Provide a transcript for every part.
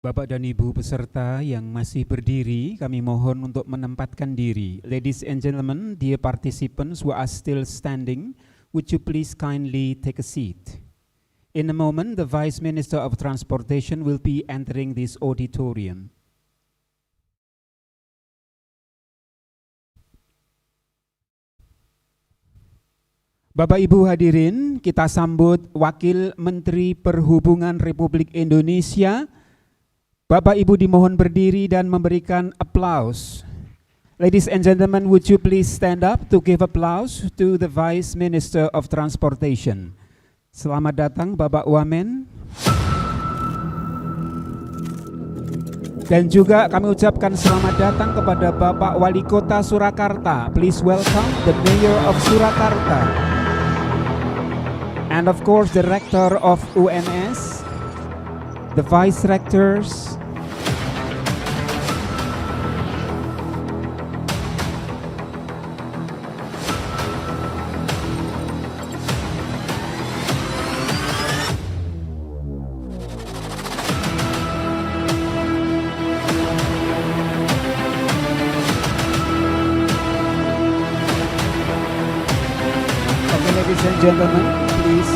Bapak dan Ibu peserta yang masih berdiri, kami mohon untuk menempatkan diri. Ladies and gentlemen, dear participants who are still standing, would you please kindly take a seat? In a moment, the Vice Minister of Transportation will be entering this auditorium. Bapak Ibu hadirin, kita sambut Wakil Menteri Perhubungan Republik Indonesia. Bapak Ibu dimohon berdiri dan memberikan applause. Ladies and gentlemen, would you please stand up to give applause to the Vice Minister of Transportation. Selamat datang Bapak Wamen. Dan juga kami ucapkan selamat datang kepada Bapak Wali Kota Surakarta. Please welcome the Mayor of Surakarta. And of course the Rector of UNS, the Vice Rectors, ladies and gentlemen, please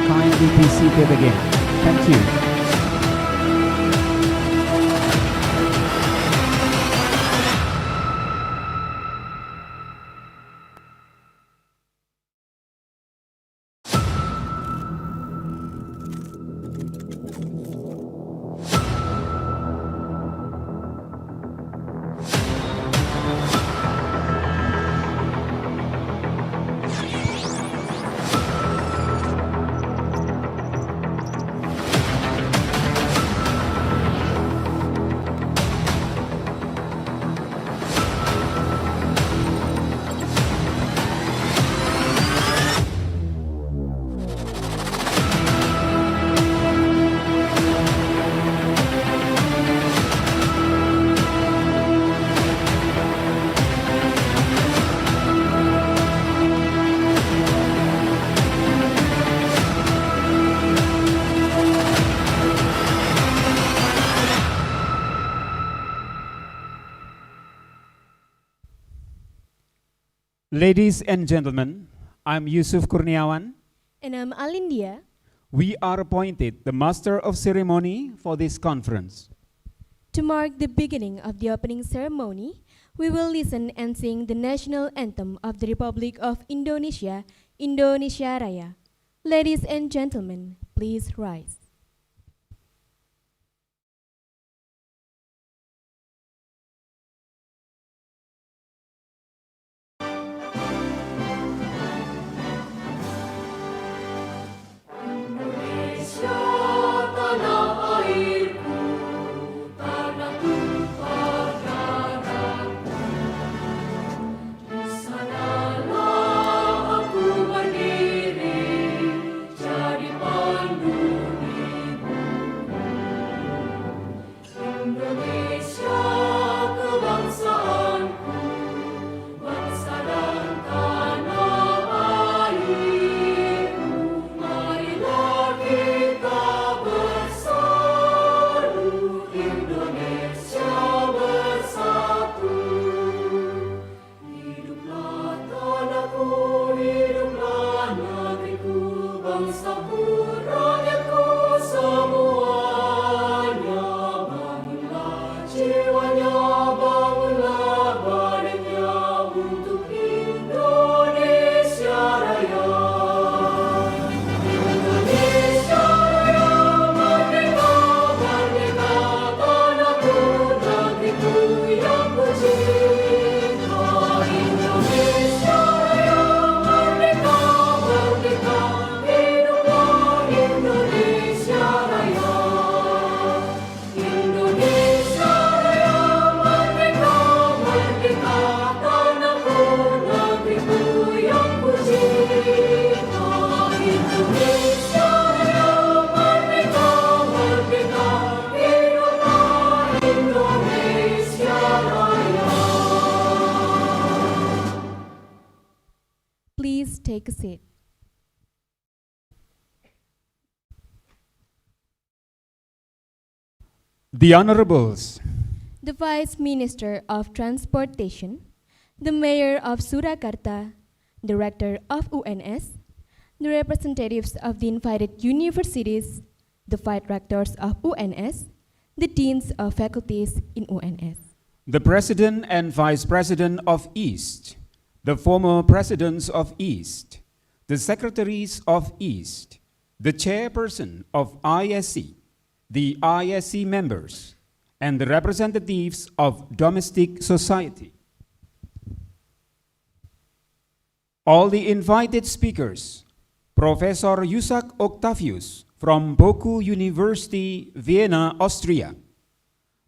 kindly be seated again. Thank you. Ladies and gentlemen, I'm Yusuf Kurniawan. And I'm Alindia. We are appointed the Master of Ceremony for this conference. To mark the beginning of the opening ceremony, we will listen and sing the national anthem of the Republic of Indonesia, Indonesia Raya. Ladies and gentlemen, please rise. Please take a seat. The Honorables, the Vice Minister of Transportation, the Mayor of Surakarta, the Rector of UNS, the representatives of the invited universities, the five rectors of UNS, the deans of faculties in UNS. the President and Vice President of East, the former Presidents of East, the Secretaries of East, the Chairperson of ISC, the ISC members, and the representatives of domestic society. All the invited speakers, Professor Yusak Octavius from Boku University, Vienna, Austria,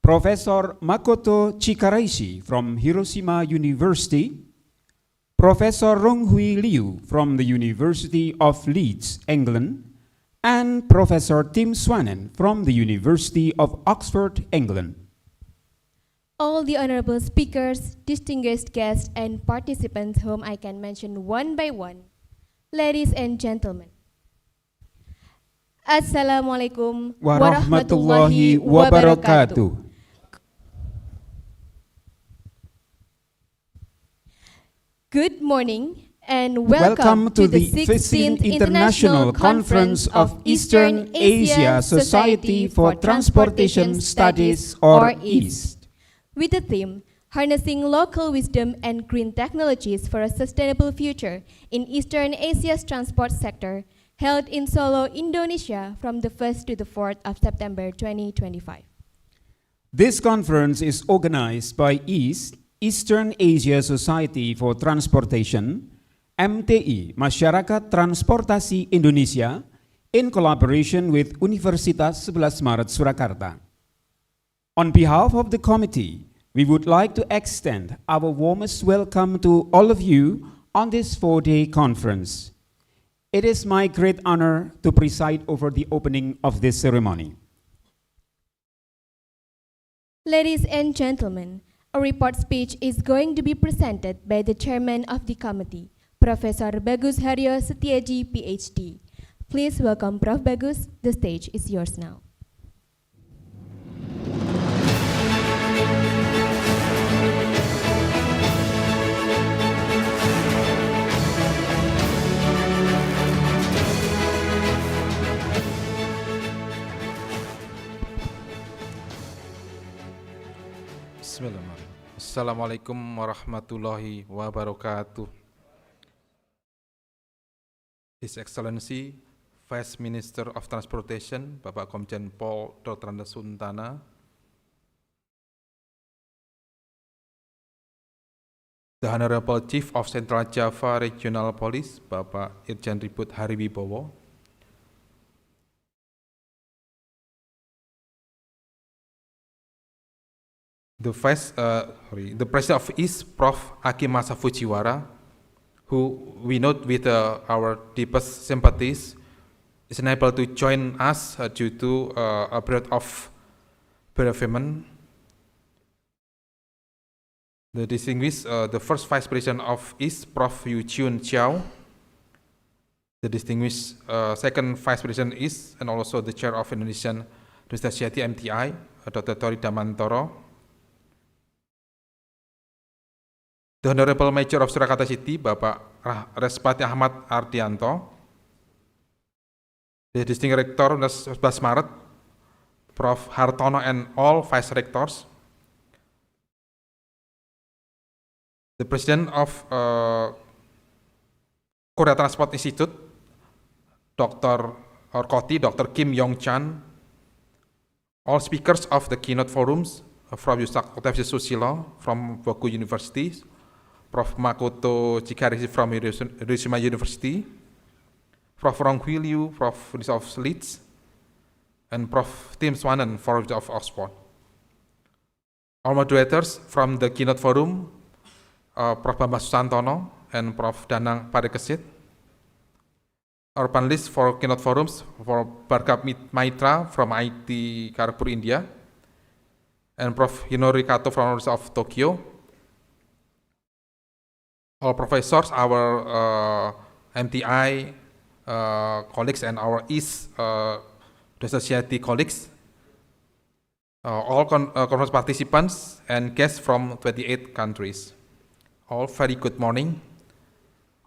Professor Makoto Chikarashi from Hiroshima University, Professor Ronghui Liu from the University of Leeds, England, and Professor Tim Swanen from the University of Oxford, England. All the honorable speakers, distinguished guests, and participants whom I can mention one by one. Ladies and gentlemen, Assalamualaikum Warahmatullahi wabarakatuh. Good morning and welcome to the 16th International Conference of Eastern Asia Society for Transportation Studies, or EAST. With the theme, Harnessing Local Wisdom and Green Technologies for a Sustainable Future in Eastern Asia's Transport Sector, held in Solo, Indonesia from the 1st to the 4th of September 2025. This conference is organized by EAST, Eastern Asia Society for Transportation, MTI, Masyarakat Transportasi Indonesia, in collaboration with Universitas 11 Maret Surakarta. On behalf of the committee, we would like to extend our warmest welcome to all of you on this 4-day conference. It is my great honor to preside over the opening of this ceremony. Ladies and gentlemen, a report speech is going to be presented by the chairman of the committee, Professor Bagus Haryo Setiaji, PhD. Please welcome Prof. Bagus. The stage is yours now. Bismillahirrahmanirrahim. Assalamualaikum warahmatullahi wabarakatuh. His Excellency Vice Minister of Transportation, Bapak Komjen Pol Dr. Andes Suntana, the Honorable Chief of Central Java Regional Police, Bapak Irjen Ribut Hariwibowo, the President of East, Prof. Akimasa Fujiwara, who we note with our deepest sympathies, is unable to join us due to a period of bereavement. The distinguished, the first Vice President of East, Prof. Yu Chun Chiao, the distinguished second Vice President East, and also the Chair of Indonesian Society MTI, Dr. Tori Damantoro, the Honorable Mayor of Surakarta City, Bapak Respati Ahmad Ardianto, the Distinguished Rector 11 Maret, Prof. Hartono, and all Vice Rectors, the President of Korea Transport Institute, Dr. Kim Yong Chan, all speakers of the keynote forums, Prof. Yusak Octavius Susilo from Boku University, Prof. Makoto Chikarashi from Hiroshima University, Prof. Ronghui Liu from University of Leeds, and Prof. Tim Swanen from University of Oxford. All moderators from the keynote forum, Prof. Bambang Susantono and Prof. Danang Parekesit. Our panelists for keynote forums, for Bhargav Maitra from IT Kharagpur, India, and Prof. Hinori Kato from University of Tokyo. All professors, our MTI colleagues, and our East Society colleagues, all conference participants and guests from 28 countries. All very good morning.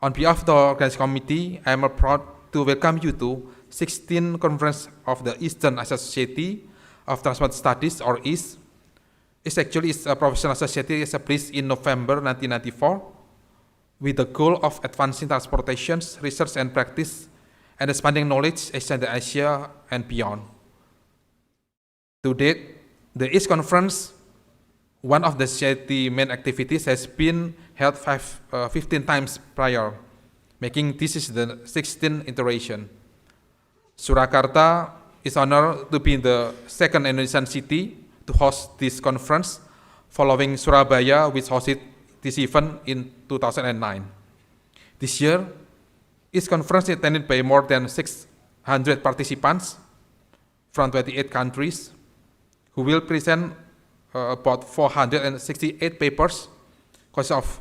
On behalf of the organizing committee, I am proud to welcome you to 16th Conference of the Eastern Society of Transport Studies, or EAST. It's actually a professional society established in November 1994 with the goal of advancing transportation, research and practice, and expanding knowledge in Asia and beyond. To date, the EAST Conference, one of the society main activities, has been held 15 times prior, making this is the 16th iteration. Surakarta is honored to be the second Indonesian city to host this conference, following Surabaya, which hosted this event in 2009. This year, EAST Conference is attended by more than 600 participants from 28 countries, who will present about 468 papers, consist of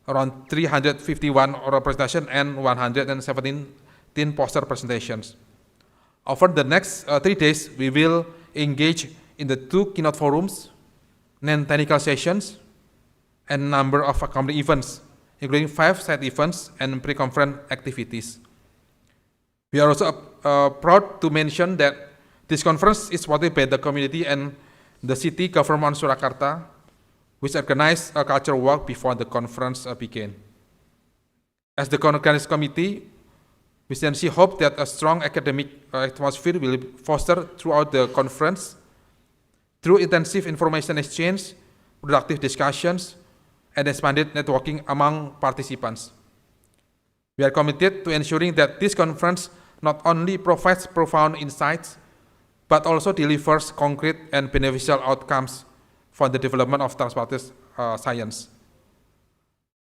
around 351 oral presentations and 117 poster presentations. Over the next 3 days, we will engage in the 2 keynote forums, 9 technical sessions, and a number of accompanying events, including 5 side events and pre-conference activities. We are also proud to mention that this conference is supported by the community and the city government Surakarta, which organized a cultural walk before the conference began. As the organizing committee, we sincerely hope that a strong academic atmosphere will be fostered throughout the conference through intensive information exchange, productive discussions, and expanded networking among participants. We are committed to ensuring that this conference not only provides profound insights, but also delivers concrete and beneficial outcomes for the development of transportation science.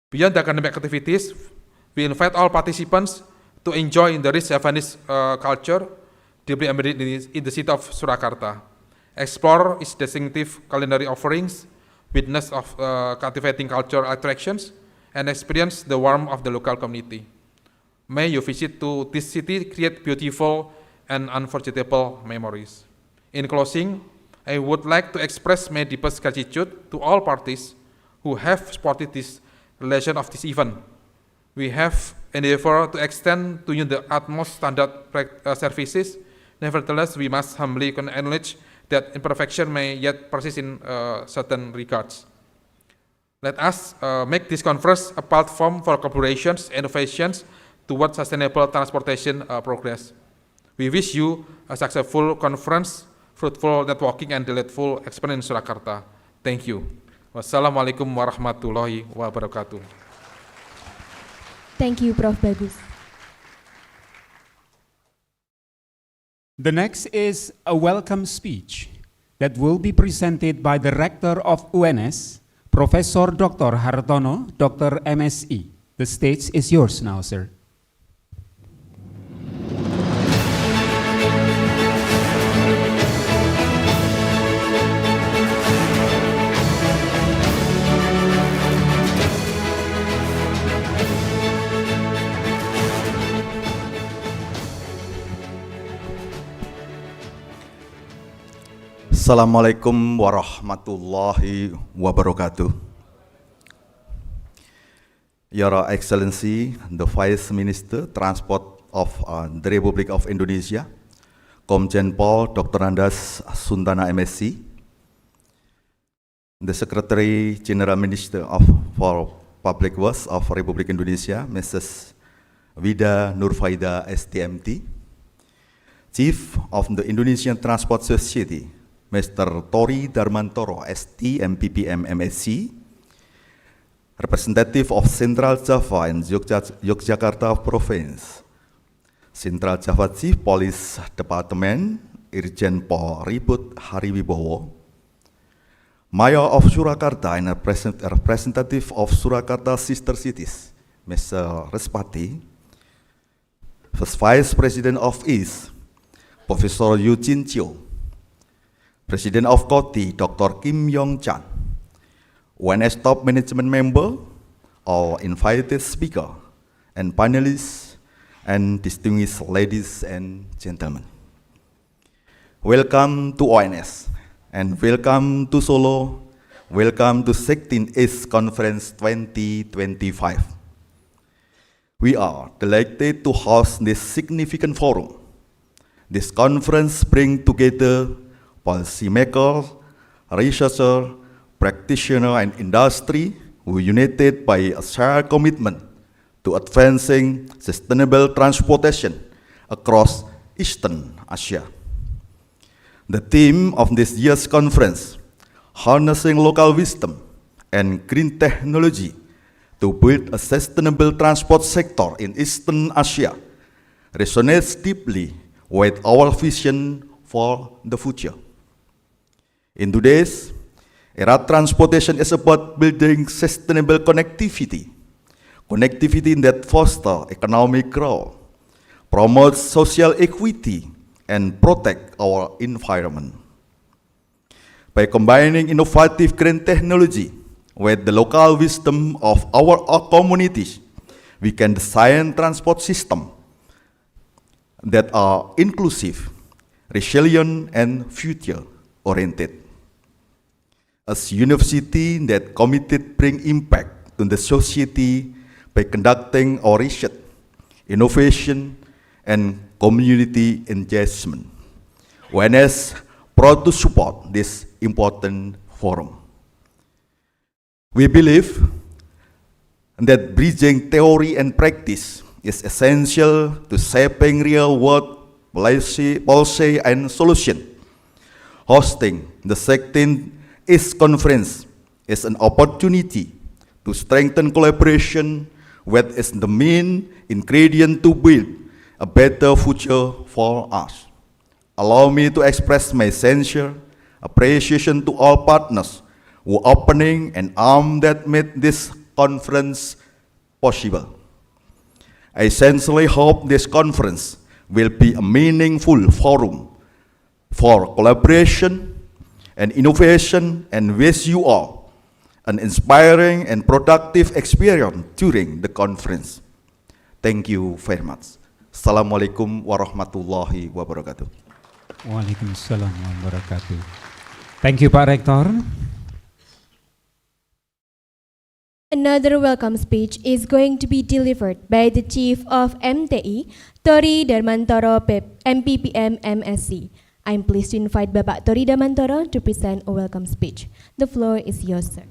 Beyond the academic activities, we invite all participants to enjoy the rich Javanese culture deeply embedded in the city of Surakarta, explore its distinctive culinary offerings, witness of captivating cultural attractions, and experience the warmth of the local community. May your visit to this city create beautiful and unforgettable memories. In closing, I would like to express my deepest gratitude to all parties who have supported this realization of this event. We have endeavored to extend to you the utmost standard services. Nevertheless, we must humbly acknowledge that imperfection may yet persist in certain regards. Let us make this conference a platform for collaborations and innovations towards sustainable transportation progress. We wish you a successful conference, fruitful networking, and delightful experience in Surakarta. Thank you. Wassalamualaikum warahmatullahi wabarakatuh. Thank you, Prof. Bagus. The next is a welcome speech that will be presented by the Rector of UNS, Professor Dr. Hartono, Dr. MSc. The stage is yours now, sir. Assalamualaikum warahmatullahi wabarakatuh. Your Excellency, the Vice Minister Transport of the Republic of Indonesia, Komjen Pol Dr. Andas Sundana MSc, the Secretary General Minister for Public Works of Republic Indonesia, Mrs. Vida Nurfaida STMT, Chief of the Indonesian Transport Society, Mr. Tori Darmantoro, ST MPPM MSc, representative of Central Java and Yogyakarta Province, Central Java Chief Police Department, Irjen Pol Ribut Hariwibowo, Mayor of Surakarta and representative of Surakarta Sister Cities, Mr. Respati, First Vice President of EAST, Professor Eugene Chiu, President of Koti, Dr. Kim Yong Chan, UNS top management member, all invited speaker, and panelists, and distinguished ladies and gentlemen. Welcome to ONS, and welcome to Solo. Welcome to 16th East Conference 2025. We are delighted to host this significant forum. This conference brings together policymakers, researchers, practitioners, and industry who are united by a shared commitment to advancing sustainable transportation across Eastern Asia. The theme of this year's conference, Harnessing Local Wisdom and Green Technology to Build a Sustainable Transport Sector in Eastern Asia, resonates deeply with our vision for the future. In today's era, transportation is about building sustainable connectivity that fosters economic growth, promotes social equity, and protects our environment. By combining innovative green technology with the local wisdom of our communities, we can design transport systems that are inclusive, resilient, and future-oriented. As a university that committed bring impact to the society by conducting our research, innovation, and community engagement, ONS proud to support this important forum. We believe that bridging theory and practice is essential to shaping real-world policy and solution. Hosting the 16th East Conference is an opportunity to strengthen collaboration, which is the main ingredient to build a better future for us. Allow me to express my sincere appreciation to all partners who are opening an arm that made this conference possible. I sincerely hope this conference will be a meaningful forum for collaboration and innovation, and wish you all an inspiring and productive experience during the conference. Thank you very much. Assalamualaikum warahmatullahi wabarakatuh. Waalaikumsalam warahmatullahi wabarakatuh. Thank you, Pak Rektor. Another welcome speech is going to be delivered by the Chief of MTI, Tori Darmantoro, MPPM MSc. I'm pleased to invite Bapak Tori Darmantoro to present a welcome speech. The floor is yours, sir.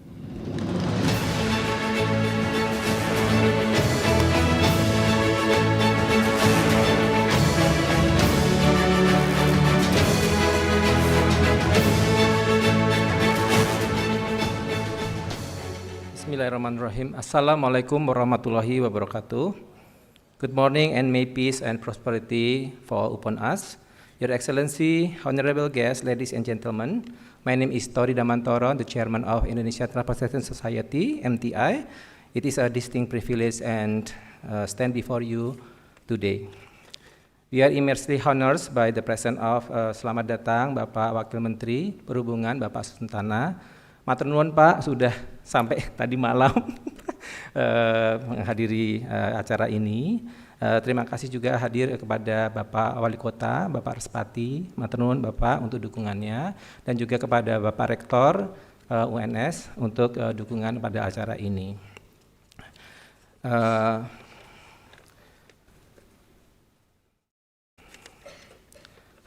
Bismillahirrahmanirrahim. Assalamualaikum warahmatullahi wabarakatuh. Good morning and may peace and prosperity fall upon us. Your Excellency, honorable guests, ladies and gentlemen, my name is Tori Darmantoro, the Chairman of Indonesia Transportation Society, MTI. It is a distinct privilege and stand before you today. We are immensely honored by the presence of selamat datang Bapak Wakil Menteri Perhubungan, Bapak Sustana. Matur nuwun Pak, sudah sampai tadi malam menghadiri acara ini. Terima kasih juga hadir kepada Bapak Wali Kota, Bapak Respati, matur nuwun Bapak untuk dukungannya, dan juga kepada Bapak Rektor UNS untuk dukungan pada acara ini.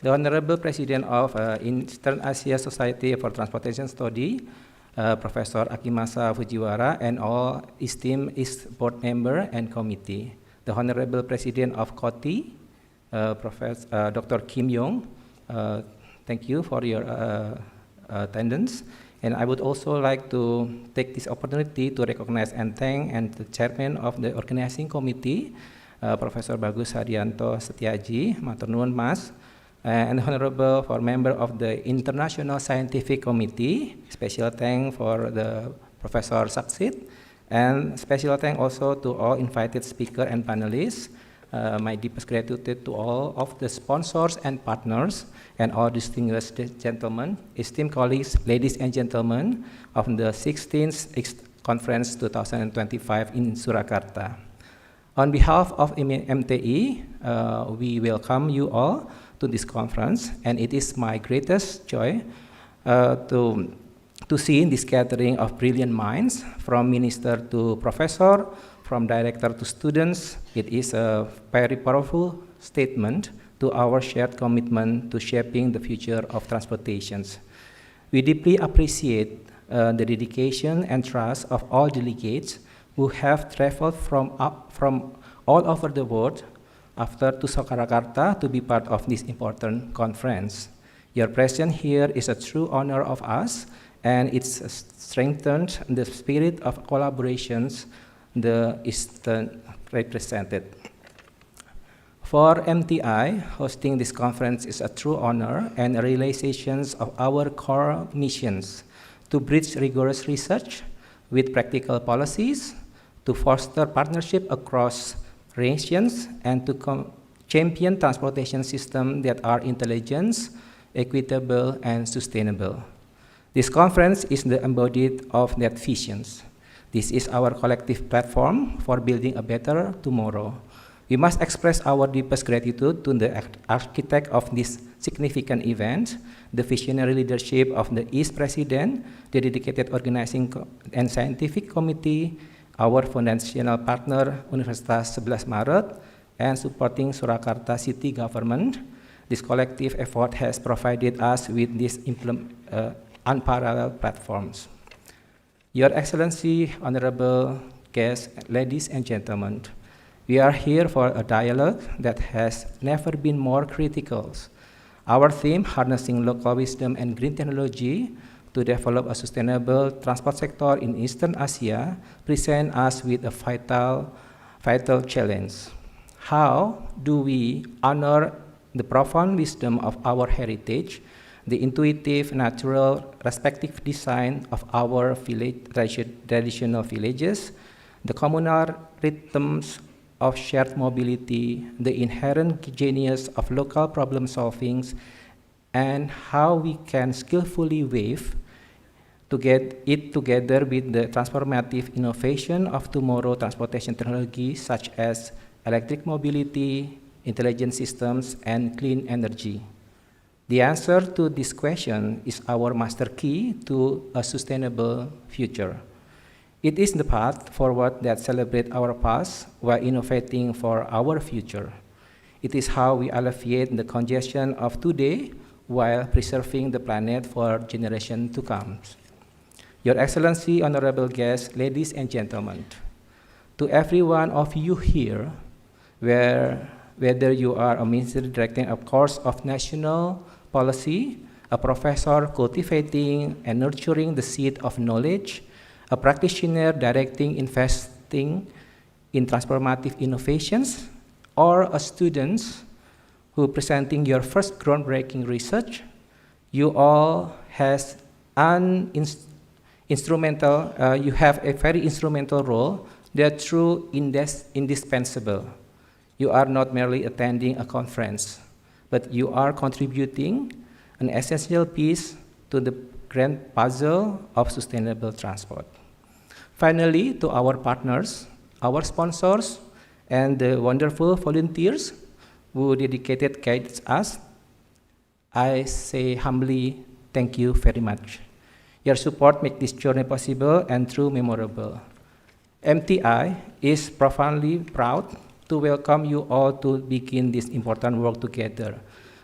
The Honorable President of Eastern Asia Society for Transportation Study, Professor Akimasa Fujiwara, and all esteemed East Board member and committee. The Honorable President of COTI, Professor Dr. Kim Yong, thank you for your attendance. And I would also like to take this opportunity to recognize and thank the Chairman of the Organizing Committee, Professor Bagus Haryanto Setiaji, matur nuwun Mas, and honorable for member of the International Scientific Committee. Special thank for the Professor Saksit, and special thank also to all invited speaker and panelists. My deepest gratitude to all of the sponsors and partners, and all distinguished gentlemen, esteemed colleagues, ladies and gentlemen of the 16th Conference 2025 in Surakarta. On behalf of MTI, we welcome you all to to this conference, and it is my greatest joy to see this gathering of brilliant minds, from minister to professor, from director to students. It is a very powerful statement to our shared commitment to shaping the future of transportations. We deeply appreciate the dedication and trust of all delegates who have traveled from all over the world to Surakarta to be part of this important conference. Your presence here is a true honor of us, and it's strengthened the spirit of collaborations the Eastern represented. For MTI, hosting this conference is a true honor and a realization of our core missions to bridge rigorous research with practical policies, to foster partnership across regions, and to champion transportation systems that are intelligent, equitable, and sustainable. This conference is the embodied of that visions. This is our collective platform for building a better tomorrow. We must express our deepest gratitude to the architect of this significant event, the visionary leadership of the East President, the dedicated organizing and scientific committee, our foundational partner, Universitas 11 Maret, and supporting Surakarta city government. This collective effort has provided us with these unparalleled platforms. Your Excellency, honorable guests, ladies and gentlemen, we are here for a dialogue that has never been more critical. Our theme, harnessing local wisdom and green technology to develop a sustainable transport sector in Eastern Asia, presents us with a vital challenge. How do we honor the profound wisdom of our heritage, the intuitive, natural, respective design of our traditional villages, the communal rhythms of shared mobility, the inherent genius of local problem solving, and how we can skillfully weave to get it together with the transformative innovation of tomorrow transportation technology, such as electric mobility, intelligent systems, and clean energy. The answer to this question is our master key to a sustainable future. It is the path forward that celebrates our past while innovating for our future. It is how we alleviate the congestion of today while preserving the planet for generations to come. Your Excellency, honorable guests, ladies and gentlemen, to every one of you here, whether you are a minister directing a course of national policy, a professor cultivating and nurturing the seed of knowledge, a practitioner directing investing in transformative innovations, or a student who presenting your first groundbreaking research, you all have you have a very instrumental role that true indispensable. You are not merely attending a conference, but you are contributing an essential piece to the grand puzzle of sustainable transport. Finally, to our partners, our sponsors, and the wonderful volunteers who dedicated guides us, I say humbly, thank you very much. Your support makes this journey possible and truly memorable. MTI is profoundly proud to welcome you all to begin this important work together.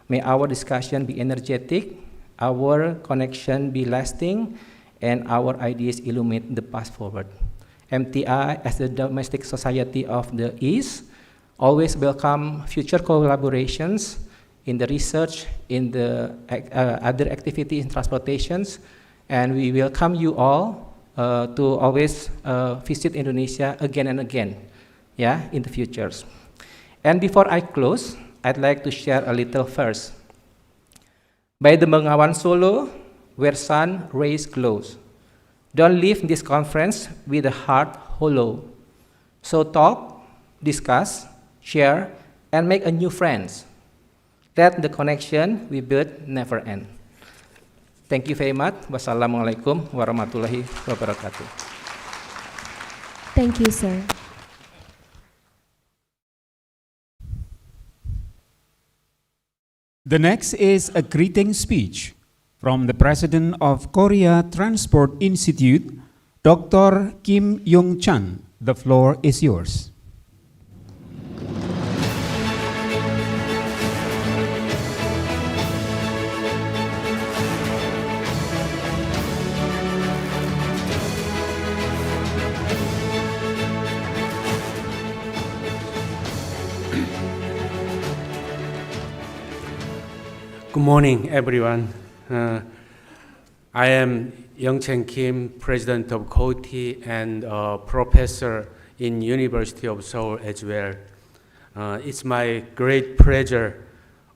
May our discussion be energetic, our connection be lasting, and our ideas illuminate the path forward. MTI, as the domestic society of the East, always welcome future collaborations in the research, in the other activities in transportations, and we welcome you all to always visit Indonesia again and again, in the futures. And before I close, I'd like to share a little verse. By the Bengawan Solo, where sun rays glows. Don't leave this conference with a heart hollow. So talk, discuss, share, and make a new friends. Let the connection we build never end. Thank you very much. Wassalamualaikum warahmatullahi wabarakatuh. Thank you, sir. The next is a greeting speech from the President of Korea Transport Institute, Dr. Kim Yong-chan. The floor is yours. Good morning, everyone. I am Young-chan Kim, President of KOTI and professor in University of Seoul as well. It's my great pleasure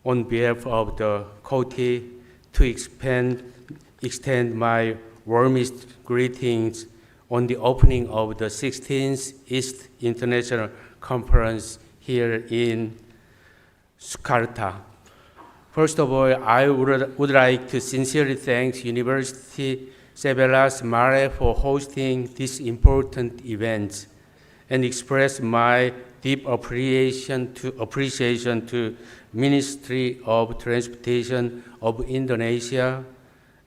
on behalf of the KOTI to extend my warmest greetings on the opening of the 16th East International Conference here in Jakarta. First of all, I would like to sincerely thank University Sebelas Mare for hosting this important event and express my deep appreciation to Ministry of Transportation of Indonesia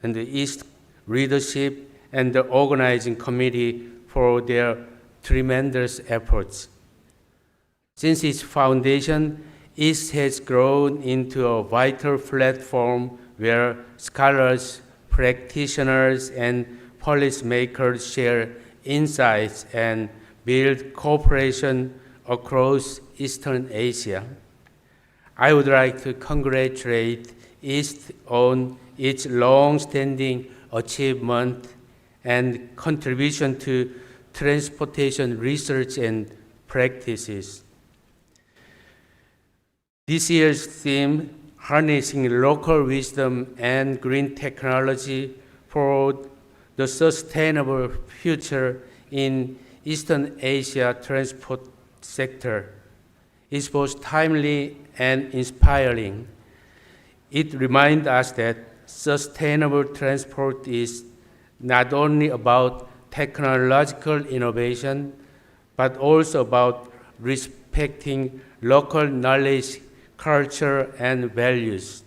and the East leadership and the organizing committee for their tremendous efforts. Since its foundation, East has grown into a vital platform where scholars, practitioners, and policymakers share insights and build cooperation across Eastern Asia. I would like to congratulate East on its long-standing achievement and contribution to transportation research and practices. This year's theme, Harnessing Local Wisdom and Green Technology for the Sustainable Future in Eastern Asia Transport Sector, is both timely and inspiring. It reminds us that sustainable transport is not only about technological innovation, but also about respecting local knowledge, culture, and values.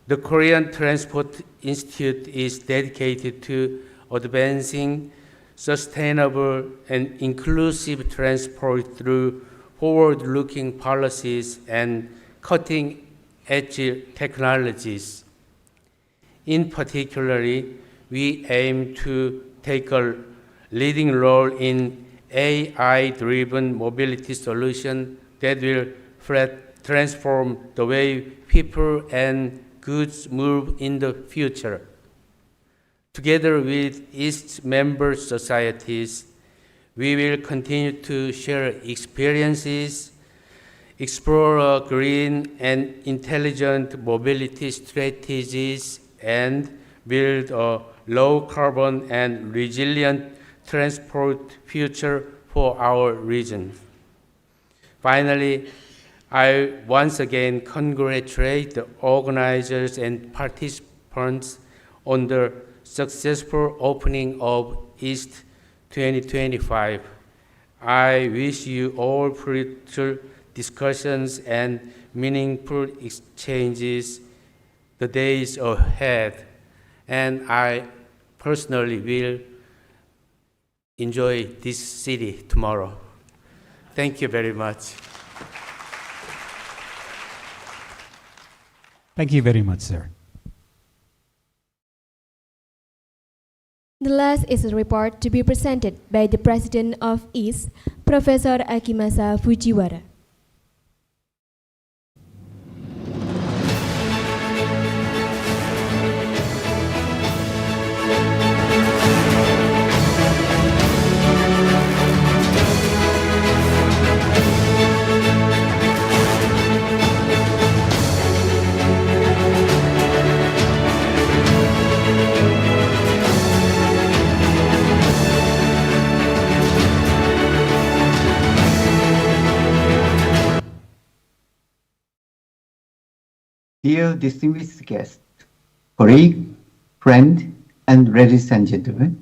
The Korean Transport Institute is dedicated to advancing sustainable and inclusive transport through forward-looking policies and cutting-edge technologies. In particular, we aim to take a leading role in AI-driven mobility solutions that will transform the way people and goods move in the future. Together with East member societies, we will continue to share experiences, explore green and intelligent mobility strategies, and build a low-carbon and resilient transport future for our region. Finally, I once again congratulate the organizers and participants on the successful opening of East 2025. I wish you all fruitful discussions and meaningful exchanges the days ahead, and I personally will enjoy this city tomorrow. Thank you very much. Thank you very much, sir. The last is a report to be presented by the President of East, Professor Akimasa Fujiwara. Dear distinguished guests, colleague, friend, and ladies and gentlemen,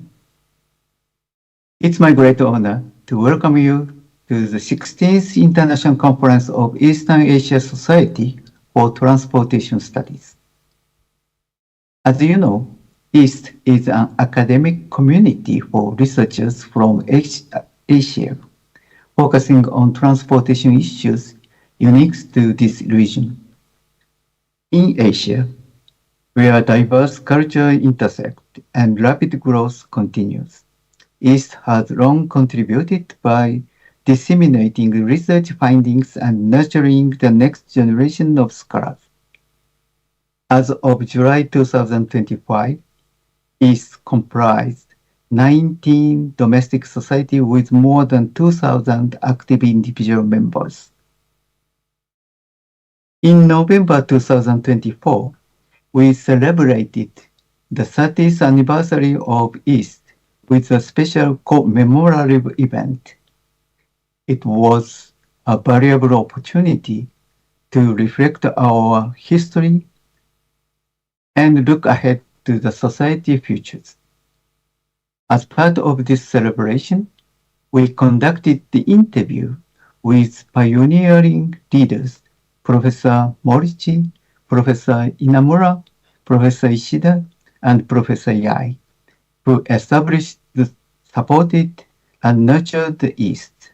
it's my great honor to welcome you to the 16th International Conference of Eastern Asia Society for transportation studies. As you know, East is an academic community for researchers from Asia, focusing on transportation issues unique to this region. In Asia, where diverse cultures intersect and rapid growth continues, East has long contributed by disseminating research findings and nurturing the next generation of scholars. As of July 2025, East comprised 19 domestic societies with more than 2,000 active individual members. In November 2024, we celebrated the 30th anniversary of East with a special commemorative event. It was a valuable opportunity to reflect our history and look ahead to the society futures. As part of this celebration, we conducted the interview with pioneering leaders, Professor Morichi, Professor Inamura, Professor Ishida, and Professor Yai, who established, supported, and nurtured the East.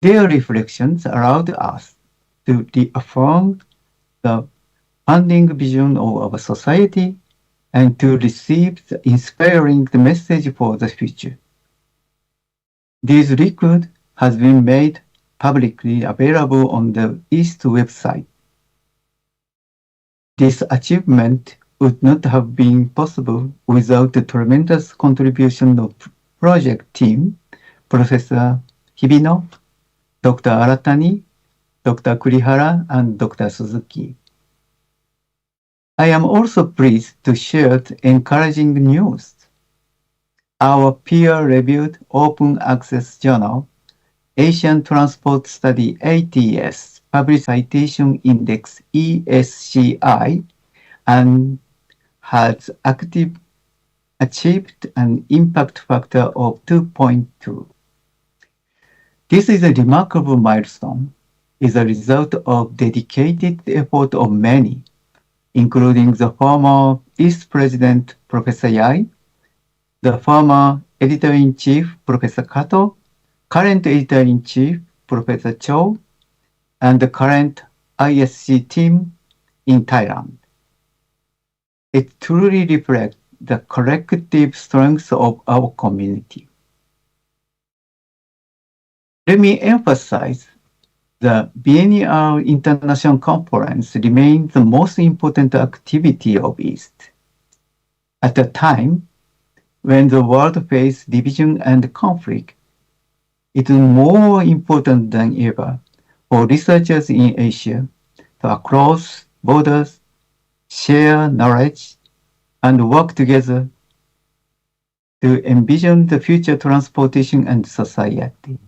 Their reflections allowed us to reaffirm the founding vision of our society and to receive the inspiring message for the future. This record has been made publicly available on the East website. This achievement would not have been possible without the tremendous contribution of project team, Professor Hibino, Dr. Aratani, Dr. Kurihara, and Dr. Suzuki. I am also pleased to share the encouraging news. Our peer-reviewed open access journal, Asian Transport Study ATS, Public Citation Index ESCI, and has achieved an impact factor of 2.2. This is a remarkable milestone, is a result of dedicated effort of many, including the former East President, Professor Yai, the former Editor-in-Chief, Professor Kato, current Editor-in-Chief, Professor Cho, and the current ISC team in Thailand. It truly reflects the collective strength of our community. Let me emphasize the Biennial International Conference remains the most important activity of East. At a time when the world faces division and conflict, it is more important than ever for researchers in Asia to cross borders, share knowledge, and work together to envision the future transportation and society.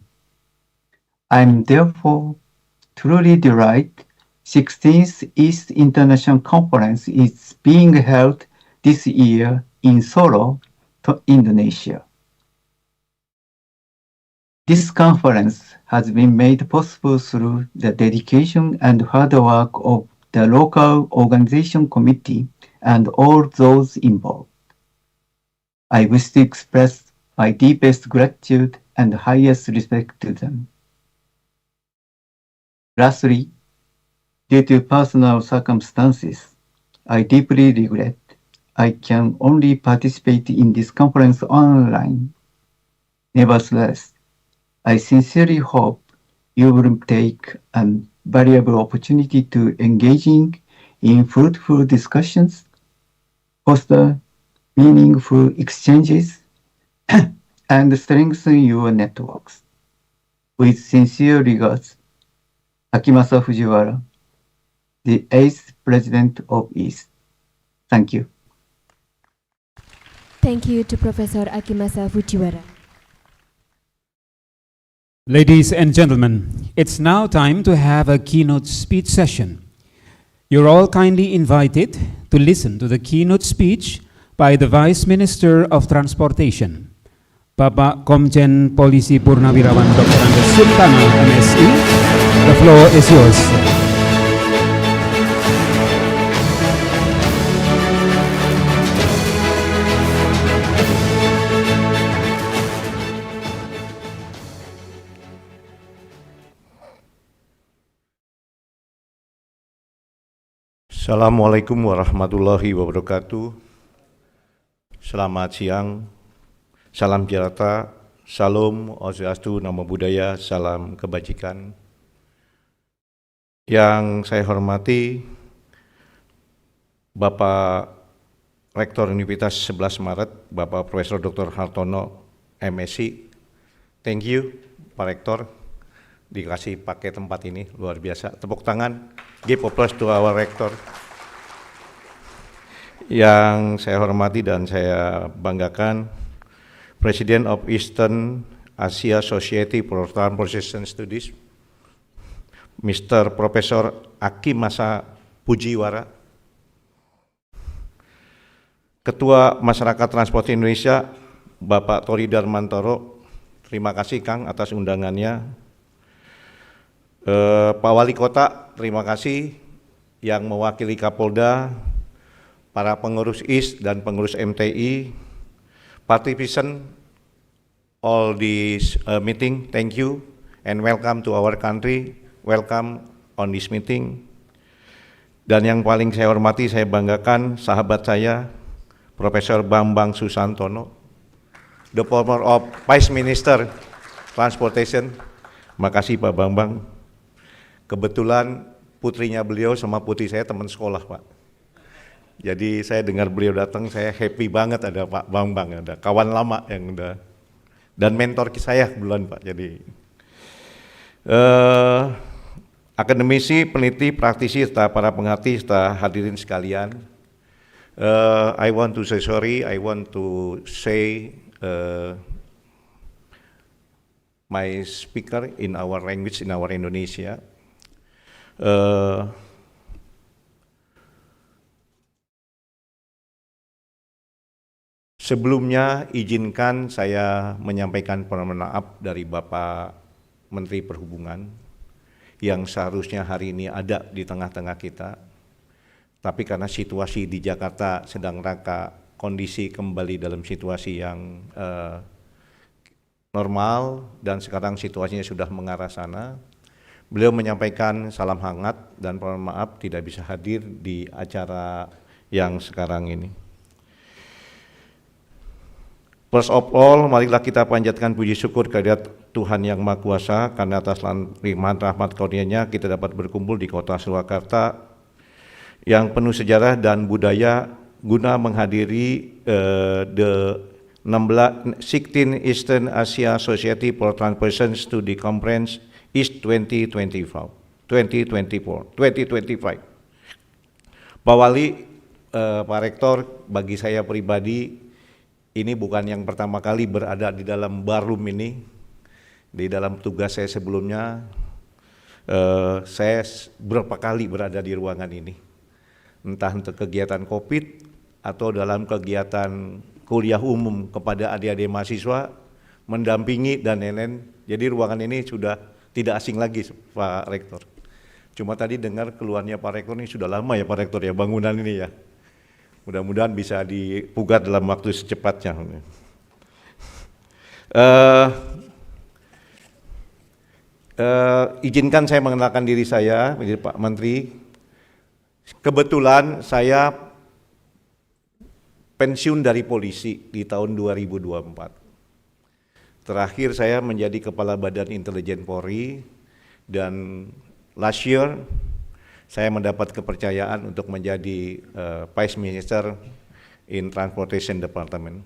I am therefore truly delighted 16th East International Conference is being held this year in Solo, Indonesia. This conference has been made possible through the dedication and hard work of the local organization committee and all those involved. I wish to express my deepest gratitude and highest respect to them. Lastly, due to personal circumstances, I deeply regret I can only participate in this conference online. Nevertheless, I sincerely hope you will take a valuable opportunity to engaging in fruitful discussions, foster meaningful exchanges, and strengthen your networks. With sincere regards, Akimasa Fujiwara, the 8th President of East. Thank you. Thank you to Professor Akimasa Fujiwara. Ladies and gentlemen, it's now time to have a keynote speech session. You're all kindly invited to listen to the keynote speech by the Vice Minister of Transportation, Bapak Komjen Polisi Purnawirawan Dr. Andes Sultana, MSI. The floor is yours. Assalamualaikum warahmatullahi wabarakatuh. Selamat siang, salam sejahtera, salam swastiastu, namo buddhaya, salam kebajikan. Yang saya hormati Bapak Rektor Universitas 11 Maret, Bapak Profesor Dr. Hartono, MSc. Thank you, Pak Rektor, dikasih pakai tempat ini, luar biasa. Tepuk tangan, give applause to our Rektor. Yang saya hormati dan saya banggakan, President of Eastern Asia Society for Transportation Studies, Mr. Profesor Akimasa Fujiwara, Ketua Masyarakat Transportasi Indonesia, Bapak Tori Darmantoro, terima kasih Kang atas undangannya. Pak Wali Kota, terima kasih yang mewakili Kapolda, para pengurus IS dan pengurus MTI, participant all this meeting, thank you and welcome to our country, welcome on this meeting. Dan yang paling saya hormati, saya banggakan sahabat saya, Profesor Bambang Susantono, the former of Vice Minister Transportation. Makasih Pak Bambang. Kebetulan putrinya beliau sama putri saya teman sekolah Pak. Jadi saya dengar beliau datang, saya happy banget ada Pak Bambang, ada kawan lama yang udah, dan mentor saya kebetulan Pak. Jadi akademisi, peneliti, praktisi, serta para pengerti, serta hadirin sekalian, I want to say sorry, I want to say my speaker in our language, in our Indonesia. Sebelumnya izinkan saya menyampaikan permohonan maaf dari Bapak Menteri Perhubungan yang seharusnya hari ini ada di tengah-tengah kita, tapi karena situasi di Jakarta sedang rangka kondisi kembali dalam situasi yang normal dan sekarang situasinya sudah mengarah sana, beliau menyampaikan salam hangat dan permohonan maaf tidak bisa hadir di acara yang sekarang ini. First of all, marilah kita panjatkan puji syukur kehadirat Tuhan Yang Maha Kuasa karena atas limpahan rahmat karunia-Nya kita dapat berkumpul di kota Surakarta yang penuh sejarah dan budaya guna menghadiri the 16 Eastern Asia Society for Transportation Study Conference East 2025. Pak Wali, Pak Rektor, bagi saya pribadi ini bukan yang pertama kali berada di dalam barum ini. Di dalam tugas saya sebelumnya, saya berapa kali berada di ruangan ini. Entah untuk kegiatan COVID atau dalam kegiatan kuliah umum kepada adik-adik mahasiswa, mendampingi dan lain-lain. Jadi ruangan ini sudah tidak asing lagi Pak Rektor. Cuma tadi dengar keluarnya Pak Rektor ini sudah lama ya Pak Rektor ya bangunan ini ya. Mudah-mudahan bisa dipugar dalam waktu secepatnya. Izinkan saya mengenalkan diri saya, menjadi Pak Menteri. Kebetulan saya pensiun dari polisi di tahun 2024. Terakhir saya menjadi Kepala Badan Intelijen Polri dan last year saya mendapat kepercayaan untuk menjadi Vice Minister in Transportation Department.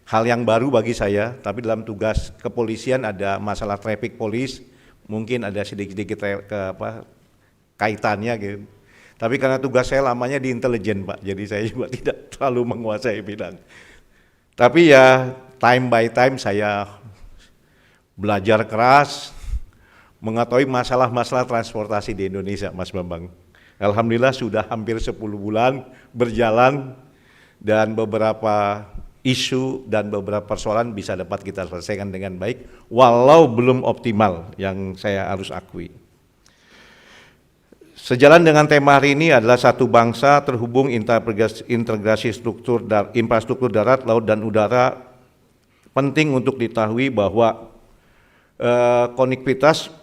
Hal yang baru bagi saya, tapi dalam tugas kepolisian ada masalah traffic police, mungkin ada sedikit-sedikit kaitannya gitu. Tapi karena tugas saya lamanya di intelijen Pak, jadi saya juga tidak terlalu menguasai bidang. Tapi ya time by time saya belajar keras, mengetahui masalah-masalah transportasi di Indonesia, Mas Bambang. Alhamdulillah sudah hampir 10 bulan berjalan dan beberapa isu dan beberapa persoalan bisa dapat kita selesaikan dengan baik, walau belum optimal yang saya harus akui. Sejalan dengan tema hari ini adalah satu bangsa terhubung integrasi infrastruktur darat, laut, dan udara. Penting untuk diketahui bahwa konektivitas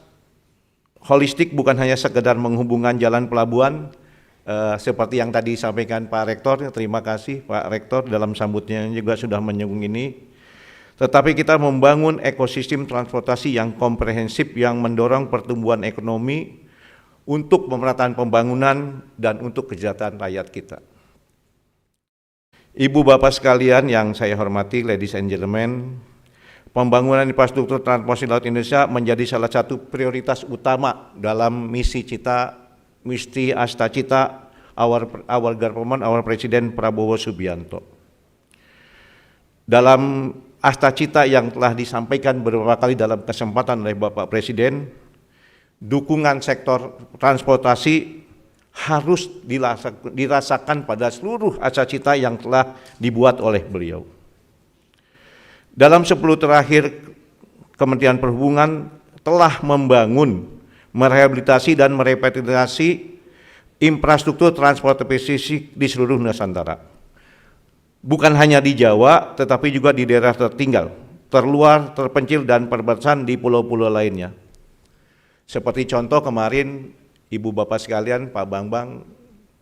holistik bukan hanya sekedar menghubungkan jalan pelabuhan, Seperti yang tadi disampaikan Pak Rektor, terima kasih Pak Rektor dalam sambutnya juga sudah menyinggung ini. Tetapi kita membangun ekosistem transportasi yang komprehensif yang mendorong pertumbuhan ekonomi untuk pemerataan pembangunan dan untuk kesejahteraan rakyat kita. Ibu Bapak sekalian yang saya hormati, ladies and gentlemen, pembangunan infrastruktur transportasi laut Indonesia menjadi salah satu prioritas utama dalam misi asta cita our government, our Presiden Prabowo Subianto. Dalam asta cita yang telah disampaikan beberapa kali dalam kesempatan oleh Bapak Presiden, dukungan sektor transportasi harus dirasakan pada seluruh asta cita yang telah dibuat oleh beliau. Dalam 10 terakhir, Kementerian Perhubungan telah membangun, merehabilitasi dan merevitalisasi infrastruktur transportasi di seluruh Nusantara. Bukan hanya di Jawa, tetapi juga di daerah tertinggal, terluar, terpencil dan perbatasan di pulau-pulau lainnya. Seperti contoh kemarin, Ibu Bapak sekalian, Pak Bambang,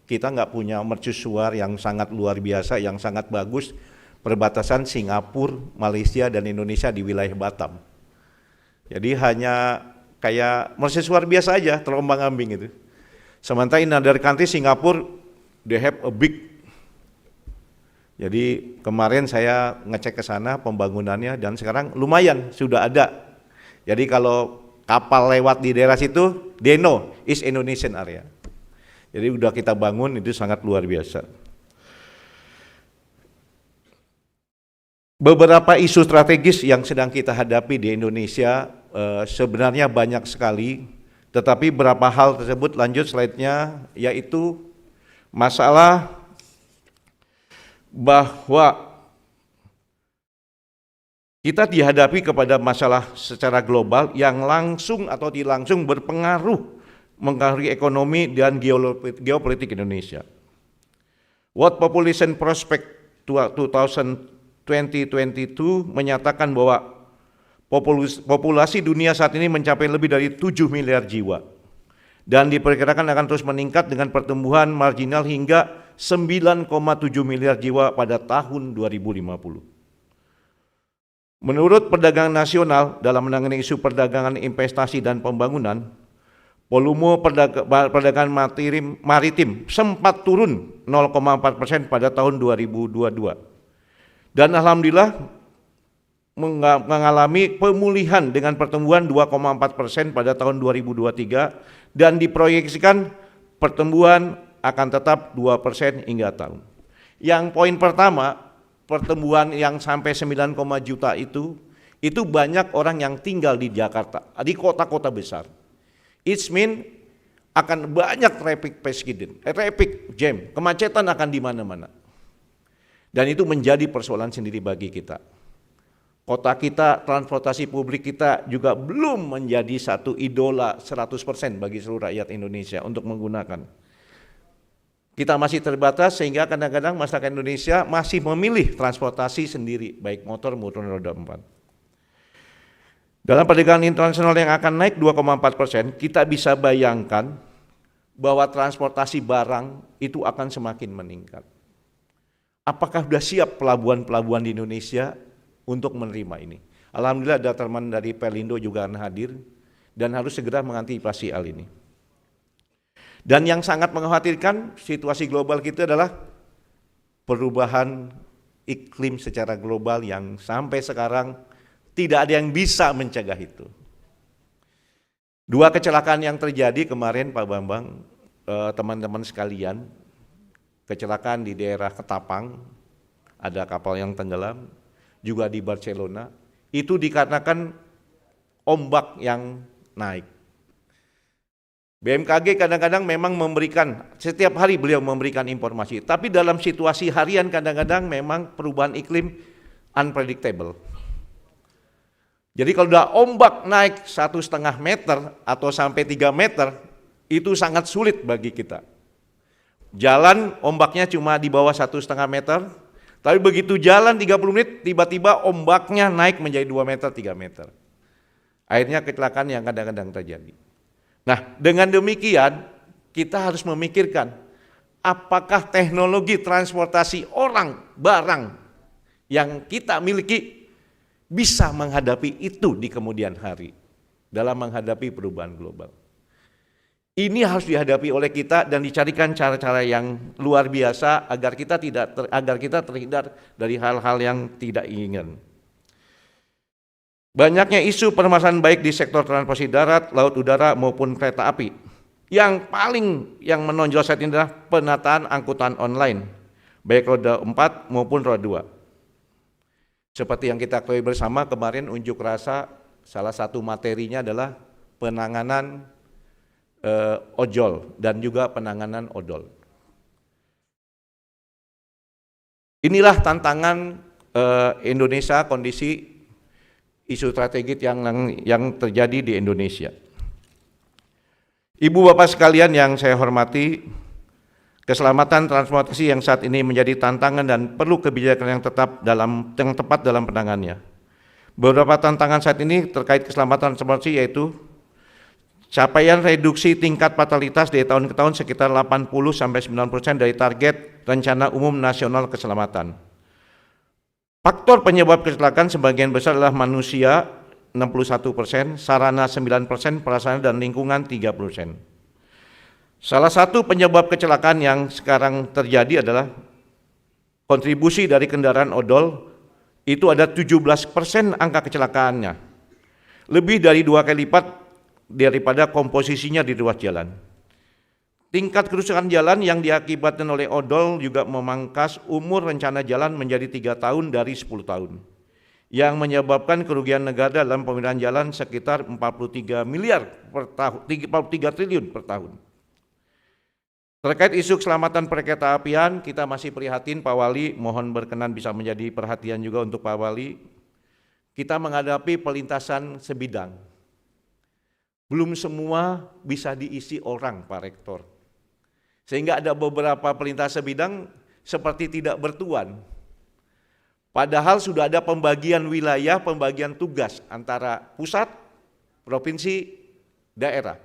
kita nggak punya mercusuar yang sangat luar biasa, yang sangat bagus, perbatasan Singapura, Malaysia dan Indonesia di wilayah Batam. Jadi hanya kayak mercusuar biasa aja, terombang-ambing itu. Sementara in other country, Singapura, they have a big. Jadi kemarin saya ngecek ke sana pembangunannya dan sekarang lumayan sudah ada. Jadi kalau kapal lewat di daerah situ, they know is Indonesian area. Jadi udah kita bangun, itu sangat luar biasa. Beberapa isu strategis yang sedang kita hadapi di Indonesia sebenarnya banyak sekali, tetapi beberapa hal tersebut, lanjut slide-nya, yaitu masalah bahwa kita dihadapi kepada masalah secara global yang langsung atau tidak langsung mengaruhi ekonomi dan geopolitik Indonesia. World Population Prospect 2022 menyatakan bahwa populasi dunia saat ini mencapai lebih dari 7 miliar jiwa dan diperkirakan akan terus meningkat dengan pertumbuhan marginal hingga 9,7 miliar jiwa pada tahun 2050. Menurut Perdagangan Nasional dalam menangani isu perdagangan, investasi dan pembangunan, volume perdagangan maritim sempat turun 0,4% pada tahun 2022. Dan alhamdulillah mengalami pemulihan dengan pertumbuhan 2,4% pada tahun 2023 dan diproyeksikan pertumbuhan akan tetap 2% hingga tahun. Yang poin pertama, pertumbuhan yang sampai 9, juta itu banyak orang yang tinggal di Jakarta, di kota-kota besar. It mean akan banyak traffic jam, kemacetan akan di mana-mana. Dan itu menjadi persoalan sendiri bagi kita. Kota kita, transportasi publik kita juga belum menjadi satu idola 100% bagi seluruh rakyat Indonesia untuk menggunakan. Kita masih terbatas sehingga kadang-kadang masyarakat Indonesia masih memilih transportasi sendiri, baik motor maupun roda 4. Dalam perdagangan internasional yang akan naik 2,4%, kita bisa bayangkan bahwa transportasi barang itu akan semakin meningkat. Apakah sudah siap pelabuhan-pelabuhan di Indonesia untuk menerima ini? Alhamdulillah ada teman dari Pelindo juga akan hadir dan harus segera mengantisipasi hal ini. Dan yang sangat mengkhawatirkan situasi global kita adalah perubahan iklim secara global yang sampai sekarang tidak ada yang bisa mencegah itu. Dua kecelakaan yang terjadi kemarin Pak Bambang, teman-teman sekalian, kecelakaan di daerah Ketapang, ada kapal yang tenggelam, juga di Barcelona, itu dikarenakan ombak yang naik. BMKG kadang-kadang memang memberikan, setiap hari beliau memberikan informasi, tapi dalam situasi harian kadang-kadang memang perubahan iklim unpredictable. Jadi kalau udah ombak naik 1,5 meter atau sampai 3 meter, itu sangat sulit bagi kita. Jalan ombaknya cuma di bawah 1,5 meter, tapi begitu jalan 30 menit, tiba-tiba ombaknya naik menjadi 2 meter, 3 meter. Akhirnya kecelakaan yang kadang-kadang terjadi. Nah, dengan demikian kita harus memikirkan apakah teknologi transportasi orang, barang yang kita miliki bisa menghadapi itu di kemudian hari dalam menghadapi perubahan global. Ini harus dihadapi oleh kita dan dicarikan cara-cara yang luar biasa agar kita terhindar dari hal-hal yang tidak ingin. Banyaknya isu permasalahan baik di sektor transportasi darat, laut, udara maupun kereta api. Yang menonjol saat ini adalah penataan angkutan online, baik roda 4 maupun roda 2. Seperti yang kita ketahui bersama kemarin unjuk rasa, salah satu materinya adalah penanganan ojol dan juga penanganan odol. Inilah tantangan Indonesia, kondisi isu strategis yang terjadi di Indonesia. Ibu bapak sekalian yang saya hormati, keselamatan transportasi yang saat ini menjadi tantangan dan perlu kebijakan yang tepat dalam penanganannya. Beberapa tantangan saat ini terkait keselamatan transportasi yaitu capaian reduksi tingkat fatalitas dari tahun ke tahun sekitar 80-90% dari target Rencana Umum Nasional Keselamatan. Faktor penyebab kecelakaan sebagian besar adalah manusia 61%, sarana 9%, prasarana dan lingkungan 3%. Salah satu penyebab kecelakaan yang sekarang terjadi adalah kontribusi dari kendaraan odol, itu ada 17% angka kecelakaannya. Lebih dari 2 kali lipat daripada komposisinya di ruas jalan. Tingkat kerusakan jalan yang diakibatkan oleh odol juga memangkas umur rencana jalan menjadi 3 tahun dari 10 tahun, yang menyebabkan kerugian negara dalam pemeliharaan jalan sekitar 43 miliar per tahun, 43 triliun per tahun. Terkait isu keselamatan perkereta apian, kita masih prihatin Pak Wali, mohon berkenan bisa menjadi perhatian juga untuk Pak Wali. Kita menghadapi pelintasan sebidang. Belum semua bisa diisi orang, Pak Rektor. Sehingga ada beberapa pelintasan sebidang seperti tidak bertuan. Padahal sudah ada pembagian wilayah, pembagian tugas antara pusat, provinsi, daerah.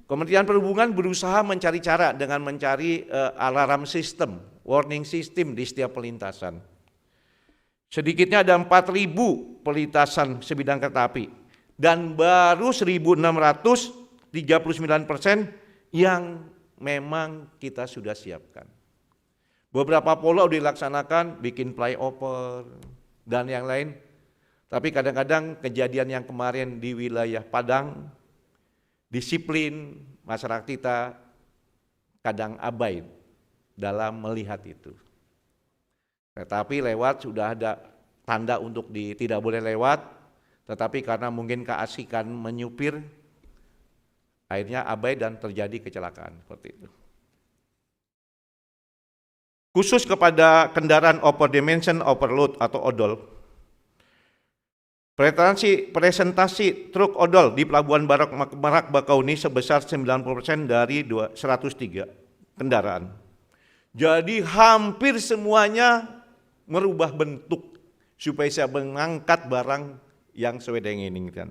Kementerian Perhubungan berusaha mencari cara dengan mencari alarm system, warning system di setiap pelintasan. Sedikitnya ada 4.000 pelintasan sebidang kereta api. Dan baru 1.639% yang memang kita sudah siapkan. Beberapa pulau dilaksanakan, bikin flyover dan yang lain. Tapi kadang-kadang kejadian yang kemarin di wilayah Padang, disiplin masyarakat kita kadang abai dalam melihat itu. Kereta api lewat sudah ada tanda untuk tidak boleh lewat, tetapi karena mungkin keasikan menyupir, akhirnya abai dan terjadi kecelakaan seperti itu. Khusus kepada kendaraan overdimension overload atau odol, presentasi truk odol di Pelabuhan Merak Bakauni sebesar 90% dari 103 kendaraan. Jadi hampir semuanya merubah bentuk supaya bisa mengangkat barang yang sesuai dengan yang diinginkan.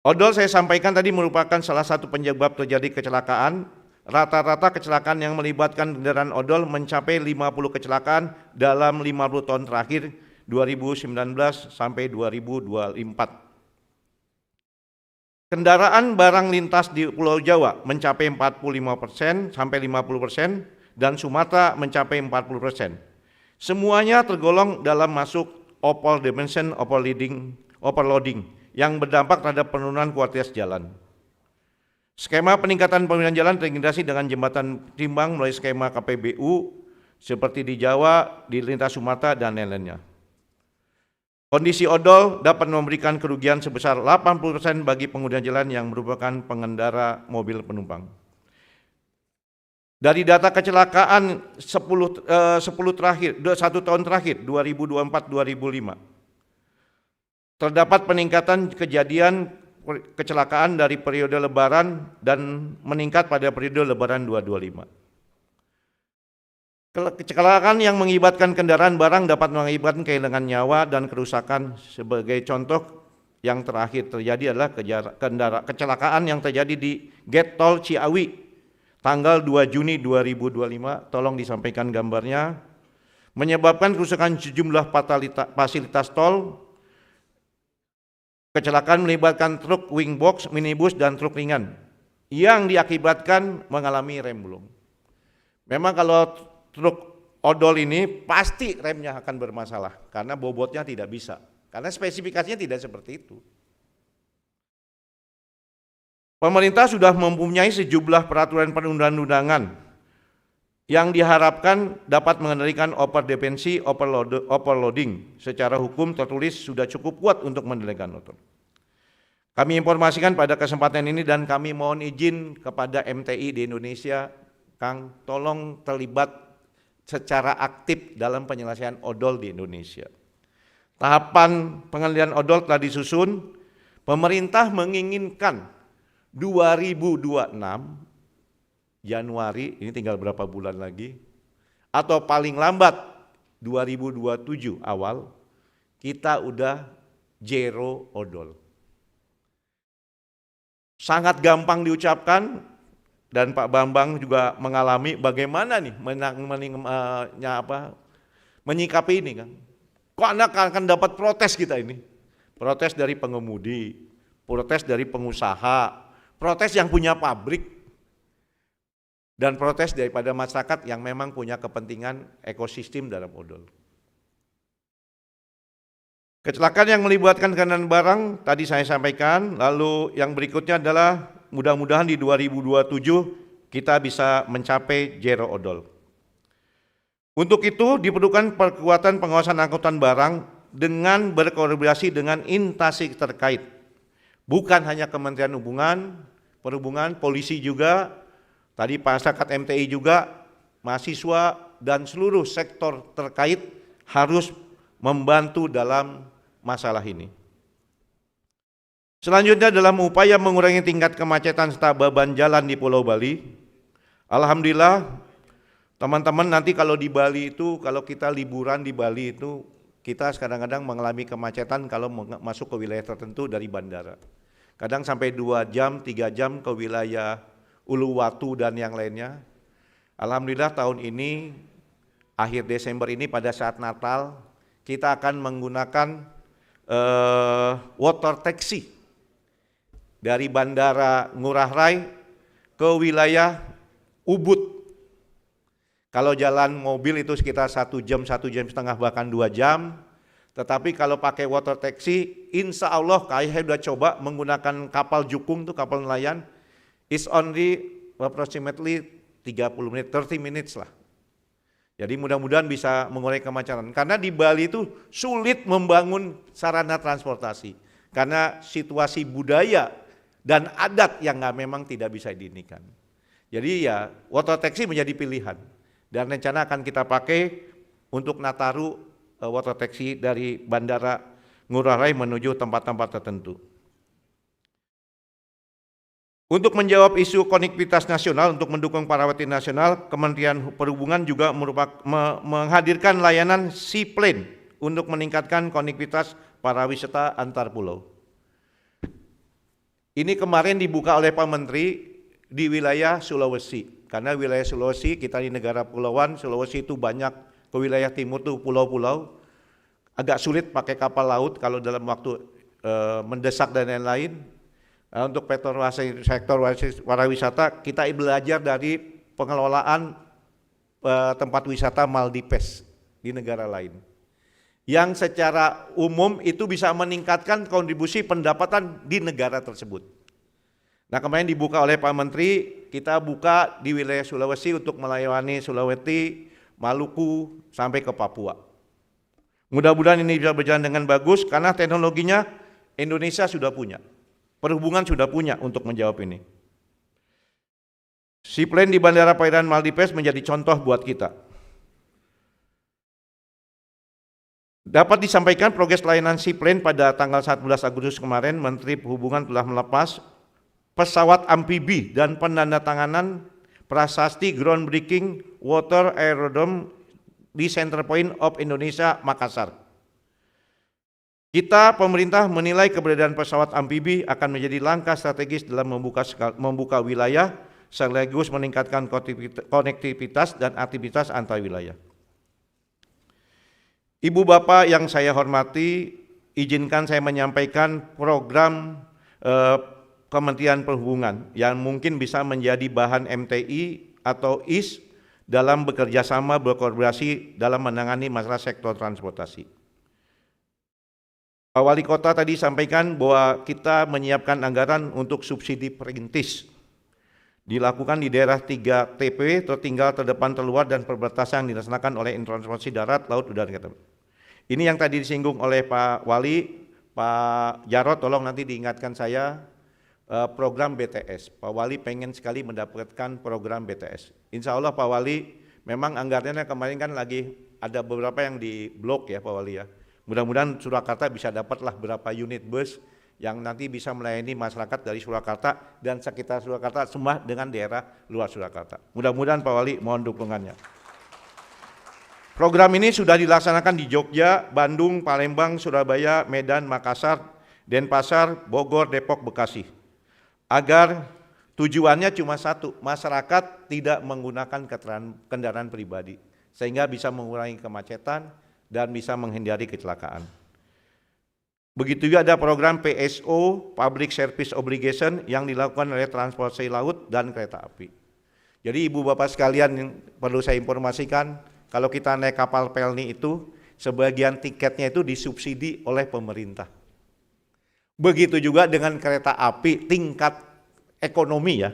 Odol saya sampaikan tadi merupakan salah satu penyebab terjadi kecelakaan. Rata-rata kecelakaan yang melibatkan kendaraan odol mencapai 50 kecelakaan dalam 50 tahun terakhir 2019 sampai 2024. Kendaraan barang lintas di Pulau Jawa mencapai 45% sampai 50% dan Sumatera mencapai 40%. Semuanya tergolong dalam masuk overdimension overloading yang berdampak terhadap penurunan kualitas jalan. Skema peningkatan pemilihan jalan terintegrasi dengan jembatan timbang melalui skema KPBU seperti di Jawa, di lintas Sumatera dan lain-lainnya. Kondisi odol dapat memberikan kerugian sebesar 80% bagi pengguna jalan yang merupakan pengendara mobil penumpang. Dari data kecelakaan 1 tahun terakhir 2024-2005 terdapat peningkatan kejadian kecelakaan dari periode Lebaran dan meningkat pada periode Lebaran 2025. Kecelakaan yang mengakibatkan kendaraan barang dapat mengakibatkan kehilangan nyawa dan kerusakan. Sebagai contoh yang terakhir terjadi adalah kecelakaan yang terjadi di Gate Tol Ciawi tanggal 2 Juni 2025, tolong disampaikan gambarnya, menyebabkan kerusakan sejumlah fasilitas tol. Kecelakaan melibatkan truk wing box, minibus, dan truk ringan yang diakibatkan mengalami rem gulung. Memang kalau truk odol ini pasti remnya akan bermasalah karena bobotnya tidak bisa, karena spesifikasinya tidak seperti itu. Pemerintah sudah mempunyai sejumlah peraturan perundang-undangan yang diharapkan dapat mengendalikan overdependensi, overloading. Secara hukum tertulis sudah cukup kuat untuk mengendalikan motor. Kami informasikan pada kesempatan ini dan kami mohon izin kepada MTI di Indonesia, Kang, tolong terlibat secara aktif dalam penyelesaian odol di Indonesia. Tahapan pengendalian odol telah disusun, pemerintah menginginkan 2026 Januari, ini tinggal berapa bulan lagi, atau paling lambat 2027 awal, kita udah zero odol. Sangat gampang diucapkan, dan Pak Bambang juga mengalami bagaimana nih menyikapi ini kan. Kok akan dapat protes kita ini? Protes dari pengemudi, protes dari pengusaha, protes yang punya pabrik, dan protes daripada masyarakat yang memang punya kepentingan ekosistem dalam odol. Kecelakaan yang melibatkan kendaraan barang tadi saya sampaikan, lalu yang berikutnya adalah mudah-mudahan di 2027 kita bisa mencapai zero odol. Untuk itu diperlukan perkuatan pengawasan angkutan barang dengan berkolaborasi dengan instansi terkait. Bukan hanya Kementerian Perhubungan, polisi juga, tadi masyarakat MTI juga, mahasiswa dan seluruh sektor terkait harus membantu dalam masalah ini. Selanjutnya dalam upaya mengurangi tingkat kemacetan serta beban jalan di Pulau Bali, alhamdulillah teman-teman nanti kalau di Bali itu, kalau kita liburan di Bali itu, kita kadang-kadang mengalami kemacetan kalau masuk ke wilayah tertentu dari bandara. Kadang sampai 2 jam, 3 jam ke wilayah Uluwatu dan yang lainnya. Alhamdulillah tahun ini, akhir Desember ini pada saat Natal, kita akan menggunakan water taxi dari Bandara Ngurah Rai ke wilayah Ubud. Kalau jalan mobil itu sekitar 1 jam, 1,5 jam, bahkan 2 jam. Tetapi kalau pakai water taxi, insya Allah saya sudah coba menggunakan kapal jukung, tuh kapal nelayan, it's only approximately 30 menit, 30 minutes lah. Jadi mudah-mudahan bisa mengurangi kemacetan. Karena di Bali itu sulit membangun sarana transportasi. Karena situasi budaya dan adat yang memang tidak bisa diinikan. Jadi ya water taxi menjadi pilihan. Dan rencana akan kita pakai untuk Nataru water taxi dari Bandara Ngurah Rai menuju tempat-tempat tertentu. Untuk menjawab isu konektivitas nasional untuk mendukung para WTI nasional, Kementerian Perhubungan juga menghadirkan layanan seaplane untuk meningkatkan konektivitas para wisata antar pulau. Ini kemarin dibuka oleh Pak Menteri di wilayah Sulawesi, karena wilayah Sulawesi kita di negara pulauan, Sulawesi itu banyak ke wilayah timur tuh pulau-pulau, agak sulit pakai kapal laut kalau dalam waktu mendesak dan lain-lain. Untuk sektor pariwisata kita belajar dari pengelolaan tempat wisata Maldives di negara lain yang secara umum itu bisa meningkatkan kontribusi pendapatan di negara tersebut. Nah kemarin dibuka oleh Pak Menteri, kita buka di wilayah Sulawesi untuk melayani Sulawesi, Maluku sampai ke Papua. Mudah-mudahan ini bisa berjalan dengan bagus karena teknologinya Indonesia sudah punya. Perhubungan sudah punya untuk menjawab ini. Seaplane di Bandara Perairan Maldives menjadi contoh buat kita. Dapat disampaikan progres layanan seaplane pada tanggal 14 Agustus kemarin, Menteri Perhubungan telah melepas pesawat amfibi dan penandatanganan prasasti groundbreaking water aerodrome di Center Point of Indonesia, Makassar. Kita pemerintah menilai keberadaan pesawat amfibi akan menjadi langkah strategis dalam membuka wilayah sekaligus meningkatkan konektivitas dan aktivitas antar wilayah. Ibu Bapak yang saya hormati, izinkan saya menyampaikan program Kementerian Perhubungan yang mungkin bisa menjadi bahan MTI atau IS dalam bekerja sama berkolaborasi dalam menangani masalah sektor transportasi. Pak Wali Kota tadi sampaikan bahwa kita menyiapkan anggaran untuk subsidi perintis. Dilakukan di daerah 3 TP, tertinggal, terdepan, terluar, dan perbatasan yang dilaksanakan oleh transportasi darat, laut, udara, dan kereta. Ini yang tadi disinggung oleh Pak Wali, Pak Jarod, tolong nanti diingatkan saya program BTS. Pak Wali pengen sekali mendapatkan program BTS. Insya Allah Pak Wali, memang anggarannya kemarin kan lagi ada beberapa yang di blok ya Pak Wali ya. Mudah-mudahan Surakarta bisa dapatlah berapa unit bus yang nanti bisa melayani masyarakat dari Surakarta dan sekitar Surakarta semua dengan daerah luar Surakarta. Mudah-mudahan Pak Wali mohon dukungannya. Program ini sudah dilaksanakan di Jogja, Bandung, Palembang, Surabaya, Medan, Makassar, Denpasar, Bogor, Depok, Bekasi. Agar tujuannya cuma satu, masyarakat tidak menggunakan kendaraan pribadi, sehingga bisa mengurangi kemacetan dan bisa menghindari kecelakaan. Begitu juga ada program PSO, Public Service Obligation, yang dilakukan oleh transportasi laut dan kereta api. Jadi Ibu Bapak sekalian yang perlu saya informasikan, kalau kita naik kapal pelni itu, sebagian tiketnya itu disubsidi oleh pemerintah. Begitu juga dengan kereta api tingkat ekonomi ya,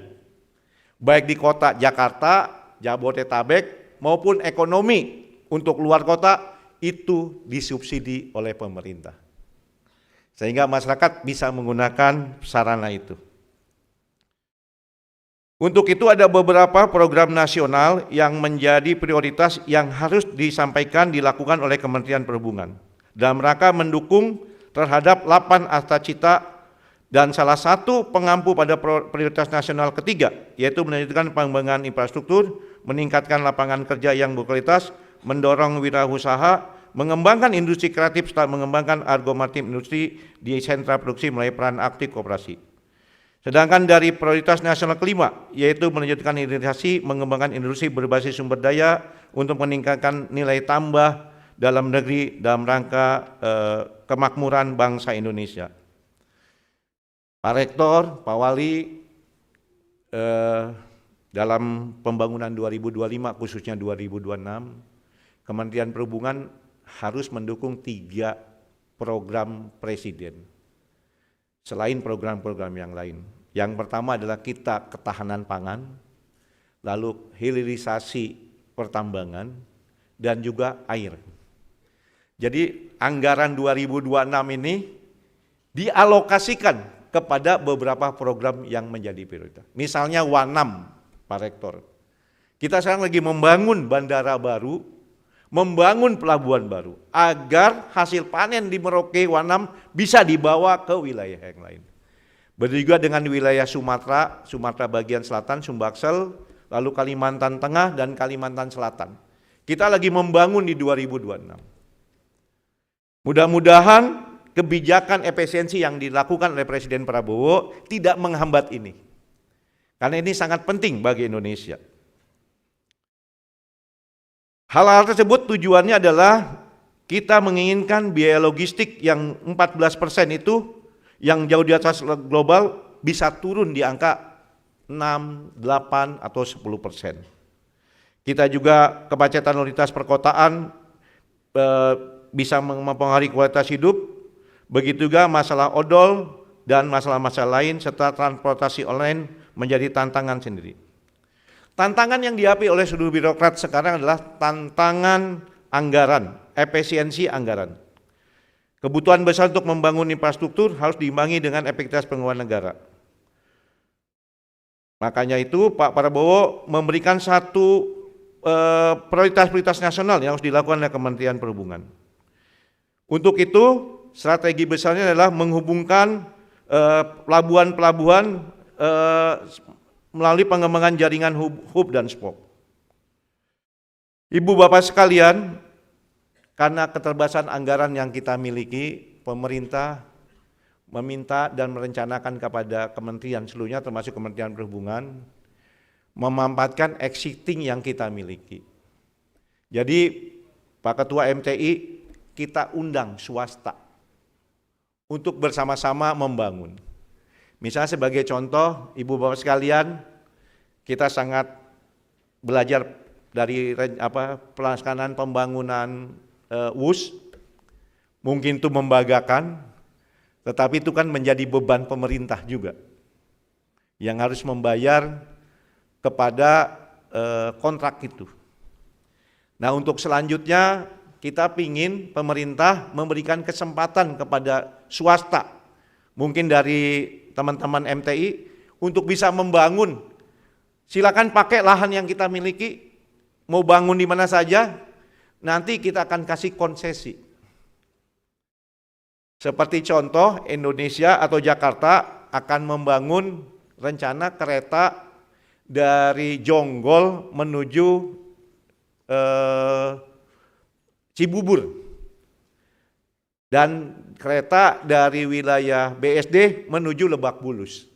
baik di kota Jakarta, Jabodetabek maupun ekonomi untuk luar kota itu disubsidi oleh pemerintah. Sehingga masyarakat bisa menggunakan sarana itu. Untuk itu ada beberapa program nasional yang menjadi prioritas yang harus disampaikan dilakukan oleh Kementerian Perhubungan dalam rangka mendukung terhadap 8 cita dan salah satu pengampu pada prioritas nasional ketiga yaitu meningkatkan pengembangan infrastruktur, meningkatkan lapangan kerja yang berkualitas, mendorong wirausaha, mengembangkan industri kreatif serta mengembangkan argo maritim industri di sentra produksi melalui peran aktif koperasi. Sedangkan dari prioritas nasional kelima, yaitu melanjutkan hilirisasi, mengembangkan industri berbasis sumber daya untuk meningkatkan nilai tambah dalam negeri dalam rangka kemakmuran bangsa Indonesia. Pak Rektor, Pak Wali, dalam pembangunan 2025 khususnya 2026, Kementerian Perhubungan harus mendukung 3 program presiden, selain program-program yang lain. Yang pertama adalah kita ketahanan pangan, lalu hilirisasi pertambangan, dan juga air. Jadi anggaran 2026 ini dialokasikan kepada beberapa program yang menjadi prioritas. Misalnya Wanam, Pak Rektor. Kita sekarang lagi membangun bandara baru, membangun pelabuhan baru, agar hasil panen di Merauke, Wanam bisa dibawa ke wilayah yang lain. Begitu juga dengan wilayah Sumatera, Sumatera bagian selatan, Sumbaksel, lalu Kalimantan Tengah dan Kalimantan Selatan. Kita lagi membangun di 2026. Mudah-mudahan kebijakan efisiensi yang dilakukan oleh Presiden Prabowo tidak menghambat ini. Karena ini sangat penting bagi Indonesia. Hal-hal tersebut tujuannya adalah kita menginginkan biaya logistik yang 14% itu yang jauh di atas global bisa turun di angka 6, 8, atau 10%. Kita juga kemacetan lalu lintas perkotaan bisa mempengaruhi kualitas hidup, begitu juga masalah odol dan masalah-masalah lain serta transportasi online menjadi tantangan sendiri. Tantangan yang dihadapi oleh seluruh birokrat sekarang adalah tantangan anggaran, efisiensi anggaran. Kebutuhan besar untuk membangun infrastruktur harus diimbangi dengan efektivitas pengeluaran negara. Makanya itu Pak Prabowo memberikan satu prioritas-prioritas nasional yang harus dilakukan oleh Kementerian Perhubungan. Untuk itu strategi besarnya adalah menghubungkan pelabuhan-pelabuhan melalui pengembangan jaringan hub dan spoke. Ibu Bapak sekalian, karena keterbatasan anggaran yang kita miliki, pemerintah meminta dan merencanakan kepada kementerian seluruhnya termasuk Kementerian Perhubungan memanfaatkan existing yang kita miliki. Jadi Pak Ketua MTI, kita undang swasta untuk bersama-sama membangun. Misalnya sebagai contoh, Ibu Bapak sekalian, kita sangat belajar dari pelaksanaan pembangunan WUS, mungkin itu membanggakan, tetapi itu kan menjadi beban pemerintah juga yang harus membayar kepada kontrak itu. Nah, untuk selanjutnya kita ingin pemerintah memberikan kesempatan kepada swasta, mungkin dari teman-teman MTI untuk bisa membangun. Silakan pakai lahan yang kita miliki, mau bangun di mana saja, nanti kita akan kasih konsesi. Seperti contoh, Indonesia atau Jakarta akan membangun rencana kereta dari Jonggol menuju Cibubur, dan kereta dari wilayah BSD menuju Lebak Bulus.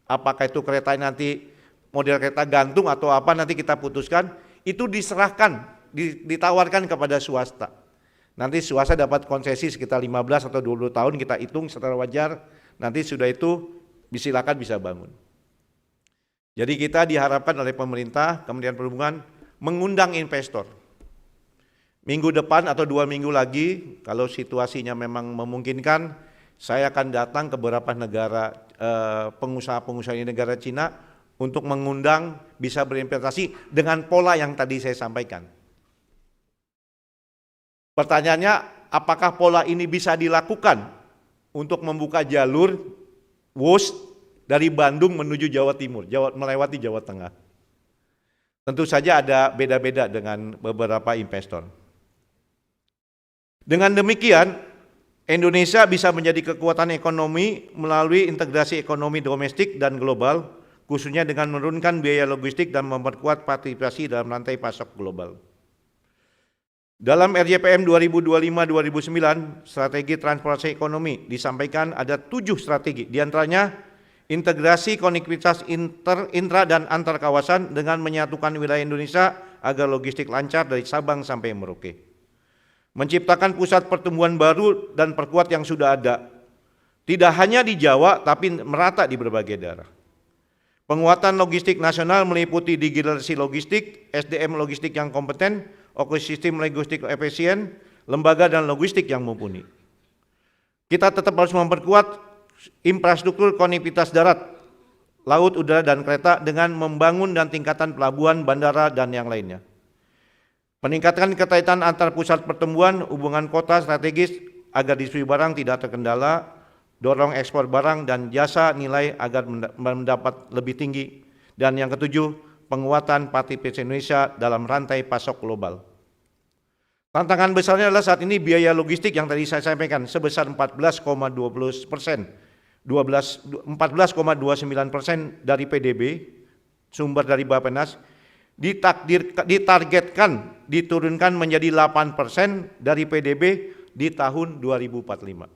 Apakah itu kereta nanti model kereta gantung atau apa, nanti kita putuskan. Itu diserahkan, ditawarkan kepada swasta. Nanti swasta dapat konsesi sekitar 15 atau 20 tahun, kita hitung secara wajar, nanti sudah itu silakan bisa bangun. Jadi kita diharapkan oleh pemerintah, Kementerian Perhubungan mengundang investor. Minggu depan atau 2 minggu lagi, kalau situasinya memang memungkinkan, saya akan datang ke beberapa negara, pengusaha-pengusaha di negara Cina, untuk mengundang bisa berinvestasi dengan pola yang tadi saya sampaikan. Pertanyaannya, apakah pola ini bisa dilakukan untuk membuka jalur WUS dari Bandung menuju Jawa Timur, melewati Jawa Tengah? Tentu saja ada beda-beda dengan beberapa investor. Dengan demikian, Indonesia bisa menjadi kekuatan ekonomi melalui integrasi ekonomi domestik dan global, khususnya dengan menurunkan biaya logistik dan memperkuat partisipasi dalam rantai pasok global. Dalam RJPM 2025-2009, strategi transformasi ekonomi disampaikan ada 7 strategi, diantaranya integrasi konektivitas intra dan antar kawasan dengan menyatukan wilayah Indonesia agar logistik lancar dari Sabang sampai Merauke. Menciptakan pusat pertumbuhan baru dan perkuat yang sudah ada, tidak hanya di Jawa tapi merata di berbagai daerah. Penguatan logistik nasional meliputi digitalisasi logistik, SDM logistik yang kompeten, ekosistem logistik efisien, lembaga dan logistik yang mumpuni. Kita tetap harus memperkuat infrastruktur konektivitas darat, laut, udara, dan kereta dengan membangun dan tingkatan pelabuhan, bandara, dan yang lainnya. Peningkatan keterkaitan antar pusat pertumbuhan, hubungan kota strategis agar distribusi barang tidak terkendala, dorong ekspor barang dan jasa nilai agar mendapat lebih tinggi. Dan yang ketujuh, penguatan partisipasi Indonesia dalam rantai pasok global. Tantangan besarnya adalah saat ini biaya logistik yang tadi saya sampaikan sebesar 14,20%. 14,29% dari PDB, sumber dari Bappenas, ditargetkan diturunkan menjadi 8% dari PDB di tahun 2045.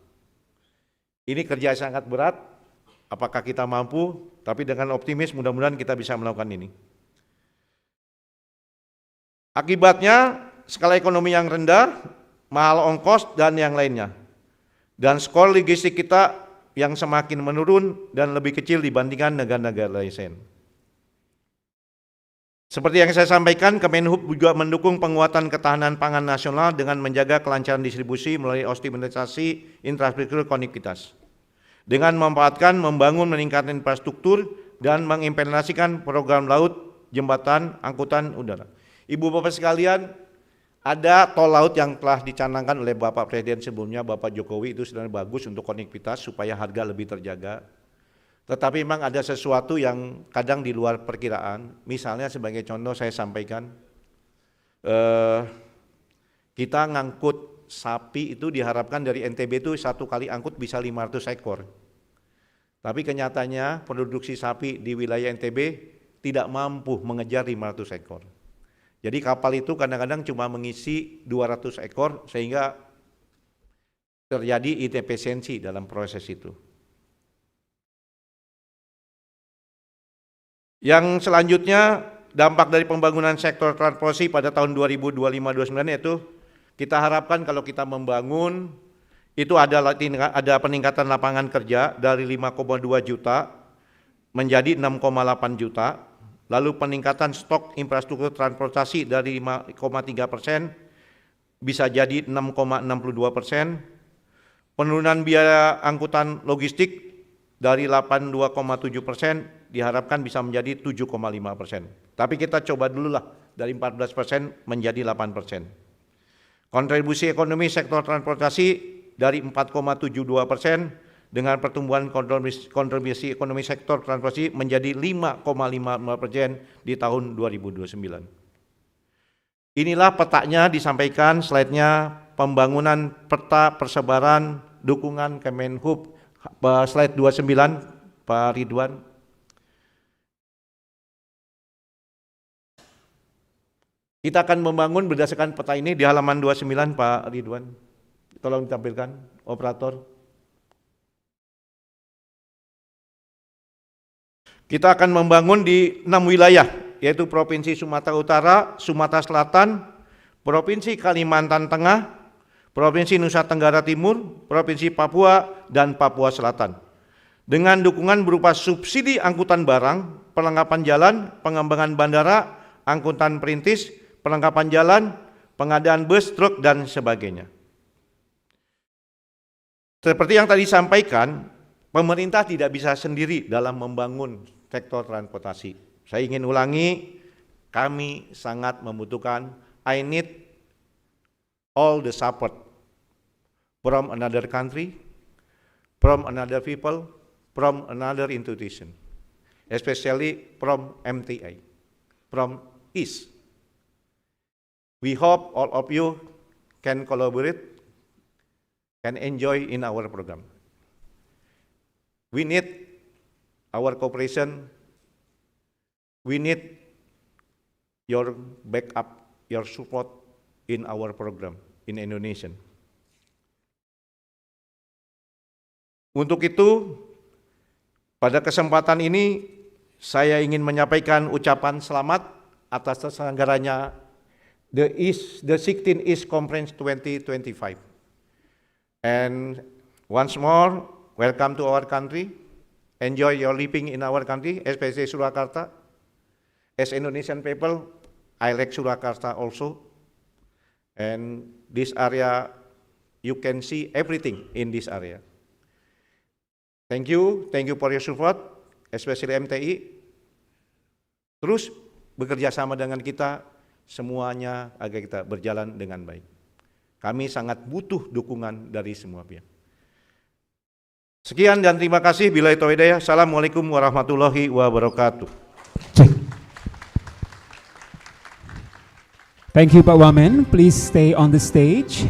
Ini kerja sangat berat, apakah kita mampu, tapi dengan optimis mudah-mudahan kita bisa melakukan ini. Akibatnya, skala ekonomi yang rendah, mahal ongkos, dan yang lainnya. Dan skor logistik kita yang semakin menurun dan lebih kecil dibandingkan negara-negara lain. Seperti yang saya sampaikan, Kemenhub juga mendukung penguatan ketahanan pangan nasional dengan menjaga kelancaran distribusi melalui optimalisasi infrastruktur konektivitas. Dengan memanfaatkan, membangun, meningkatkan infrastruktur, dan mengimplementasikan program laut, jembatan, angkutan udara. Ibu Bapak sekalian, ada tol laut yang telah dicanangkan oleh Bapak Presiden sebelumnya, Bapak Jokowi, itu sebenarnya bagus untuk konektivitas supaya harga lebih terjaga. Tetapi memang ada sesuatu yang kadang di luar perkiraan. Misalnya sebagai contoh saya sampaikan, kita ngangkut sapi itu diharapkan dari NTB itu 1 kali angkut bisa 500 ekor. Tapi kenyataannya produksi sapi di wilayah NTB tidak mampu mengejar 500 ekor. Jadi kapal itu kadang-kadang cuma mengisi 200 ekor sehingga terjadi inefisiensi dalam proses itu. Yang selanjutnya dampak dari pembangunan sektor transportasi pada tahun 2025-2029 yaitu kita harapkan kalau kita membangun itu ada peningkatan lapangan kerja dari 5,2 juta menjadi 6,8 juta, lalu peningkatan stok infrastruktur transportasi dari 5,3% bisa jadi 6,62%, penurunan biaya angkutan logistik dari 82,7% diharapkan bisa menjadi 7,5%. Tapi kita coba dulu lah dari 14% menjadi 8%. Kontribusi ekonomi sektor transportasi dari 4,72% dengan pertumbuhan kontribusi ekonomi sektor transportasi menjadi 5,55% di tahun 2029. Inilah petanya disampaikan slide-nya pembangunan peta persebaran dukungan Kemenhub, slide 29 Pak Ridwan. Kita akan membangun berdasarkan peta ini di halaman 29 Pak Ridwan. Tolong ditampilkan, operator. Kita akan membangun di 6 wilayah, yaitu Provinsi Sumatera Utara, Sumatera Selatan, Provinsi Kalimantan Tengah, Provinsi Nusa Tenggara Timur, Provinsi Papua, dan Papua Selatan. Dengan dukungan berupa subsidi angkutan barang, perlengkapan jalan, pengembangan bandara, angkutan perintis, perlengkapan jalan, pengadaan bus, truk, dan sebagainya. Seperti yang tadi disampaikan, pemerintah tidak bisa sendiri dalam membangun sektor transportasi. Saya ingin ulangi, kami sangat membutuhkan, I need all the support from another country, from another people, from another institution, especially from MTA, from East. We hope all of you can collaborate, can enjoy in our program. We need our cooperation, we need your backup, your support in our program in Indonesia. Untuk itu, pada kesempatan ini saya ingin menyampaikan ucapan selamat atas terselenggaranya the 16 East Conference 2025. And once more, welcome to our country. Enjoy your living in our country, especially Surakarta. As Indonesian people, I like Surakarta also. And this area, you can see everything in this area. Thank you for your support, especially MTI. Terus bekerja sama dengan kita semuanya agar kita berjalan dengan baik. Kami sangat butuh dukungan dari semua pihak. Sekian dan terima kasih. Billahi taufiq hidayah. Assalamualaikum warahmatullahi wabarakatuh. Thank you, Pak Wamen. Please stay on the stage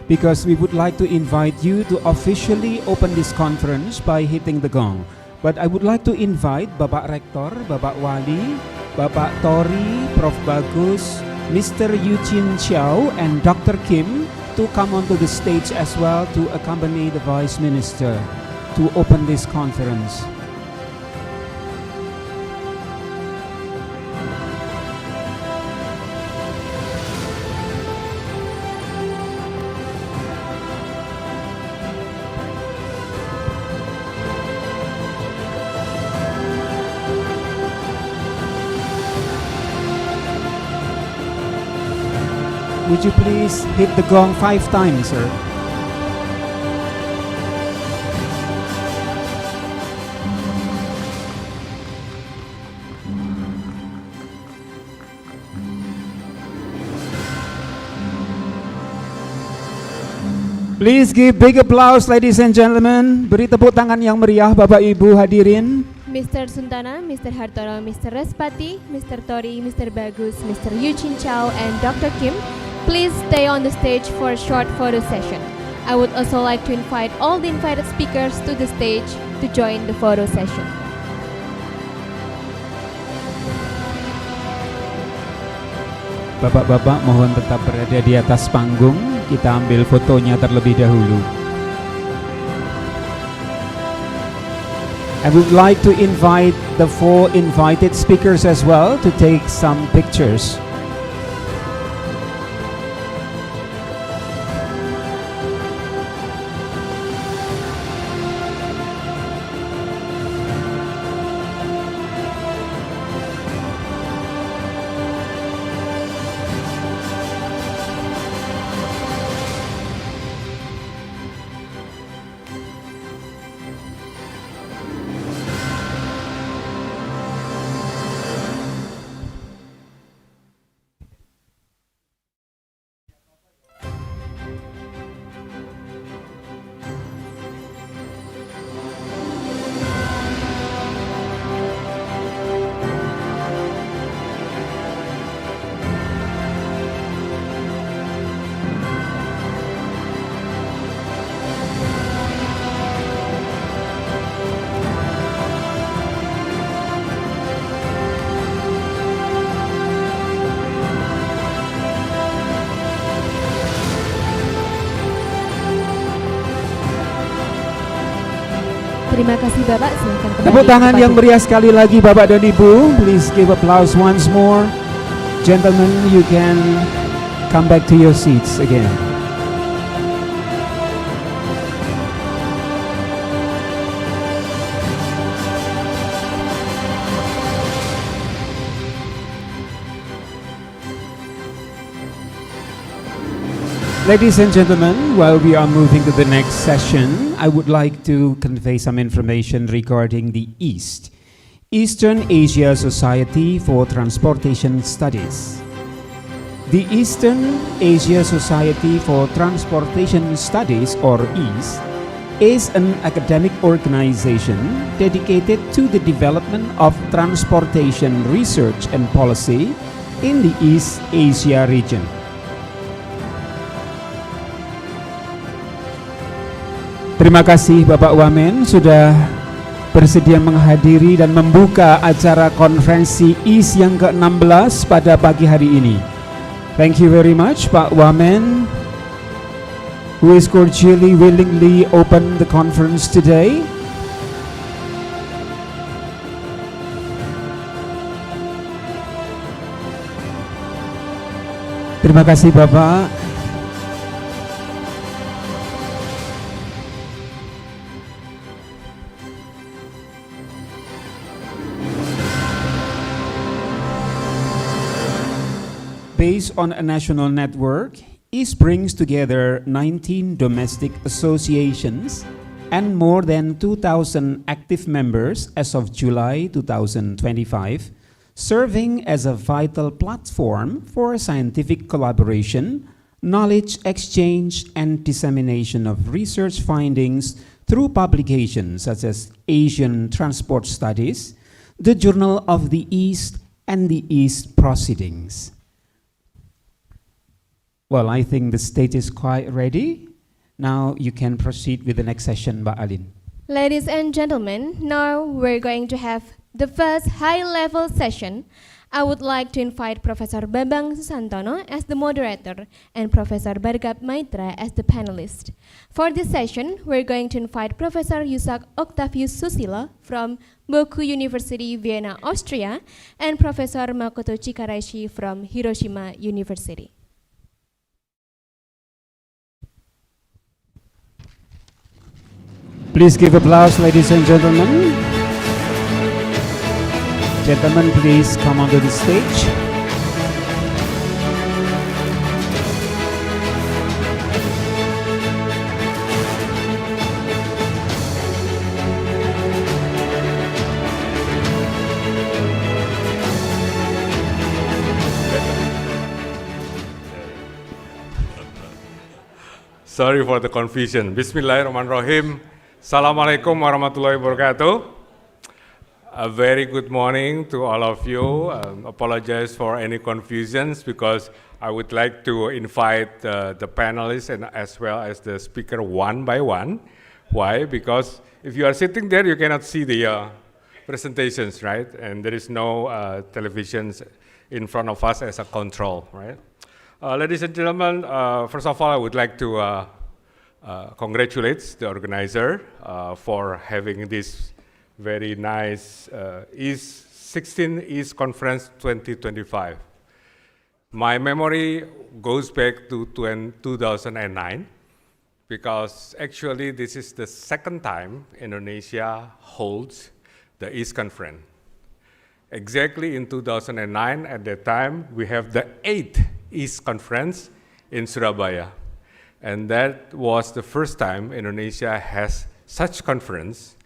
because we would like to invite you to officially open this conference by hitting the gong. But I would like to invite Bapak Rektor, Bapak Wali, Bapak Tori, Prof. Bagus, Mr. Eugene Chow, and Dr. Kim to come onto the stage as well to accompany the Vice Minister to open this conference. Would you please hit the gong 5 times, sir? Please give big applause, ladies and gentlemen. Beri tepuk tangan yang meriah, Bapak Ibu hadirin. Mr. Suntana, Mr. Hartono, Mr. Respati, Mr. Tori, Mr. Bagus, Mr. Eugene Chow, and Dr. Kim, please stay on the stage for a short photo session. I would also like to invite all the invited speakers to the stage to join the photo session. Bapak-bapak mohon tetap berada di atas panggung. Kita ambil fotonya terlebih dahulu. I would like to invite the 4 invited speakers as well to take some pictures. Terima kasih Bapak, silakan kembali. Tepuk tangan kepada- yang meriah sekali lagi Bapak dan Ibu. Please give applause once more. Gentlemen, you can come back to your seats again. Ladies and gentlemen, while we are moving to the next session, I would like to convey some information regarding the East, Eastern Asia Society for Transportation Studies. The Eastern Asia Society for Transportation Studies, or EAST, is an academic organization dedicated to the development of transportation research and policy in the East Asia region. Terima kasih Bapak Wamen sudah bersedia menghadiri dan membuka acara konferensi EAST yang ke-16 pada pagi hari ini. Thank you very much Pak Wamen, who is cordially willingly open the conference today. Terima kasih Bapak. Based on a national network, EAST brings together 19 domestic associations and more than 2,000 active members as of July 2025, serving as a vital platform for scientific collaboration, knowledge exchange, and dissemination of research findings through publications such as Asian Transport Studies, the Journal of the East, and the East Proceedings. Well, I think the stage is quite ready. Now you can proceed with the next session, Mbak Alin. Ladies and gentlemen, now we're going to have the first high-level session. I would like to invite Professor Bambang Susantono as the moderator and Professor Bhargav Maitra as the panelist. For this session, we're going to invite Professor Yusak Octavius Susilo from Boku University, Vienna, Austria, and Professor Makoto Chikaraishi from Hiroshima University. Please give applause, ladies and gentlemen. Gentlemen, please come onto the stage. Sorry for the confusion. Bismillahirrahmanirrahim. Assalamualaikum warahmatullahi wabarakatuh. A very good morning to all of you. Apologize for any confusions because I would like to invite the panelists and as well as the speaker one by one. Why? Because if you are sitting there, you cannot see the presentations, right? And there is no televisions in front of us as a control, right? Ladies and gentlemen, first of all, I would like to congratulate the organizer for having this very nice East 16 East Conference 2025. My memory goes back to 2009 because actually this is the second time Indonesia holds the East Conference. Exactly in 2009, at that time, we have the 8th East Conference in Surabaya. And that was the first time Indonesia has such conference.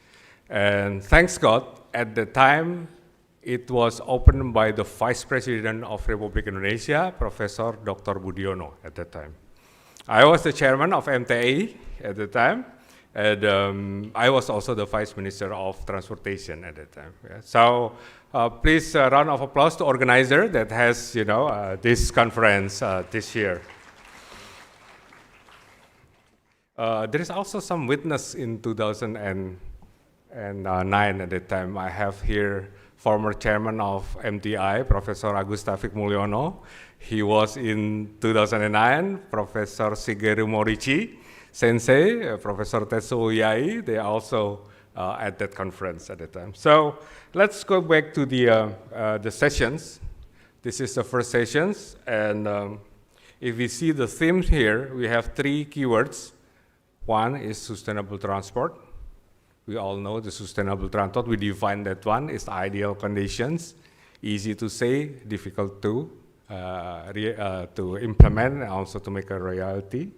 And thanks God, at the time, it was opened by the Vice President of Republic Indonesia, Professor Dr. Budiono at that time. I was the chairman of MTI at the time, and I was also the Vice Minister of Transportation at that time. Yeah. So please round of applause to organizer that has, this conference this year. There is also some witness in 2009 at that time. I have here former chairman of MTI, Professor Agus Taufik Mulyono. He was in 2009, Professor Shigeru Morichi, Sensei, Professor Tetsuo Yai, they are also at that conference at the time. So let's go back to the sessions. This is the first sessions, and if we see the themes here, we have 3 keywords. One is sustainable transport. We all know the sustainable transport. We define that one is ideal conditions, easy to say, difficult to implement, and also to make a reality.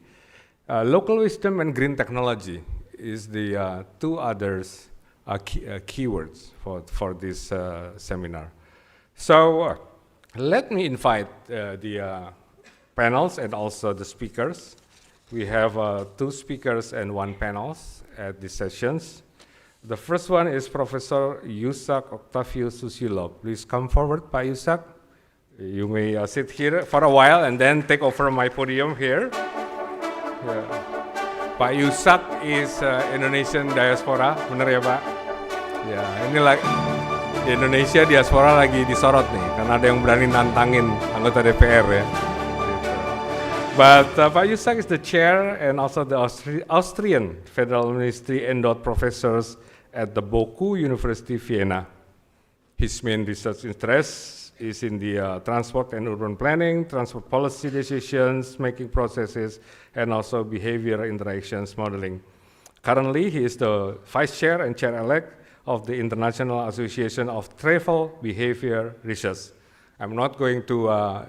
Local wisdom and green technology is the 2 others keywords for this seminar. So let me invite the panels and also the speakers. We have 2 speakers and 1 panels at these sessions. The first one is Professor Yusak Octavius Susilo. Please come forward, Pak Yusak. You may sit here for a while and then take over my podium here. Yeah. Pak Yusak is Indonesian diaspora, benar ya Pak? Ya, ini di Indonesia diaspora lagi disorot nih, karena ada yang berani nantangin anggota DPR ya. But Pak Yusak is the chair and also the Austrian Federal Ministry endowed professors at the Boku University, Vienna. His main research interest is in the transport and urban planning, transport policy decisions, making processes, and also behavior interactions modeling. Currently, he is the vice chair and chair-elect of the International Association of Travel Behavior Research. I'm not going to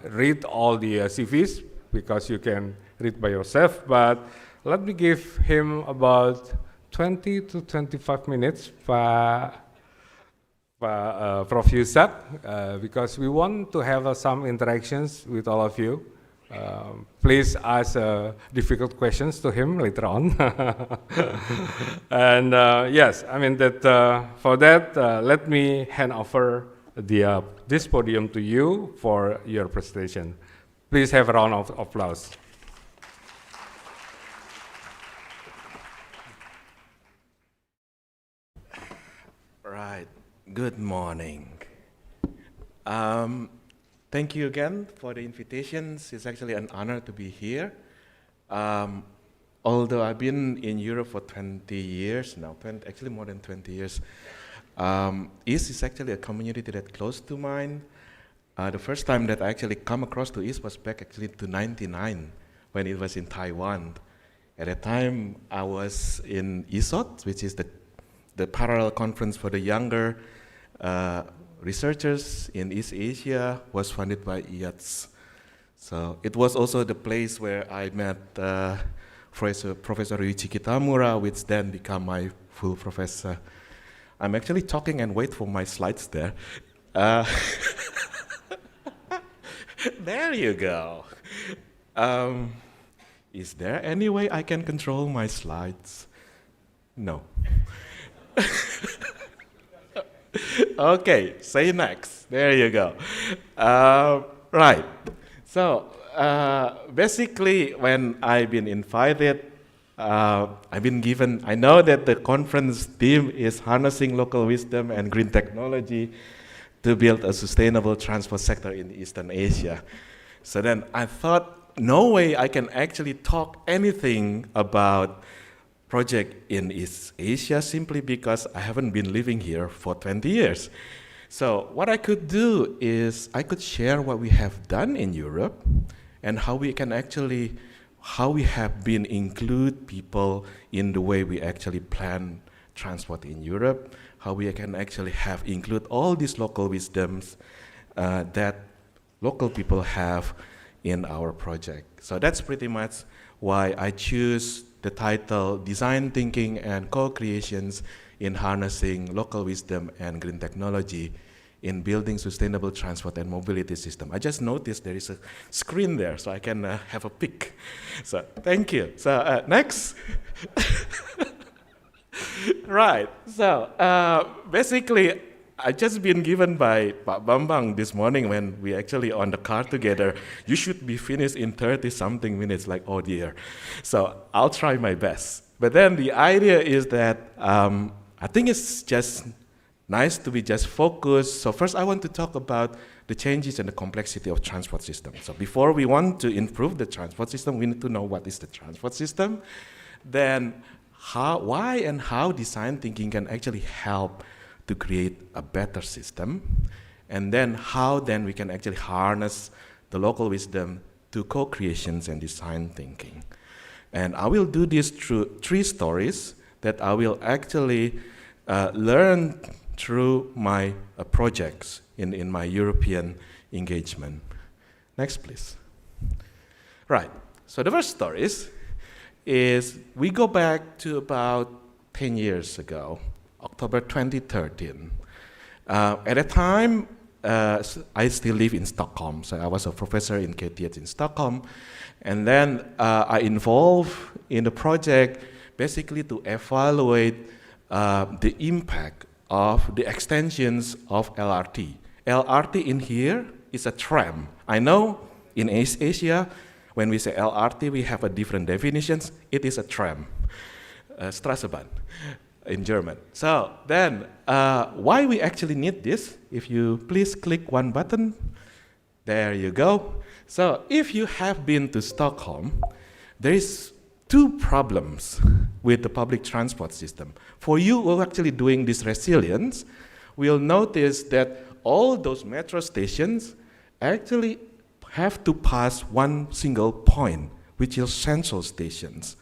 read all the CVs because you can read by yourself, but let me give him about 20 to 25 minutes, Prof. Yusak, because we want to have some interactions with all of you. Please ask difficult questions to him later on. And yes, I mean that for that, let me hand over this podium to you for your presentation. Please have a round of applause. Right. Good morning. Thank you again for the invitations. It's actually an honor to be here. Although I've been in Europe for 20 years now, actually more than 20 years, East is actually a community that's close to mine. The first time that I actually come across to East was back actually to 99 when it was in Taiwan. At that time, I was in ESOT, which is the parallel conference for the younger researchers in East Asia, was funded by IATS. So it was also the place where I met Professor Yuichi Kitamura, which then became my full professor. I'm actually talking and wait for my slides there. There you go. Is there any way I can control my slides? No. Okay, say next. There you go. Right. So basically, when I've been invited, I've been given, I know that the conference theme is harnessing local wisdom and green technology to build a sustainable transport sector in Eastern Asia. So then I thought, no way I can actually talk anything about project in East Asia simply because I haven't been living here for 20 years. So what I could do is I could share what we have done in Europe and how we can actually, how we have been include people in the way we actually plan transport in Europe, how we can actually have include all these local wisdoms that local people have in our project. So that's pretty much why I choose the title Design Thinking and Co-Creations in Harnessing Local Wisdom and Green Technology in Building Sustainable Transport and Mobility System. I just noticed there is a screen there, so I can have a peek. So thank you. So next. Right, so basically, I just been given by Pak Bambang this morning when we actually on the car together, you should be finished in 30-something minutes, like, oh dear. So I'll try my best. But then the idea is that I think it's just nice to be just focused. So first I want to talk about the changes and the complexity of transport system. So before we want to improve the transport system, we need to know what is the transport system. Then why and how design thinking can actually help to create a better system, and then how then we can actually harness the local wisdom to co-creations and design thinking. And I will do this through 3 stories that I will actually learn through my projects in my European engagement. Next, please. Right, so the first stories is we go back to about 10 years ago, October 2013. At that time, I still live in Stockholm, so I was a professor in KTH in Stockholm, and then I involved in the project basically to evaluate the impact of the extensions of LRT. LRT in here is a tram. I know in East Asia, when we say LRT, we have a different definitions. It is a tram, Straßenbahn in German. So then, why we actually need this? If you please click one button, there you go. So if you have been to Stockholm, there is 2 problems with the public transport system. For you who are actually doing this resilience, we'll notice that all those metro stations actually have to pass one single point, which is central stations.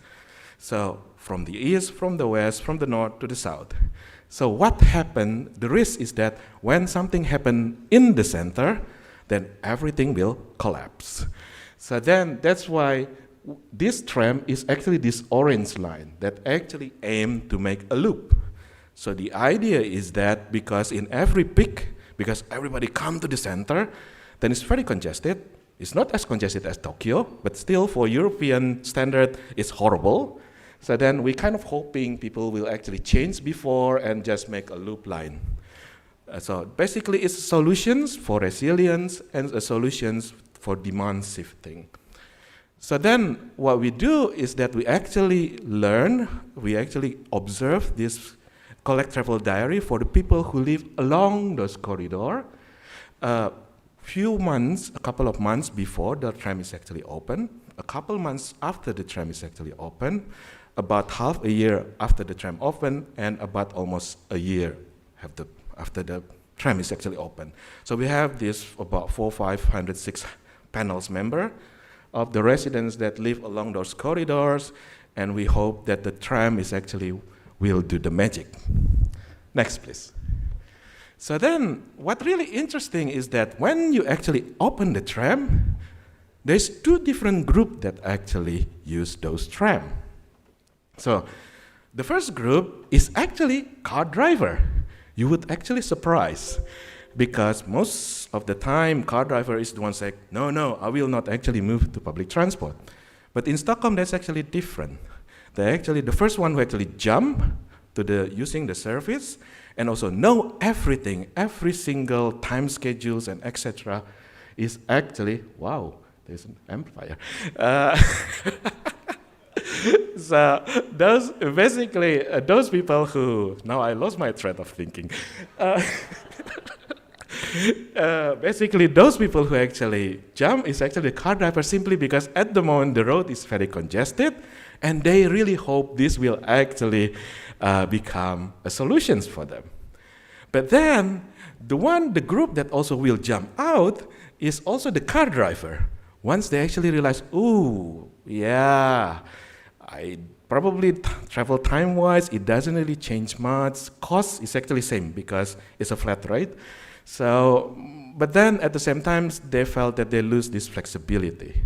So from the east, from the west, from the north to the south. So what happened, the risk is that when something happens in the center, then everything will collapse. So then that's why this tram is actually this orange line that actually aimed to make a loop. So the idea is that because in every peak, because everybody come to the center, then it's very congested. It's not as congested as Tokyo, but still for European standard, it's horrible. So then we kind of hoping people will actually change before and just make a loop line. So basically it's solutions for resilience and solutions for demand shifting. So then what we do is that we actually learn, we actually observe this collect travel diary for the people who live along those corridors. A couple of months before the tram is actually open, a couple months after the tram is actually open, about half a year after the tram open, and about almost a year after the tram is actually open. So we have this about 400, 500, 600 panels member of the residents that live along those corridors, and we hope that the tram is actually will do the magic. Next, please. So then, what really interesting is that when you actually open the tram, there's 2 different groups that actually use those tram. So the first group is actually car driver. You would actually surprise, because most of the time, car driver is the one saying, no, I will not actually move to public transport. But in Stockholm, that's actually different. They're actually the first one who actually jump to using the service, and also know everything, every single time schedules and etc. is actually, wow, there's an amplifier. So those basically those people who, now I lost my thread of thinking. Basically, those people who actually jump is actually the car driver simply because at the moment the road is very congested, and they really hope this will actually become a solution for them. But then, the group that also will jump out is also the car driver. Once they actually realize, ooh, yeah, I probably travel time-wise, it doesn't really change much. Cost is actually same because it's a flat rate. So, but then at the same time, they felt that they lose this flexibility.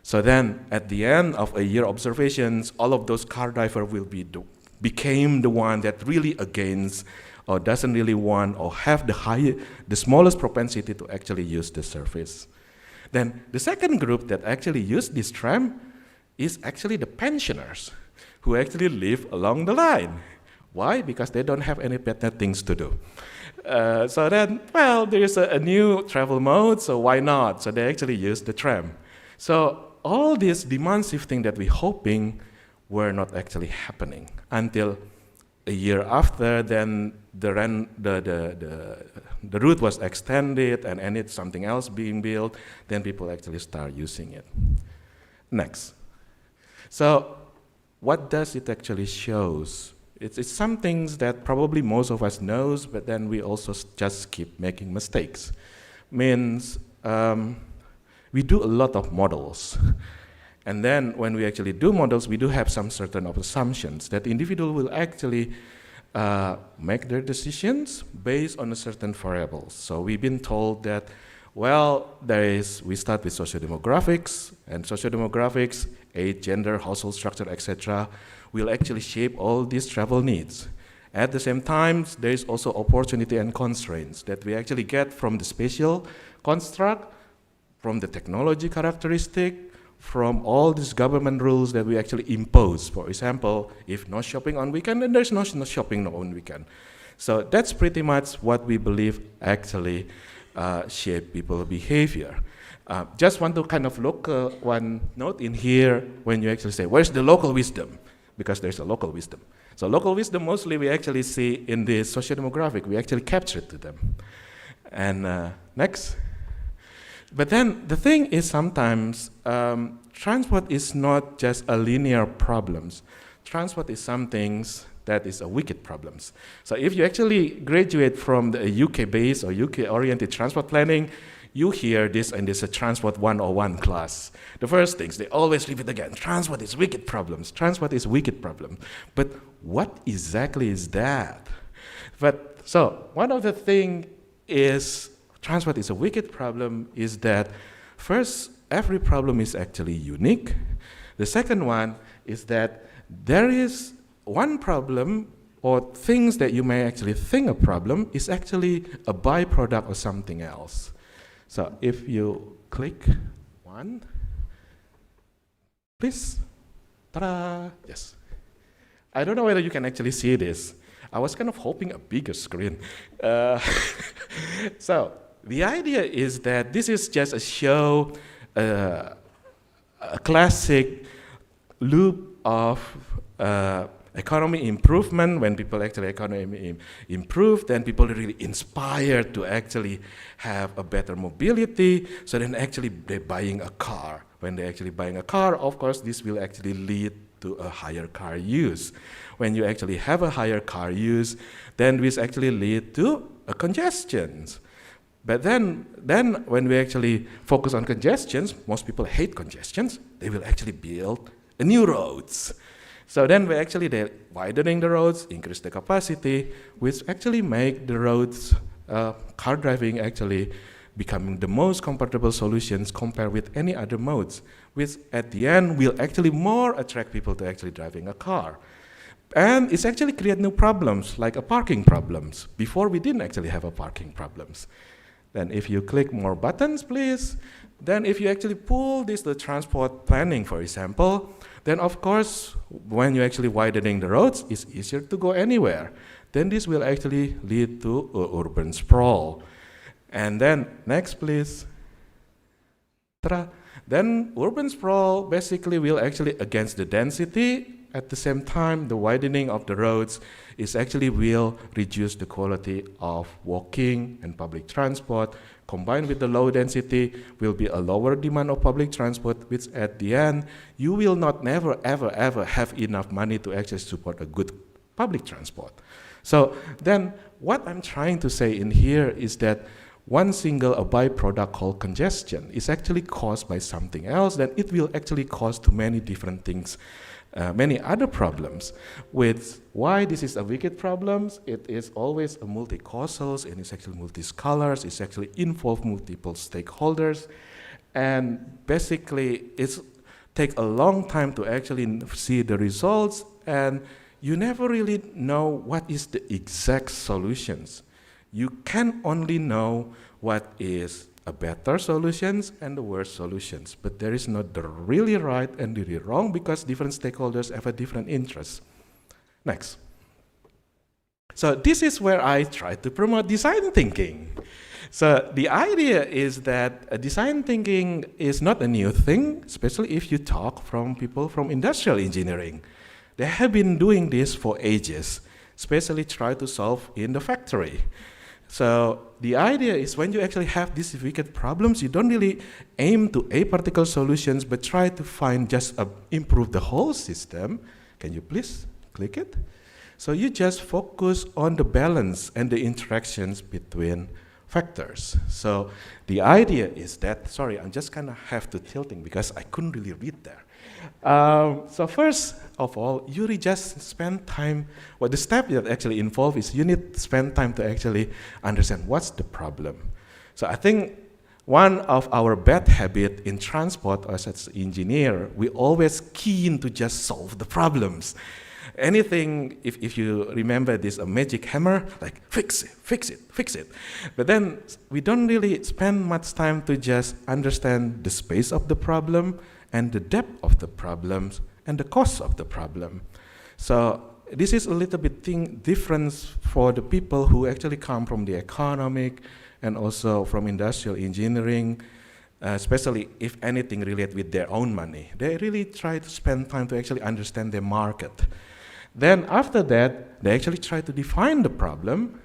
So then, at the end of a year observations, all of those car drivers will became the one that really against or doesn't really want or have the smallest propensity to actually use the service. Then the second group that actually use this tram is actually the pensioners who actually live along the line. Why? Because they don't have any better things to do. So then, well, there is a new travel mode, so why not? So they actually use the tram. So all this demand shifting that we're hoping were not actually happening until a year after, then the route was extended and it's something else being built, then people actually start using it. Next. So what does it actually shows? It's some things that probably most of us knows, but then we also just keep making mistakes. Means we do a lot of models. And then when we actually do models, we do have some certain of assumptions that individual will actually make their decisions based on a certain variables. So we've been told that, well, we start with sociodemographics, and sociodemographics, age, gender, household structure, etc., will actually shape all these travel needs. At the same time, there is also opportunity and constraints that we actually get from the spatial construct, from the technology characteristic, from all these government rules that we actually impose. For example, if no shopping on weekend, then there's no shopping on weekend. So that's pretty much what we believe actually shape people's behavior. Just want to kind of look one note in here when you actually say, where's the local wisdom? Because there's a local wisdom. So local wisdom mostly we actually see in the socio-demographic, we actually capture it to them. And next. But then the thing is sometimes transport is not just a linear problems. Transport is some things that is a wicked problems. So if you actually graduate from the UK-based or UK-oriented transport planning, you hear this and there's a Transport 101 class. The first things, they always repeat again, transport is wicked problems, transport is wicked problem. But what exactly is that? But so one of the things is transport is a wicked problem is that first, every problem is actually unique. The second one is that there is one problem or things that you may actually think a problem is actually a byproduct of something else. So if you click one, please, ta-da, yes. I don't know whether you can actually see this. I was kind of hoping a bigger screen. So the idea is that this is just a show, a classic loop of economy improvement. When people actually economy improve, then people are really inspired to actually have a better mobility. So then actually they're buying a car. When they're actually buying a car, of course, this will actually lead to a higher car use. When you actually have a higher car use, then this actually lead to a congestions. But then when we actually focus on congestions, most people hate congestions, they will actually build new roads. So then they're widening the roads, increase the capacity, which actually make the roads, car driving actually becoming the most comfortable solutions compared with any other modes, which at the end will actually more attract people to actually driving a car. And it's actually create new problems, like a parking problems. Before we didn't actually have a parking problems. Then if you click more buttons, please, then if you actually pull the transport planning, for example, then of course, when you're actually widening the roads, it's easier to go anywhere. Then this will actually lead to urban sprawl. And then, next please. Ta-da. Then urban sprawl basically will actually against the density, at the same time, the widening of the roads is actually will reduce the quality of walking and public transport. Combined with the low density will be a lower demand of public transport, which at the end, you will not never, ever, ever have enough money to actually support a good public transport. So then what I'm trying to say in here is that one single a byproduct called congestion is actually caused by something else, then it will actually cause to many different things, many other problems. With why this is a wicked problem, it is always a multi-causal, and it's actually multi-scholars, it's actually involve multiple stakeholders, and basically it's take a long time to actually see the results, and you never really know what is the exact solutions. You can only know what is a better solutions and the worst solutions, but there is not the really right and really wrong because different stakeholders have a different interest. Next. So this is where I try to promote design thinking. So the idea is that design thinking is not a new thing, especially if you talk from people from industrial engineering. They have been doing this for ages, especially try to solve in the factory. So the idea is when you actually have these wicked problems, you don't really aim to a particular solutions, but try to find just improve the whole system. Can you please click it? So you just focus on the balance and the interactions between factors. So the idea is that, sorry, I'm just kind of have to tilting because I couldn't really read there. So first of all, you really just spend time, the step that actually involved is you need to spend time to actually understand what's the problem. So I think one of our bad habit in transport as an engineer, we always keen to just solve the problems. Anything, if you remember this, a magic hammer, like fix it, fix it, fix it. But then we don't really spend much time to just understand the space of the problem and the depth of the problems and the cost of the problem. So this is a little bit difference for the people who actually come from the economic and also from industrial engineering, especially if anything related with their own money. They really try to spend time to actually understand their market. Then after that, they actually try to define the problem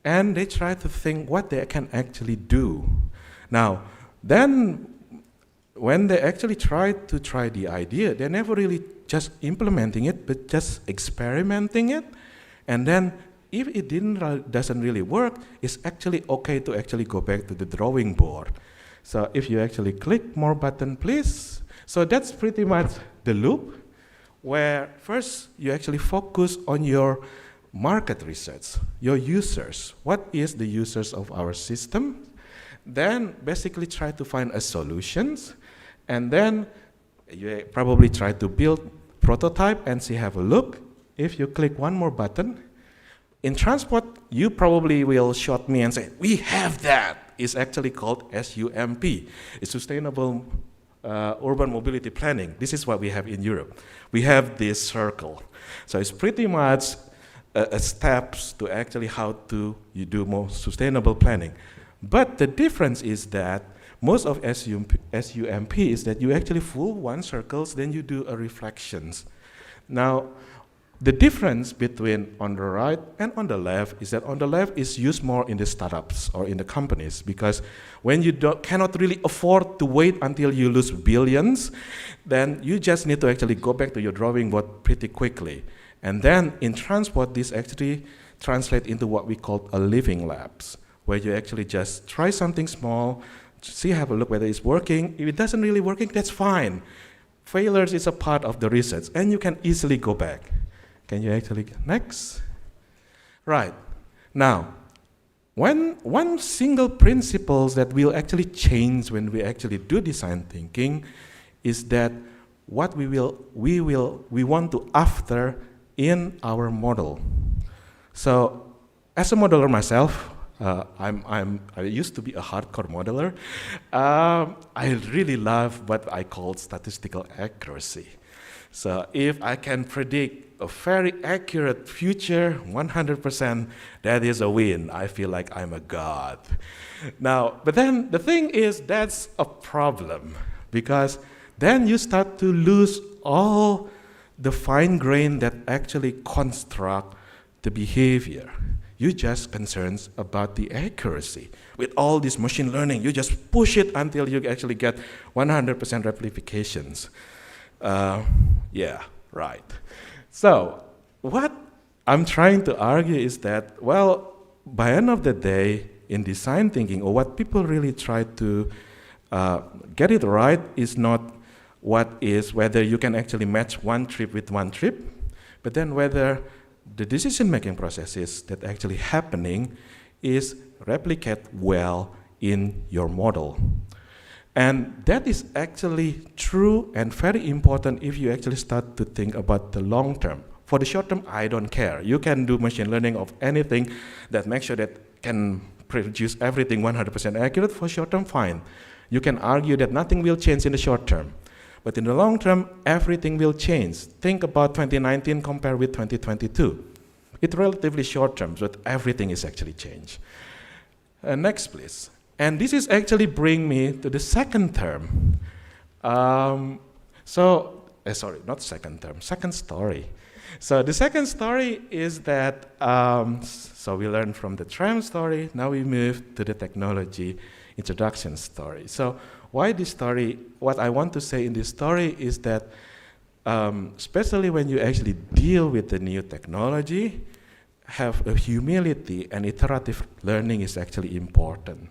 and they try to think what they can actually do. Now, then when they actually try the idea, they're never really just implementing it, but just experimenting it. And then if it doesn't really work, it's actually okay to actually go back to the drawing board. So if you actually click more button, please. So that's pretty much the loop, where first you actually focus on your market research, your users. What is the users of our system? Then basically try to find a solutions, and then you probably try to build prototype and see, have a look. If you click one more button, in transport, you probably will shot me and say, we have that. It's actually called SUMP. It's Sustainable Urban Mobility Planning. This is what we have in Europe. We have this circle. So it's pretty much steps to actually how to you do more sustainable planning. But the difference is that most of SUMP is that you actually full one circles, then you do a reflections. Now, the difference between on the right and on the left is that on the left is used more in the startups or in the companies, because when you cannot really afford to wait until you lose billions, then you just need to actually go back to your drawing board pretty quickly. And then in transport, this actually translates into what we call a living labs, where you actually just try something small, see, have a look whether it's working. If it doesn't really working, that's fine. Failures is a part of the research, and you can easily go back. Can you actually, next? Right, now, one single principle that will actually change when we actually do design thinking is that what we want to after in our model. So, as a modeler myself, I used to be a hardcore modeler. I really love what I call statistical accuracy. So if I can predict a very accurate future, 100%, that is a win. I feel like I'm a god. Now, but then the thing is, that's a problem, because then you start to lose all the fine grain that actually construct the behavior. You just concerned about the accuracy. With all this machine learning, you just push it until you actually get 100% replications. Yeah, right. So what I'm trying to argue is that, well, by end of the day, in design thinking, or what people really try to get it right is not whether you can actually match one trip with one trip, but then whether the decision-making processes that actually happening is replicate well in your model. And that is actually true and very important if you actually start to think about the long term. For the short term, I don't care. You can do machine learning of anything that makes sure that can produce everything 100% accurate. For short term, fine. You can argue that nothing will change in the short term. But in the long term, everything will change. Think about 2019 compared with 2022. It's relatively short term, but everything is actually changed. Next, please. And this is actually bring me to the second term. Sorry, not second term, second story. So the second story is that, so we learned from the tram story, now we move to the technology introduction story. So why this story, what I want to say in this story is that, especially when you actually deal with the new technology, have a humility and iterative learning is actually important.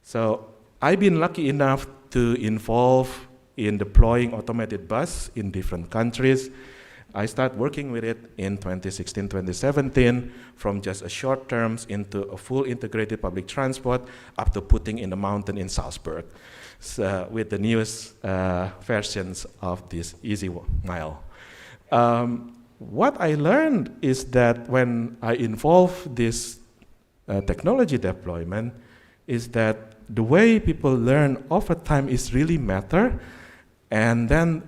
So I've been lucky enough to involve in deploying automated bus in different countries. I started working with it in 2016, 2017, from just a short terms into a full integrated public transport up to putting in the mountain in Salzburg with the newest versions of this Easy Mile. What I learned is that when I involve this technology deployment is that the way people learn over time is really matter, and then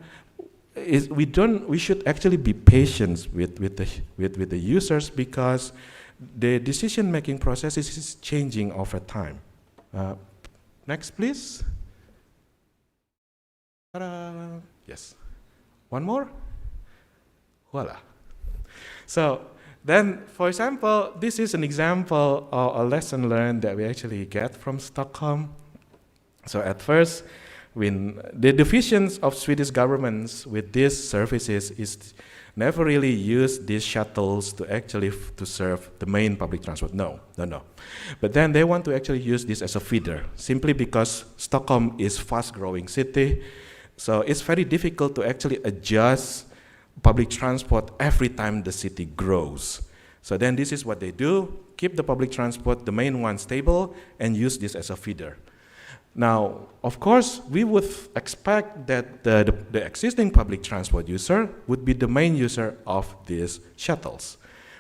we should actually be patient with the users because the decision-making process is changing over time. Next, please. Yes. One more. Voila. So then, for example, this is an example of a lesson learned that we actually get from Stockholm. So at first, when the divisions of Swedish governments with these services is never really use these shuttles to actually to serve the main public transport. No. But then they want to actually use this as a feeder, simply because Stockholm is fast-growing city. So it's very difficult to actually adjust public transport every time the city grows. So then this is what they do, keep the public transport, the main one, stable, and use this as a feeder. Now, of course, we would expect that the existing public transport user would be the main user of these shuttles.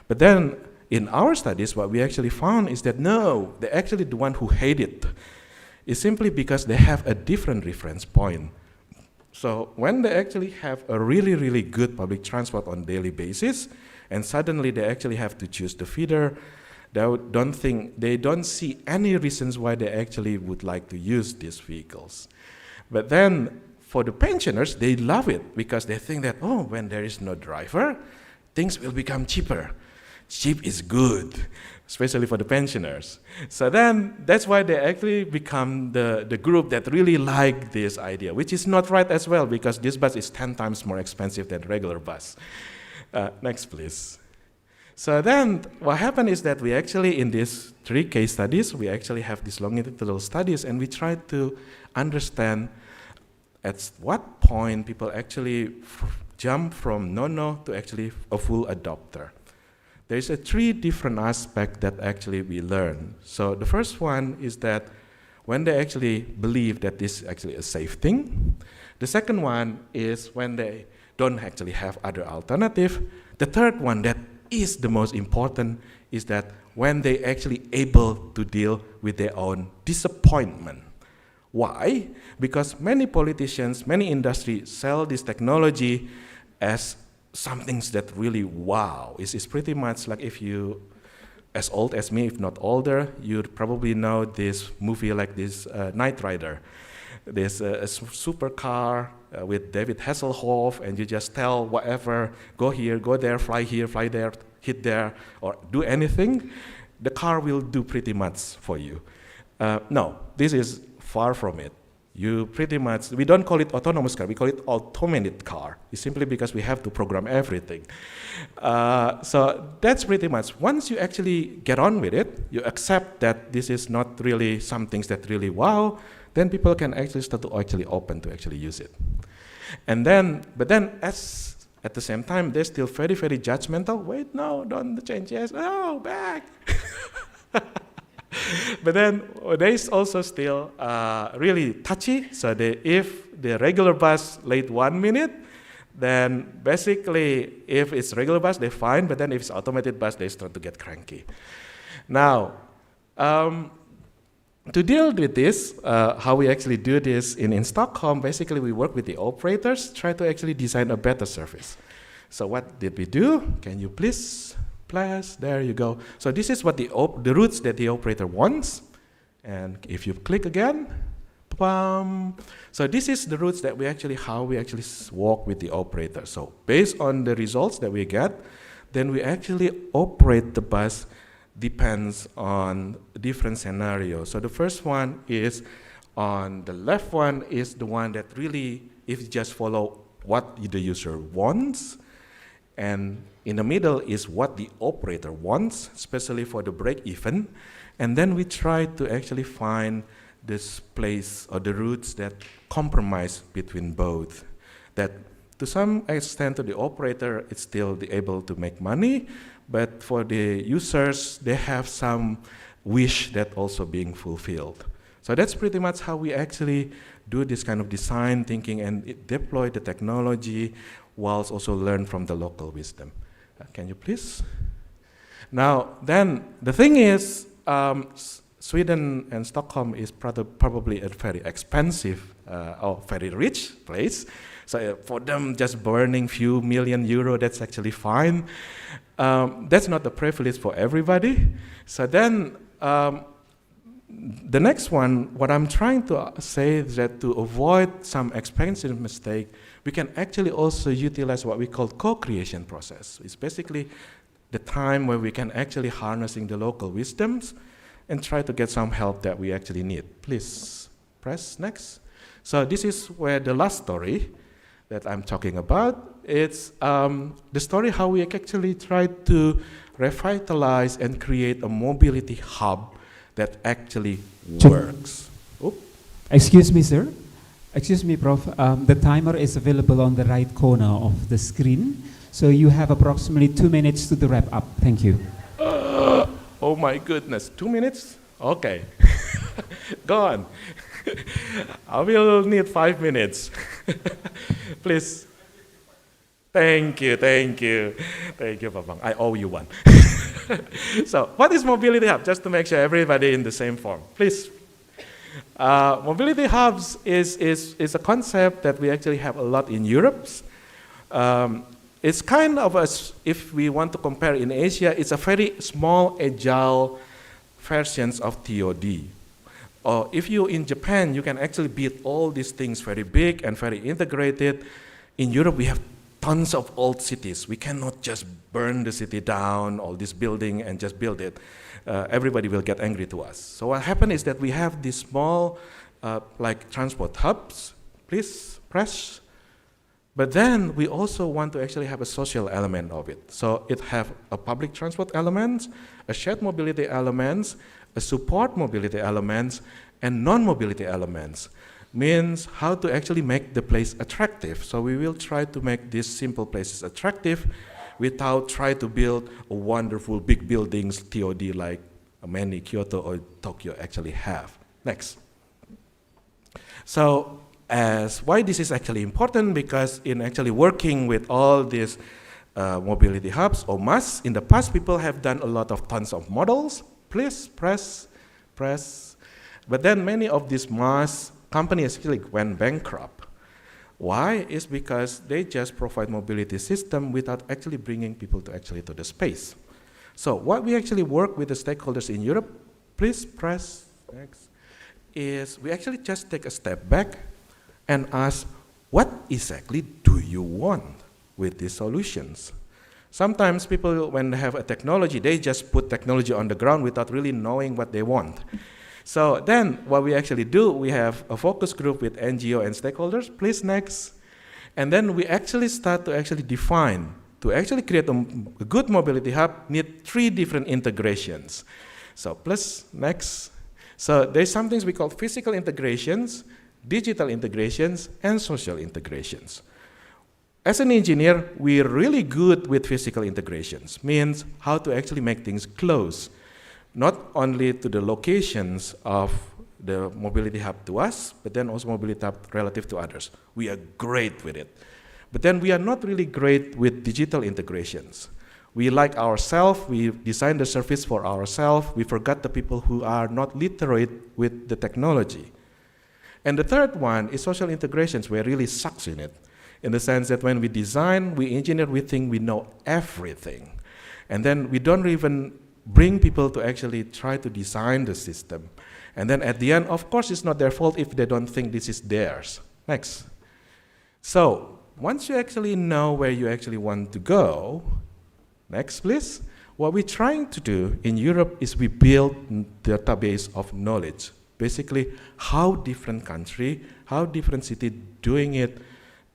But then, in our studies, what we actually found is that no, they're actually the one who hate it. It's simply because they have a different reference point. So when they actually have a really, really good public transport on a daily basis, and suddenly they actually have to choose the feeder, they don't see any reasons why they actually would like to use these vehicles. But then for the pensioners, they love it because they think that, oh, when there is no driver, things will become cheaper. Cheap is good, especially for the pensioners. So then that's why they actually become the group that really like this idea, which is not right as well because this bus is 10 times more expensive than regular bus. Next, please. So then what happened is that we actually, in these 3 case studies, we actually have these longitudinal studies and we try to understand at what point people actually jump from no to actually a full adopter. There's 3 different aspects that actually we learn. So the first one is that when they actually believe that this is actually a safe thing. The second one is when they don't actually have other alternative. The third one that is the most important is that when they actually able to deal with their own disappointment. Why? Because many politicians, many industries sell this technology as something that really wow. It's pretty much like if you, as old as me, if not older, you probably know this movie like this Knight Rider. There's a supercar with David Hasselhoff, and you just tell whatever, go here, fly there, hit there, or do anything. The car will do pretty much for you. No, this is far from it. You pretty much, we don't call it autonomous car, we call it automated car. It's simply because we have to program everything. So that's pretty much, once you actually get on with it, you accept that this is not really some things that really wow, then people can actually start to actually open to actually use it. And then, but then at the same time, they're still very, very judgmental. Wait, no, don't change, yes, no, back. But then there is also still really touchy. So if the regular bus late 1 minute, then basically if it's regular bus, they're fine. But then if it's automated bus, they start to get cranky. Now, to deal with this, how we actually do this in Stockholm, basically we work with the operators, try to actually design a better service. So what did we do? Can you please? There you go. So this is what the routes that the operator wants. And if you click again, so this is the routes that how we actually walk with the operator. So based on the results that we get, then we actually operate the bus depends on different scenarios. So the first one is on the left one is the one that really, if you just follow what the user wants, and in the middle is what the operator wants, especially for the break even. And then we try to actually find this place or the routes that compromise between both. That to some extent to the operator, it's still able to make money, but for the users, they have some wish that also being fulfilled. So that's pretty much how we actually do this kind of design thinking and deploy the technology whilst also learn from the local wisdom. Can you please? Now, then, the thing is, Sweden and Stockholm is probably a very expensive or very rich place. So for them, just burning few million euro, that's actually fine. That's not the privilege for everybody. So then, the next one, what I'm trying to say is that to avoid some expensive mistake, we can actually also utilize what we call co-creation process. It's basically the time where we can actually harnessing the local wisdoms and try to get some help that we actually need. Please press next. So this is where the last story that I'm talking about. It's the story how we actually try to revitalize and create a mobility hub that actually works. Oop. Excuse me, sir. Excuse me, Prof. The timer is available on the right corner of the screen. So you have approximately 2 minutes to the wrap up. Thank you. Oh my goodness, 2 minutes? Okay. Go on. I will need 5 minutes. Please. Thank you, Papang. I owe you one. So, what is Mobility Hub? Just to make sure everybody in the same form. Please. Mobility hubs is a concept that we actually have a lot in Europe. It's kind of if we want to compare in Asia, it's a very small, agile versions of TOD. Or if you in Japan, you can actually build all these things very big and very integrated. In Europe, we have tons of old cities. We cannot just burn the city down, all this building, and just build it. Everybody will get angry to us. So what happened is that we have these small, like transport hubs. Please press. But then we also want to actually have a social element of it. So it have a public transport element, a shared mobility element, a support mobility element, and non-mobility elements. Means how to actually make the place attractive. So we will try to make these simple places attractive without trying to build a wonderful big buildings, TOD, like many Kyoto or Tokyo actually have. Next. So why this is actually important, because in actually working with all these mobility hubs or MAS, in the past people have done a lot of tons of models. Please press. But then many of these MAS companies actually went bankrupt. Why? It's because they just provide mobility system without actually bringing people to the space. So what we actually work with the stakeholders in Europe, please press next, is we actually just take a step back and ask, what exactly do you want with these solutions? Sometimes people, when they have a technology, they just put technology on the ground without really knowing what they want. So then what we actually do, we have a focus group with NGO and stakeholders. Please, next. And then we actually start to actually define, to actually create a good mobility hub, need 3 different integrations. So plus, next. So there's some things we call physical integrations, digital integrations, and social integrations. As an engineer, we're really good with physical integrations, means how to actually make things close, not only to the locations of the mobility hub to us, but then also mobility hub relative to others. We are great with it. But then we are not really great with digital integrations. We like ourselves, we design the service for ourselves, we forgot the people who are not literate with the technology. And the third one is social integrations, where really sucks in it, in the sense that when we design, we engineer, we think we know everything. And then we don't even bring people to actually try to design the system. And then at the end, of course, it's not their fault if they don't think this is theirs. Next. So once you actually know where you actually want to go, next, please. What we're trying to do in Europe is we build a database of knowledge. Basically, how different country, how different city doing it,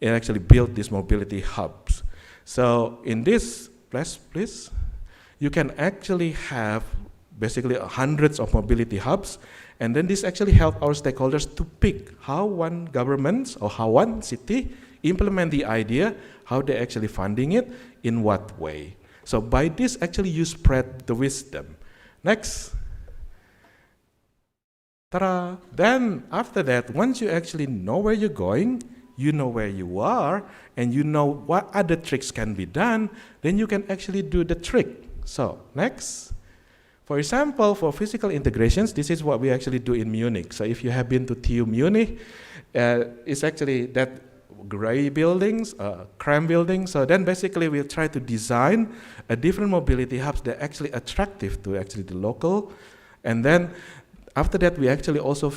and actually build these mobility hubs. So in this place, please, you can actually have basically hundreds of mobility hubs, and then this actually help our stakeholders to pick how one government or how one city implement the idea, how they're actually funding it, in what way. So by this, actually you spread the wisdom. Next. Ta-da! Then after that, once you actually know where you're going, you know where you are, and you know what other tricks can be done, then you can actually do the trick. So next. For example, for physical integrations, this is what we actually do in Munich. So if you have been to TU Munich, it's actually that gray buildings, crime buildings. So then basically we'll try to design a different mobility hubs that are actually attractive to actually the local. And then after that, we actually also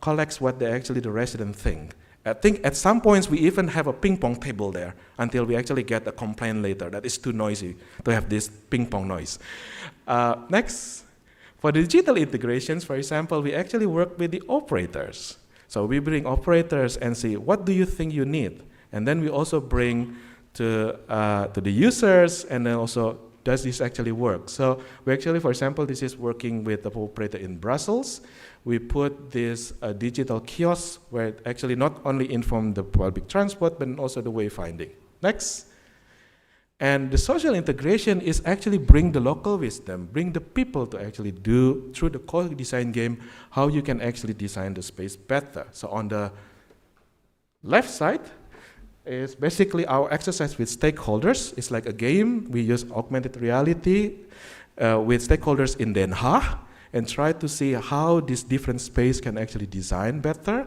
collects what they actually the resident think. I think at some points we even have a ping pong table there until we actually get a complaint later that it's too noisy to have this ping pong noise. Next, for digital integrations, for example, we actually work with the operators. So we bring operators and see, what do you think you need? And then we also bring to the users, and then also, does this actually work? So we actually, for example, this is working with the operator in Brussels. We put this digital kiosk where it actually not only inform the public transport, but also the wayfinding. Next. And the social integration is actually bring the local wisdom, bring the people to actually do, through the co-design game, how you can actually design the space better. So on the left side is basically our exercise with stakeholders. It's like a game. We use augmented reality with stakeholders in Den Haag and try to see how this different space can actually design better.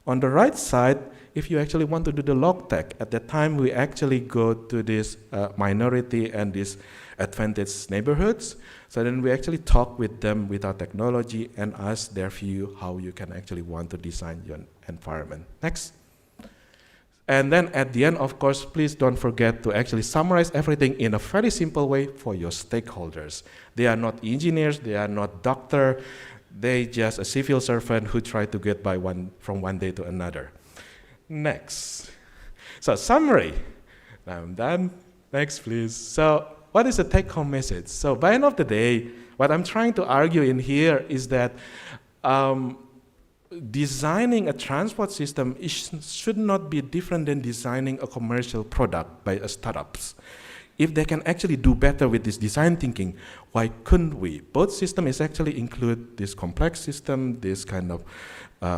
On the right side, if you actually want to do the log tech, at that time we actually go to this minority and these advantaged neighborhoods. So then we actually talk with them with our technology and ask their view how you can actually want to design your environment. Next. And then at the end, of course, please don't forget to actually summarize everything in a very simple way for your stakeholders. They are not engineers, they are not doctors, they just a civil servant who try to get by from one day to another. Next. So summary. Now I'm done. Next, please. So what is the take-home message? So by the end of the day, what I'm trying to argue in here is that designing a transport system should not be different than designing a commercial product by startups. If they can actually do better with this design thinking, why couldn't we? Both systems actually include this complex system, this kind of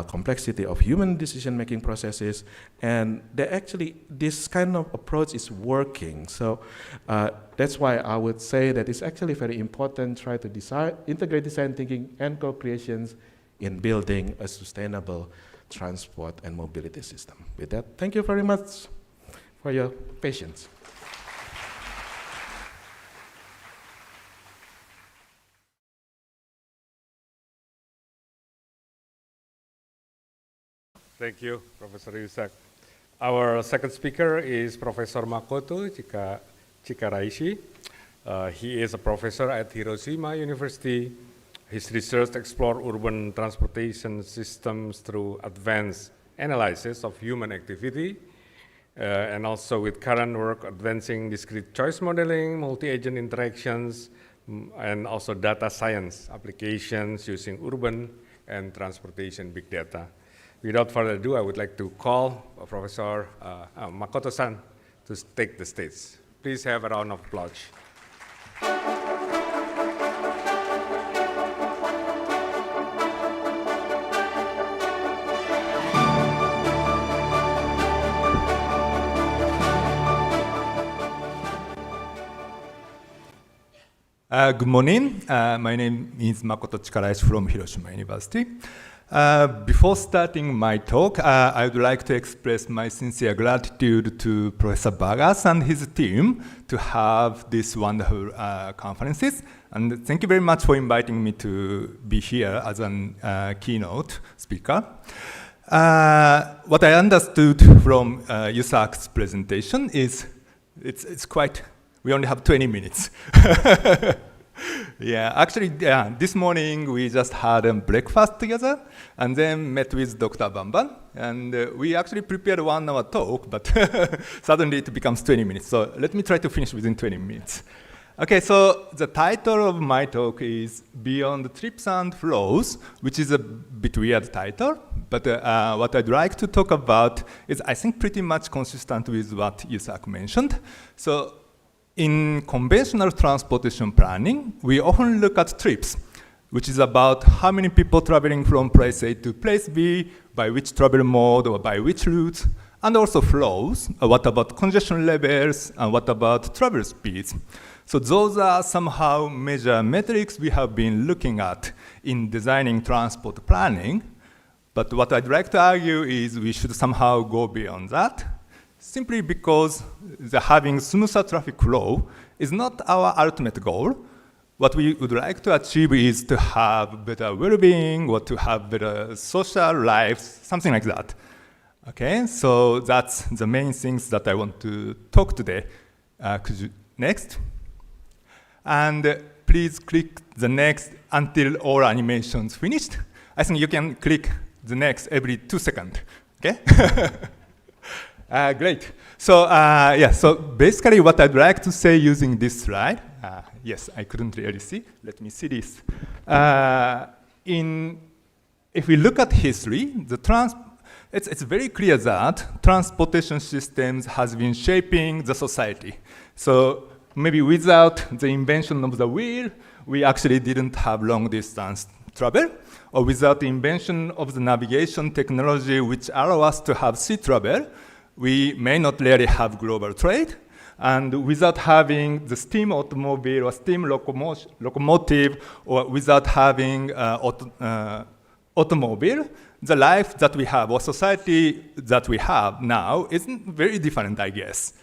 complexity of human decision-making processes, and this kind of approach is working. So that's why I would say that it's actually very important to try to integrate design thinking and co-creations in building a sustainable transport and mobility system. With that, thank you very much for your patience. Thank you, Professor Yusak. Our second speaker is Professor Makoto Chikaraishi. He is a professor at Hiroshima University. His research explores urban transportation systems through advanced analysis of human activity, and also with current work advancing discrete choice modeling, multi-agent interactions, and also data science applications using urban and transportation big data. Without further ado, I would like to call Professor Makoto-san to take the stage. Please have a round of applause. Good morning. My name is Makoto Chikaraishi from Hiroshima University. Before starting my talk, I would like to express my sincere gratitude to Professor Vargas and his team to have these wonderful conferences. And thank you very much for inviting me to be here as a keynote speaker. What I understood from Yusak's presentation is it's quite, we only have 20 minutes. Yeah, actually, this morning we just had a breakfast together and then met with Dr. Bamban. And we actually prepared 1 hour talk, but suddenly it becomes 20 minutes. So let me try to finish within 20 minutes. Okay, so the title of my talk is Beyond Trips and Flows, which is a bit weird title. But what I'd like to talk about is, I think, pretty much consistent with what Yusak mentioned. So in conventional transportation planning, we often look at trips, which is about how many people traveling from place A to place B, by which travel mode or by which routes, and also flows. What about congestion levels, and what about travel speeds? So those are somehow major metrics we have been looking at in designing transport planning. But what I'd like to argue is we should somehow go beyond that, simply because having smoother traffic flow is not our ultimate goal. What we would like to achieve is to have better well-being or to have better social lives, something like that. Okay, so that's the main things that I want to talk today. Could you, next? And please click the next until all animations finished. I think you can click the next every 2 seconds, okay? Great. So so basically what I'd like to say using this slide, yes, I couldn't really see. Let me see this. If we look at history, it's very clear that transportation systems has been shaping the society. So maybe without the invention of the wheel, we actually didn't have long distance travel, or without the invention of the navigation technology which allow us to have sea travel, we may not really have global trade. And without having the steam automobile or steam locomotive, or without having automobile, the life that we have or society that we have now isn't very different, I guess.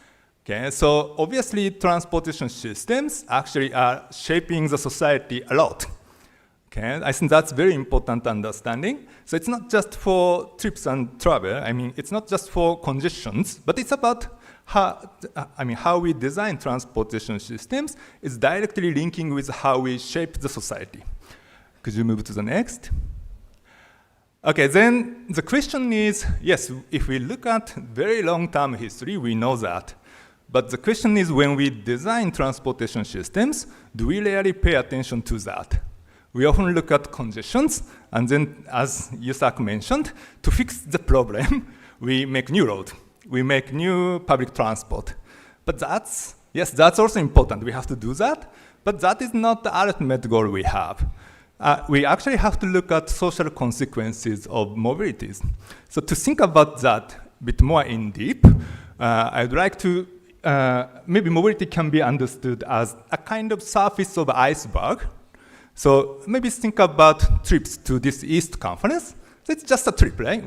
Okay, so obviously transportation systems actually are shaping the society a lot. Okay, I think that's very important understanding. So it's not just for trips and travel. I mean, it's not just for congestions, but it's about how we design transportation systems is directly linking with how we shape the society. Could you move to the next? Okay, then the question is, yes, if we look at very long-term history, we know that. But the question is, when we design transportation systems, do we really pay attention to that? We often look at congestions, and then, as Yusak mentioned, to fix the problem, we make new roads. We make new public transport. But that's also important. We have to do that. But that is not the ultimate goal we have. We actually have to look at social consequences of mobilities. So to think about that a bit more in deep, I'd like to, maybe mobility can be understood as a kind of surface of iceberg. So maybe think about trips to this East conference. So it's just a trip, right?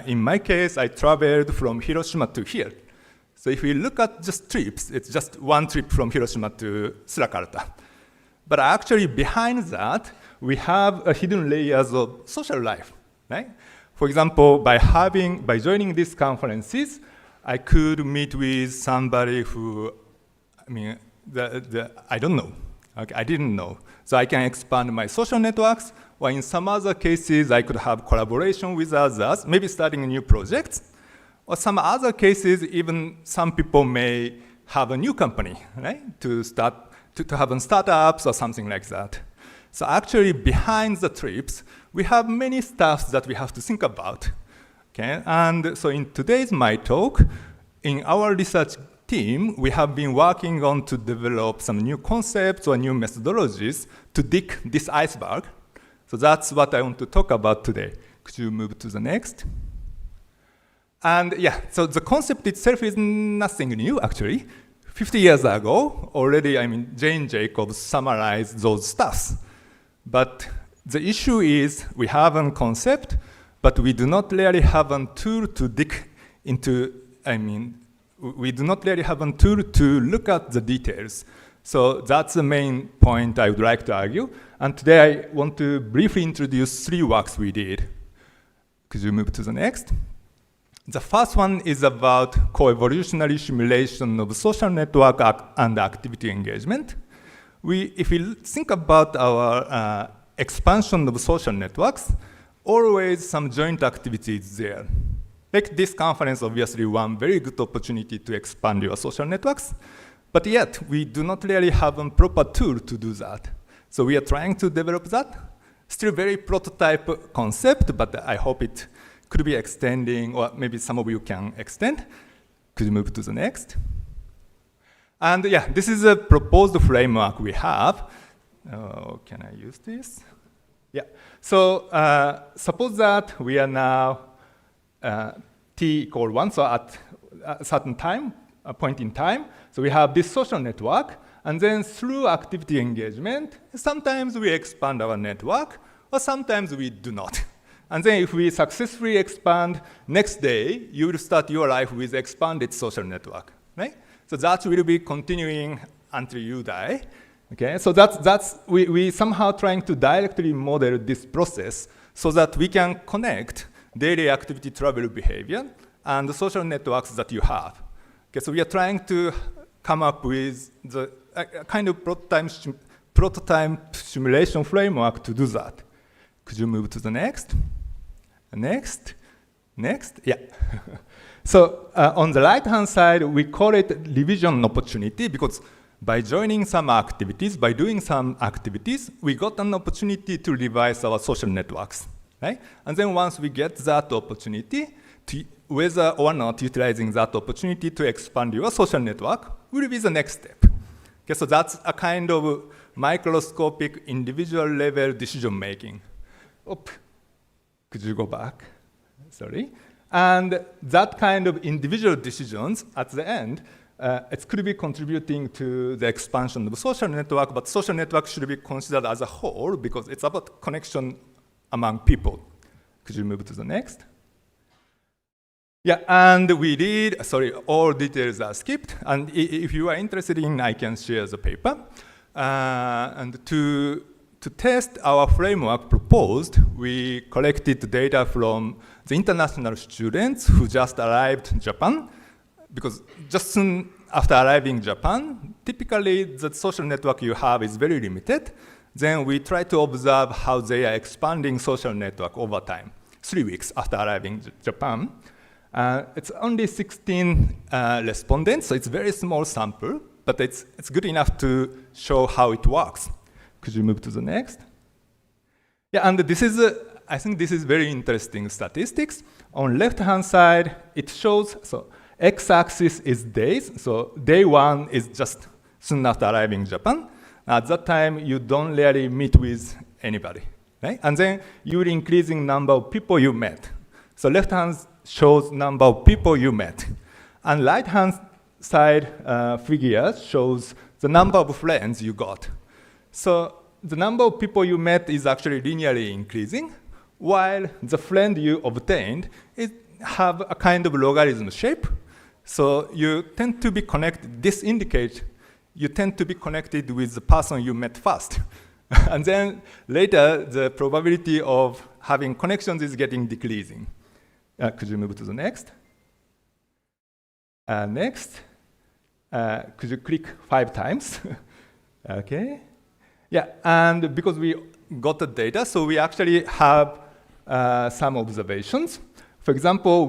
In my case, I traveled from Hiroshima to here. So if we look at just trips, it's just one trip from Hiroshima to Surakarta. But actually behind that, we have hidden layers of social life, right? For example, by joining these conferences, I could meet with somebody who, I don't know. Okay, I didn't know. So I can expand my social networks, or in some other cases, I could have collaboration with others, maybe starting new projects. Or some other cases, even some people may have a new company, right? To have startups or something like that. So actually, behind the trips, we have many stuff that we have to think about. Okay? And so in today's my talk, in our research team, we have been working on to develop some new concepts or new methodologies to dig this iceberg. So that's what I want to talk about today. Could you move to the next? And yeah, so the concept itself is nothing new, actually. 50 years ago, already, Jane Jacobs summarized those stuffs. But the issue is we have a concept, but we do not really have a tool to dig into, we do not really have a tool to look at the details. So that's the main point I would like to argue. And today I want to briefly introduce 3 works we did. Could you move to the next? The first one is about co-evolutionary simulation of social network and activity engagement. If we think about our expansion of social networks, always some joint activities there. Like this conference, obviously one very good opportunity to expand your social networks, but yet we do not really have a proper tool to do that. So we are trying to develop that. Still very prototype concept, but I hope it could be extending, or maybe some of you can extend. Could you move to the next? And yeah, this is a proposed framework we have. Can I use this? Yeah. So suppose that we are now t equal 1, so at a certain time, a point in time, so we have this social network, and then through activity engagement, sometimes we expand our network, or sometimes we do not. And then if we successfully expand, next day, you will start your life with expanded social network, right? So that will be continuing until you die, okay? So we somehow trying to directly model this process so that we can connect daily activity travel behavior and the social networks that you have. Okay, so we are trying to come up with the kind of prototype simulation framework to do that. Could you move to the next? Next, yeah. So on the right-hand side, we call it revision opportunity because by joining some activities, by doing some activities, we got an opportunity to revise our social networks, right? And then once we get that opportunity, whether or not utilizing that opportunity to expand your social network will be the next step. Okay, so that's a kind of microscopic individual level decision making. Could you go back? Sorry. And that kind of individual decisions at the end, it could be contributing to the expansion of social network, but social network should be considered as a whole because it's about connection among people. Could you move to the next? Yeah, and we did, sorry, all details are skipped. And if you are interested in, I can share the paper. And to test our framework proposed, we collected data from the international students who just arrived in Japan, because just soon after arriving in Japan, typically the social network you have is very limited. Then we try to observe how they are expanding social network over time, 3 weeks after arriving in Japan. It's only 16 respondents, so it's a very small sample, but it's good enough to show how it works. Could you move to the next? Yeah, and this is, I think this is very interesting statistics. On left-hand side, it shows, so x-axis is days. So day 1 is just soon after arriving in Japan. At that time, you don't really meet with anybody, right? And then you're increasing number of people you met. So left-hand shows number of people you met. And right-hand side figure shows the number of friends you got. So the number of people you met is actually linearly increasing, while the friend you obtained have a kind of logarithm shape. So you tend to be connected, this indicates you tend to be connected with the person you met first. And then later, the probability of having connections is getting decreasing. Could you move to the next? Next. Could you click 5 times? Okay. Yeah, and because we got the data, so we actually have some observations. For example,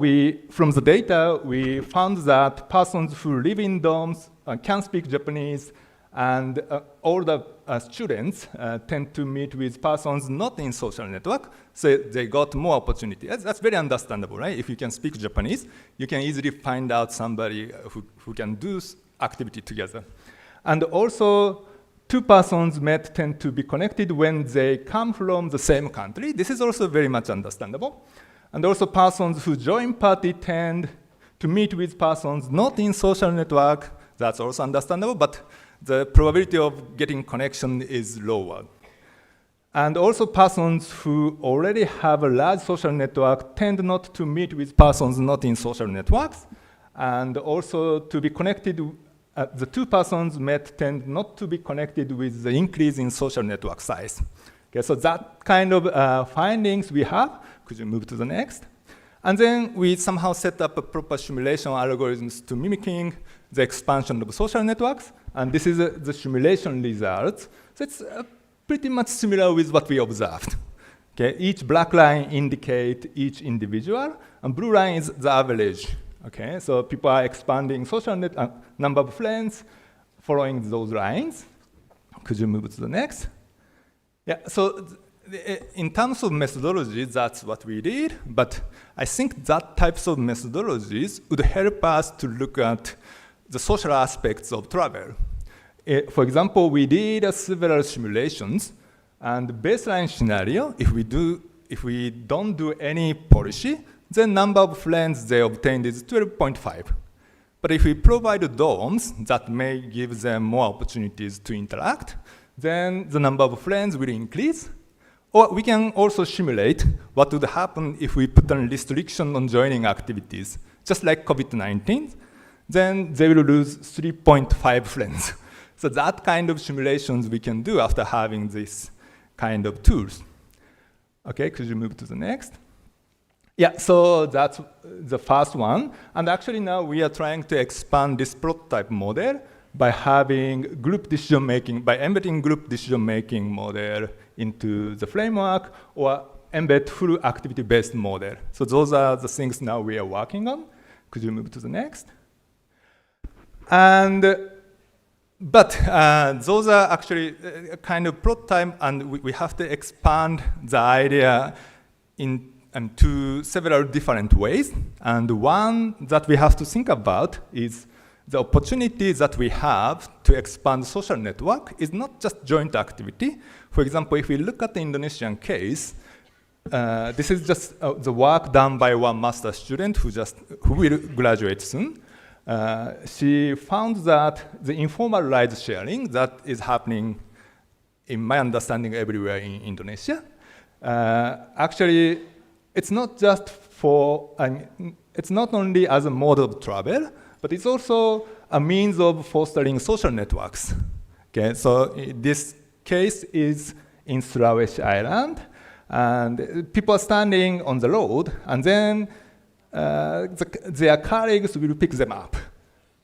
from the data, we found that persons who live in dorms can speak Japanese, and all the students tend to meet with persons not in social network, so they got more opportunity. That's very understandable, right? If you can speak Japanese, you can easily find out somebody who can do activity together. And also, 2 persons met tend to be connected when they come from the same country. This is also very much understandable. And also persons who join party tend to meet with persons not in social network. That's also understandable, but the probability of getting connection is lower. And also persons who already have a large social network tend not to meet with persons not in social networks. And also to be connected, the 2 persons met tend not to be connected with the increase in social network size. Okay, so that kind of findings we have. Could you move to the next? And then we somehow set up a proper simulation algorithms to mimicking the expansion of social networks. And this is the simulation results. So it's pretty much similar with what we observed. Okay, each black line indicates each individual, and blue line is the average. Okay, so people are expanding social number of friends following those lines. Could you move to the next? Yeah, so in terms of methodology, that's what we did, but I think that types of methodologies would help us to look at the social aspects of travel. For example, we did several simulations, and the baseline scenario, if we don't do any policy, the number of friends they obtained is 12.5. But if we provide dorms that may give them more opportunities to interact, then the number of friends will increase. Or we can also simulate what would happen if we put a restriction on joining activities, just like COVID-19, then they will lose 3.5 friends. So that kind of simulations we can do after having this kind of tools. Okay, could you move to the next? Yeah, so that's the first one. And actually now we are trying to expand this prototype model by having group decision-making, by embedding group decision-making model into the framework, or embed full activity-based model. So those are the things now we are working on. Could you move to the next? But those are actually a kind of prototype, and we have to expand the idea into several different ways. And one that we have to think about is the opportunity that we have to expand social network is not just joint activity. For example, if we look at the Indonesian case, this is just the work done by one master student who will graduate soon. She found that the informal ride sharing that is happening, in my understanding, everywhere in Indonesia, actually, it's not just it's not only as a mode of travel, but it's also a means of fostering social networks. Okay, so this case is in Sulawesi Island, and people are standing on the road, and then their colleagues will pick them up.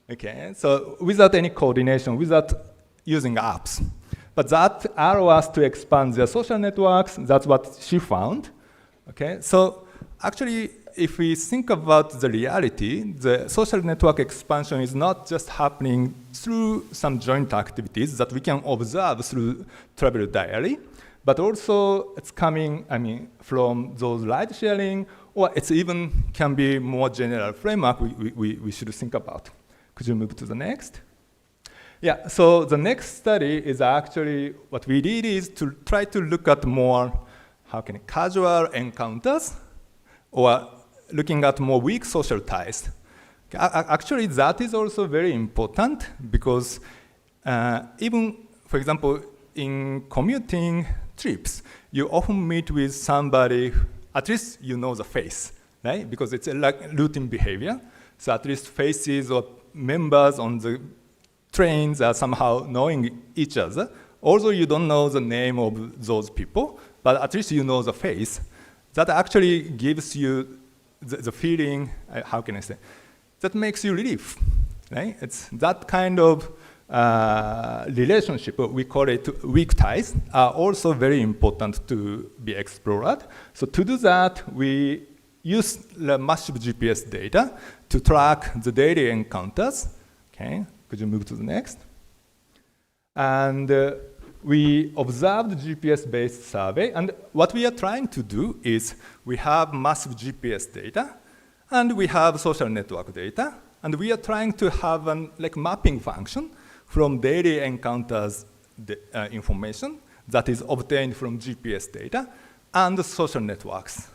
Okay, so without any coordination, without using apps. But that allows us to expand their social networks. That's what she found. Okay, so actually, if we think about the reality, the social network expansion is not just happening through some joint activities that we can observe through travel diary, but also it's coming, from those ride sharing, or it's even can be more general framework we should think about. Could you move to the next? Yeah, so the next study is actually, what we did is to try to look at more, casual encounters, or looking at more weak social ties. Actually, that is also very important because even, for example, in commuting trips, you often meet with somebody, at least you know the face, right? Because it's like routine behavior. So at least faces or members on the trains are somehow knowing each other, although you don't know the name of those people, but at least you know the face, that actually gives you the feeling, how can I say, that makes you relief, right? It's that kind of relationship, we call it weak ties, are also very important to be explored. So to do that, we use the massive GPS data to track the daily encounters. Okay, could you move to the next? And we observed GPS-based survey, and what we are trying to do is we have massive GPS data, and we have social network data, and we are trying to have an mapping function from daily encounters information that is obtained from GPS data and social networks.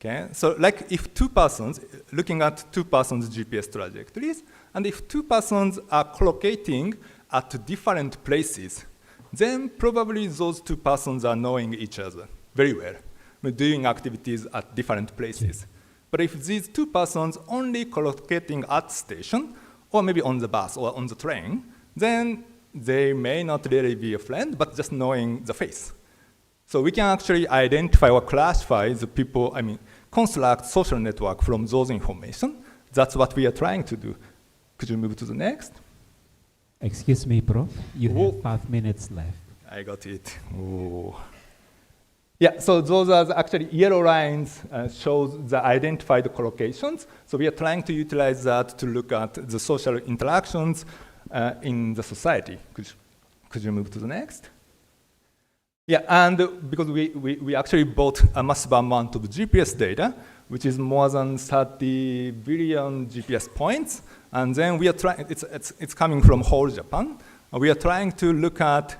Okay, so if two persons, looking at two persons' GPS trajectories, and if two persons are collocating at different places, then probably those two persons are knowing each other very well, doing activities at different places. But if these two persons only collocating at station, or maybe on the bus or on the train, then they may not really be a friend, but just knowing the face. So we can actually identify or classify the people, construct social network from those information. That's what we are trying to do. Could you move to the next? Excuse me, Prof. You have 5 minutes left. I got it. Ooh. Yeah, so those are actually yellow lines shows the identified collocations. So we are trying to utilize that to look at the social interactions in the society. Could you move to the next? Yeah, and because we actually bought a massive amount of GPS data, which is more than 30 billion GPS points, and then we are trying, it's coming from whole Japan. We are trying to look at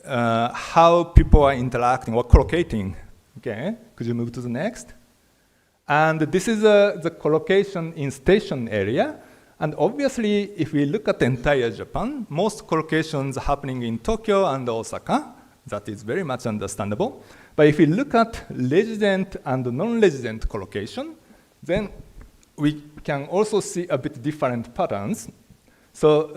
how people are interacting or collocating. Okay, could you move to the next? And this is the collocation in station area. And obviously, if we look at the entire Japan, most collocations are happening in Tokyo and Osaka. That is very much understandable. But if we look at resident and non-resident collocation, then we can also see a bit different patterns. So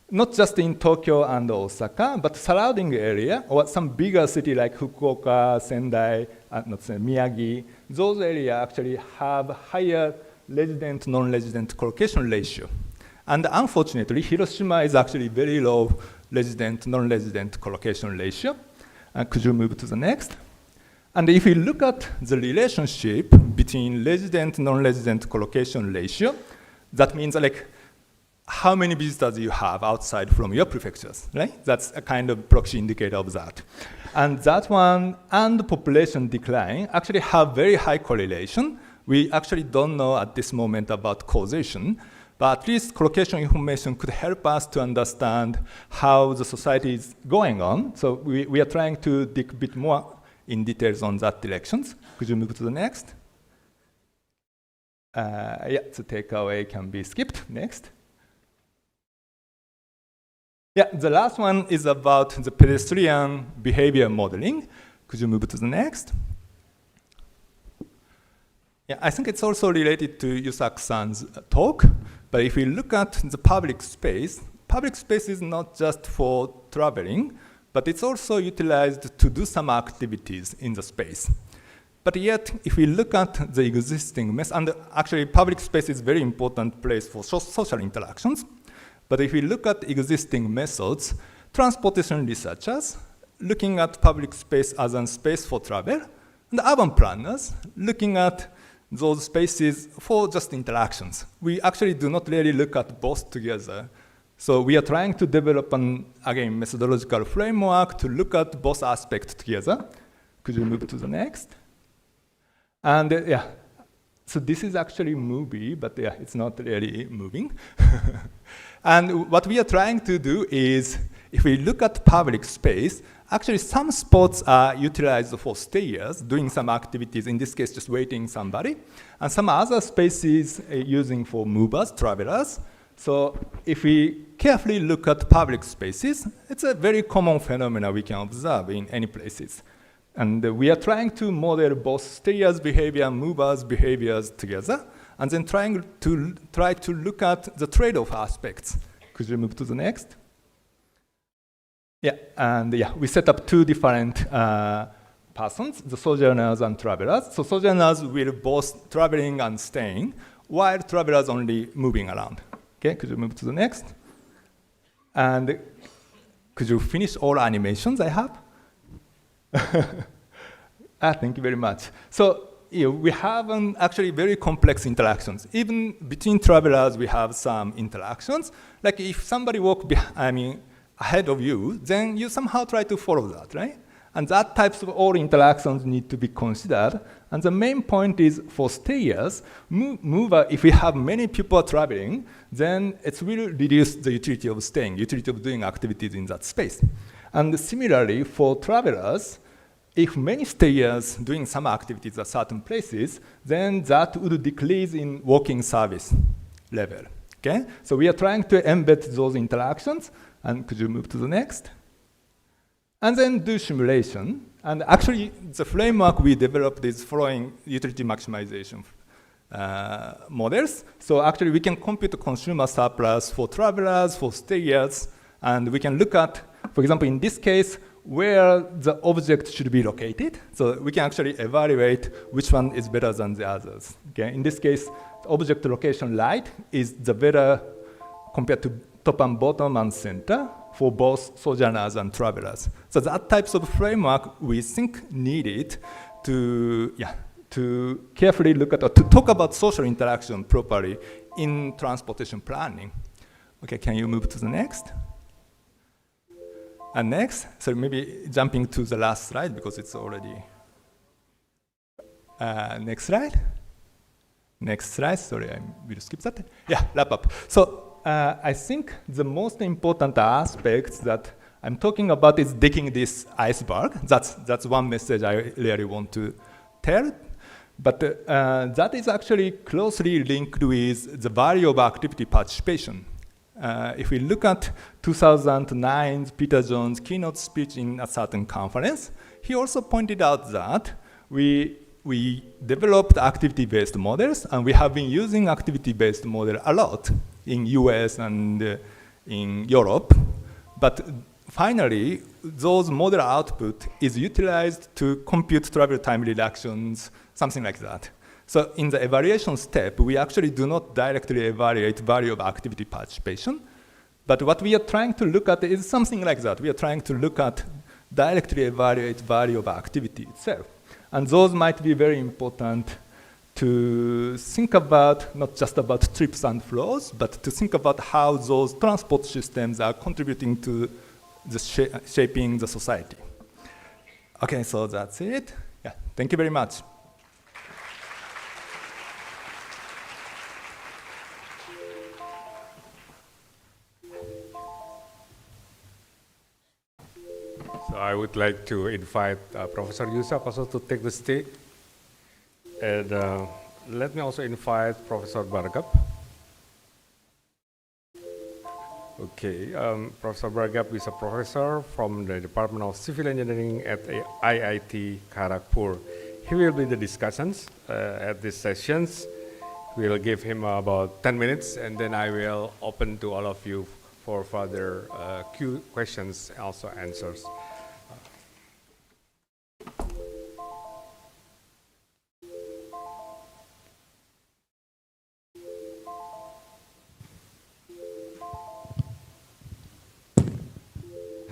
not just in Tokyo and Osaka, but surrounding area, or some bigger city like Fukuoka, Sendai, Miyagi, those areas actually have higher resident, non-resident collocation ratio. And unfortunately, Hiroshima is actually very low resident, non-resident collocation ratio. Could you move to the next? And if we look at the relationship between resident, non-resident collocation ratio, that means how many visitors you have outside from your prefectures, right? That's a kind of proxy indicator of that. And that one and the population decline actually have very high correlation. We actually don't know at this moment about causation, but at least collocation information could help us to understand how the society is going on. So we are trying to dig a bit more in details on that directions. Could you move to the next? Yeah, the takeaway can be skipped. Next. Yeah, the last one is about the pedestrian behavior modeling. Could you move to the next? Yeah, I think it's also related to Yusak-san's talk. But if we look at the public space is not just for traveling, but it's also utilized to do some activities in the space. But yet, if we look at the existing and actually public space is a very important place for social interactions. But if we look at existing methods, transportation researchers looking at public space as a space for travel, and urban planners looking at those spaces for just interactions. We actually do not really look at both together. So we are trying to develop an, again, methodological framework to look at both aspects together. Could you move to the next? And yeah, so this is actually movie, but yeah, it's not really moving. And what we are trying to do is, if we look at public space, actually some spots are utilized for stayers, doing some activities, in this case just waiting somebody, and some other spaces using for movers, travelers. So if we carefully look at public spaces, it's a very common phenomenon we can observe in any places. And we are trying to model both stayers' behavior and movers' behaviors together, and then try to look at the trade-off aspects. Could you move to the next? Yeah, and yeah, we set up two different persons, the sojourners and travelers. So sojourners will both traveling and staying, while travelers only moving around. Okay, could you move to the next? And could you finish all animations I have? Thank you very much. So we have actually very complex interactions. Even between travelers, we have some interactions. Like if somebody ahead of you, then you somehow try to follow that, right? And that types of all interactions need to be considered. And the main point is for stayers, if we have many people traveling, then it will reduce the utility of staying, utility of doing activities in that space. And similarly, for travelers, if many stayers doing some activities at certain places, then that would decrease in walking service level, okay? So we are trying to embed those interactions, and could you move to the next? And then do simulation. And actually, the framework we developed is following utility maximization models. So actually, we can compute the consumer surplus for travelers, for stayers, and we can look at, for example, in this case, where the object should be located. So we can actually evaluate which one is better than the others. Okay? In this case, the object location light is the better compared to top and bottom and center for both sojourners and travelers. So that types of framework we think needed to carefully look at, or to talk about social interaction properly in transportation planning. Okay, can you move to the next? And next, so maybe jumping to the last slide because it's already, next slide. Next slide, sorry, I will skip that. Yeah, wrap up. So I think the most important aspect that I'm talking about is digging this iceberg. That's one message I really want to tell. But that is actually closely linked with the value of activity participation. If we look at 2009 Peter Jones' keynote speech in a certain conference, he also pointed out that we developed activity-based models, and we have been using activity-based model a lot in US and in Europe. But finally, those model output is utilized to compute travel time reductions, something like that. So in the evaluation step, we actually do not directly evaluate value of activity participation. But what we are trying to look at is something like that. We are trying to look at directly evaluate value of activity itself. And those might be very important to think about, not just about trips and flows, but to think about how those transport systems are contributing to the shaping the society. Okay, so that's it. Yeah, thank you very much. So I would like to invite Professor Yusak also to take the stage. And let me also invite Professor Bargap. Okay, Professor Bargap is a professor from the Department of Civil Engineering at IIT Kharagpur. He will be the discussions at these sessions. We'll give him about 10 minutes, and then I will open to all of you for further questions, also answers.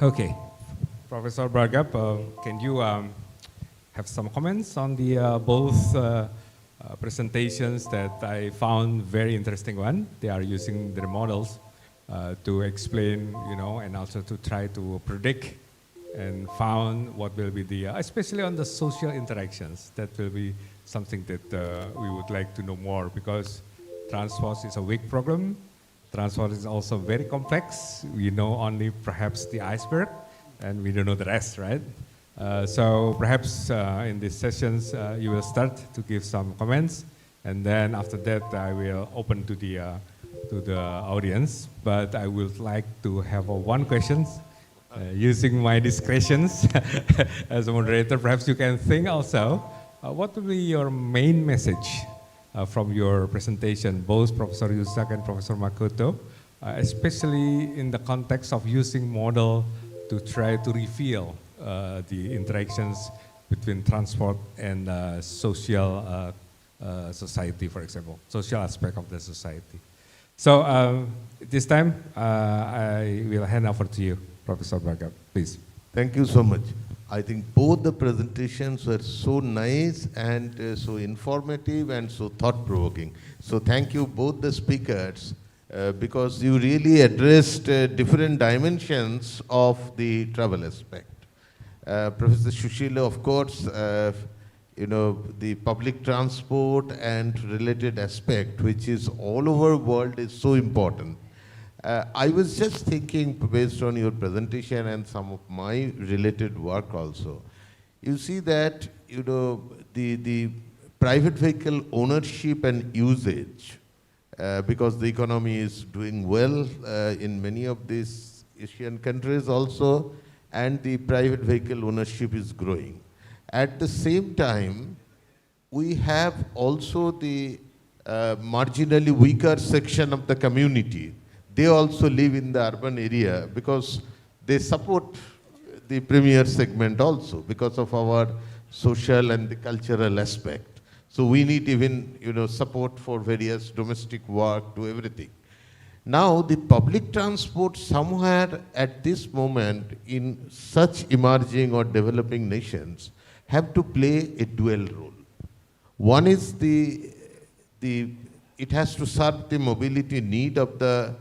Okay, Professor Bargap, can you have some comments on the both presentations that I found very interesting one? They are using their models to explain, and also to try to predict and found what will be the, especially on the social interactions, that will be something that we would like to know more, because transport is a big problem. Transport is also very complex. We know only perhaps the iceberg, and we don't know the rest, right? So perhaps in these sessions, you will start to give some comments, and then after that, I will open to the audience. But I would like to have one question, using my discretions as a moderator. Perhaps you can think also, what will be your main message from your presentation, both Professor Yusak and Professor Makoto, especially in the context of using model to try to reveal the interactions between transport and social society, for example, social aspect of the society. So this time, I will hand over to you, Professor Bhagat, please. Thank you so much. I think both the presentations were so nice and so informative and so thought-provoking. So thank you both the speakers because you really addressed different dimensions of the travel aspect. Professor Shushila, of course, you know, the public transport and related aspect, which is all over world, is so important. I was just thinking, based on your presentation and some of my related work also, you see that, you know, the private vehicle ownership and usage, because the economy is doing well in many of these Asian countries also, and the private vehicle ownership is growing. At the same time, we have also the marginally weaker section of the community. They also live in the urban area because they support the premier segment also because of our social and the cultural aspect. So we need even, you know, support for various domestic work to everything. Now the public transport somewhere at this moment in such emerging or developing nations have to play a dual role. One is it has to serve the mobility need of the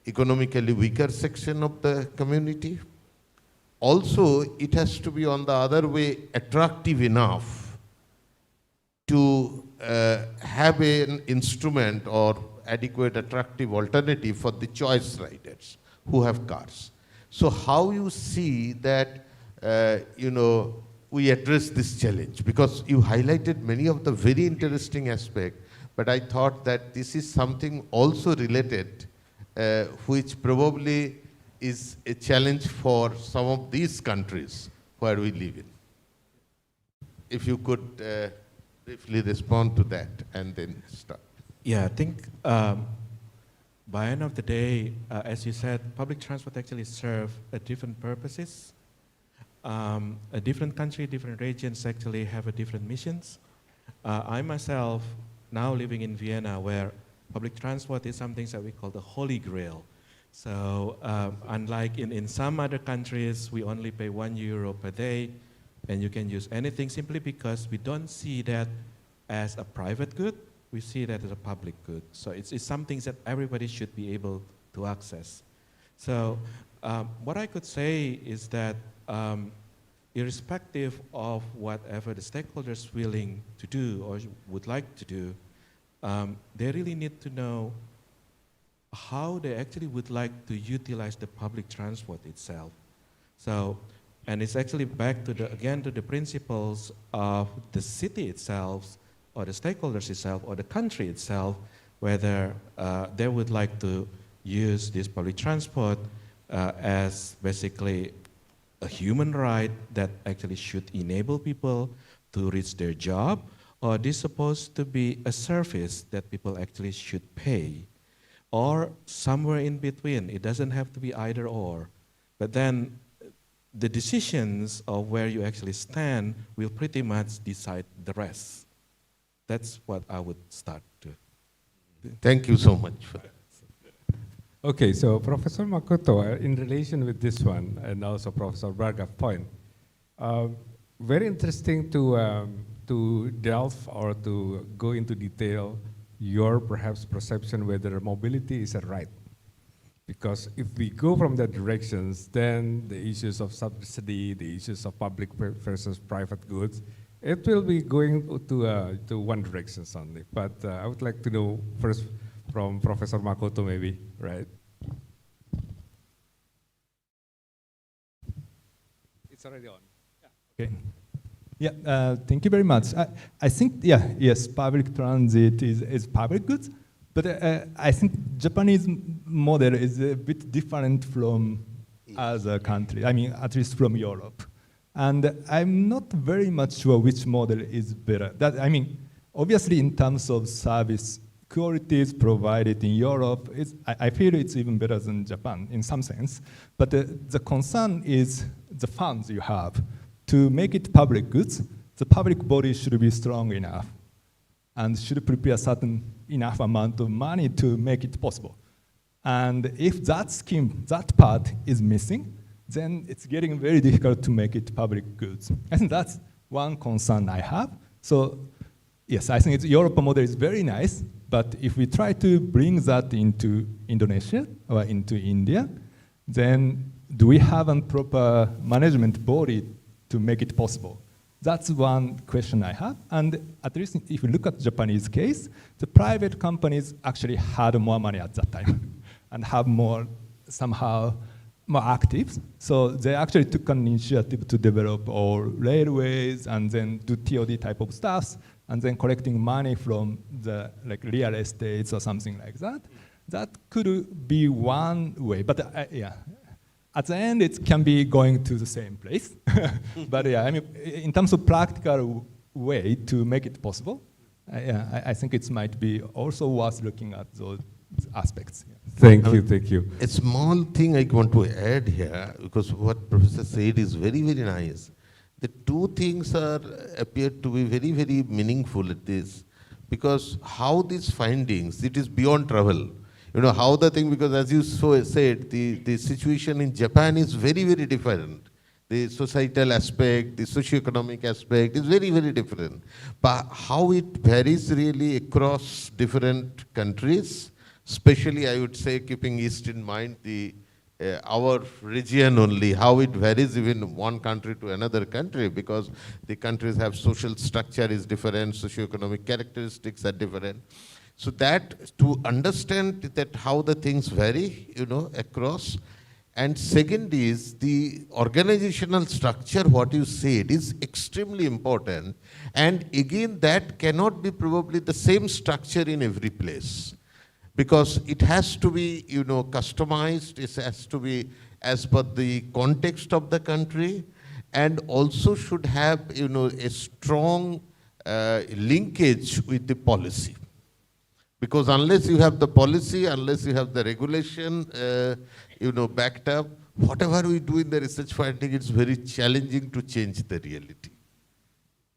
economically weaker section of the community. Also, it has to be on the other way attractive enough to have an instrument or adequate attractive alternative for the choice riders who have cars. So how you see that, you know, we address this challenge? Because you highlighted many of the very interesting aspects, but I thought that this is something also related which probably is a challenge for some of these countries where we live in. If you could briefly respond to that and then start. Yeah, I think by end of the day, as you said, public transport actually serve different purposes. A different country, different regions actually have a different missions. I myself, now living in Vienna, where public transport is something that we call the holy grail. So unlike in some other countries, we only pay €1 per day, and you can use anything simply because we don't see that as a private good, we see that as a public good. So it's something that everybody should be able to access. So what I could say is that irrespective of whatever the stakeholders willing to do or would like to do, they really need to know how they actually would like to utilize the public transport itself. So, and it's actually back to again to the principles of the city itself, or the stakeholders itself, or the country itself, whether they would like to use this public transport as basically a human right that actually should enable people to reach their job, or this supposed to be a service that people actually should pay, or somewhere in between. It doesn't have to be either or. But then the decisions of where you actually stand will pretty much decide the rest. That's what I would start to. Thank you so much for that. Okay, so Professor Makoto, in relation with this one, and also Professor Bhargav's point, very interesting to delve or to go into detail your perhaps perception whether mobility is a right. Because if we go from that directions, then the issues of subsidy, the issues of public versus private goods, it will be going to one direction only. But I would like to know first from Professor Makoto maybe, right? It's already on. Yeah. Okay. Yeah, thank you very much. I think, yes, public transit is public goods, but I think Japanese model is a bit different from other countries, I mean, at least from Europe. And I'm not very much sure which model is better. I mean, obviously in terms of service, qualities provided in Europe, I feel it's even better than Japan in some sense. But the concern is the funds you have. To make it public goods, the public body should be strong enough and should prepare certain enough amount of money to make it possible. And if that scheme, that part is missing, then it's getting very difficult to make it public goods. I think that's one concern I have. So yes, I think the Europe model is very nice, but if we try to bring that into Indonesia or into India, then do we have a proper management body to make it possible? That's one question I have. And at least if you look at the Japanese case, the private companies actually had more money at that time and have more, somehow, more active. So they actually took an initiative to develop all railways and then do TOD type of stuff, and then collecting money from the real estates or something like that. That could be one way, but yeah. At the end, it can be going to the same place. But yeah, I mean, in terms of practical way to make it possible, I think it might be also worth looking at those aspects. Yeah. Thank you. A small thing I want to add here, because what Professor said is very, very nice. The two things appear to be very, very meaningful at this, because how these findings, it is beyond travel. You know, how the thing, because as you said, the situation in Japan is very, very different. The societal aspect, the socioeconomic aspect is very, very different. But how it varies really across different countries, especially I would say keeping East in mind, our region only, how it varies even one country to another country, because the countries have social structure is different, socioeconomic characteristics are different. So that, to understand that how the things vary, you know, across. And second is the organizational structure, what you said is extremely important. And again, that cannot be probably the same structure in every place, because it has to be, you know, customized, it has to be as per the context of the country, and also should have, you know, a strong linkage with the policy. Because unless you have the policy, unless you have the regulation, you know, backed up, whatever we do in the research finding, it's very challenging to change the reality.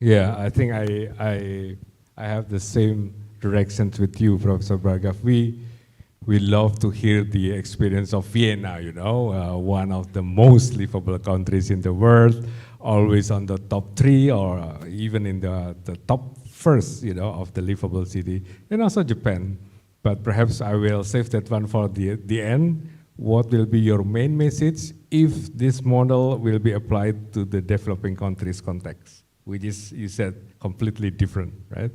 Yeah, I think I have the same directions with you, Professor Bragaf. We love to hear the experience of Vienna, you know, one of the most livable countries in the world, always on the top 3 or even in the top first, you know, of the livable city, and also Japan. But perhaps I will save that one for the end. What will be your main message if this model will be applied to the developing countries context, which is, you said, completely different, right?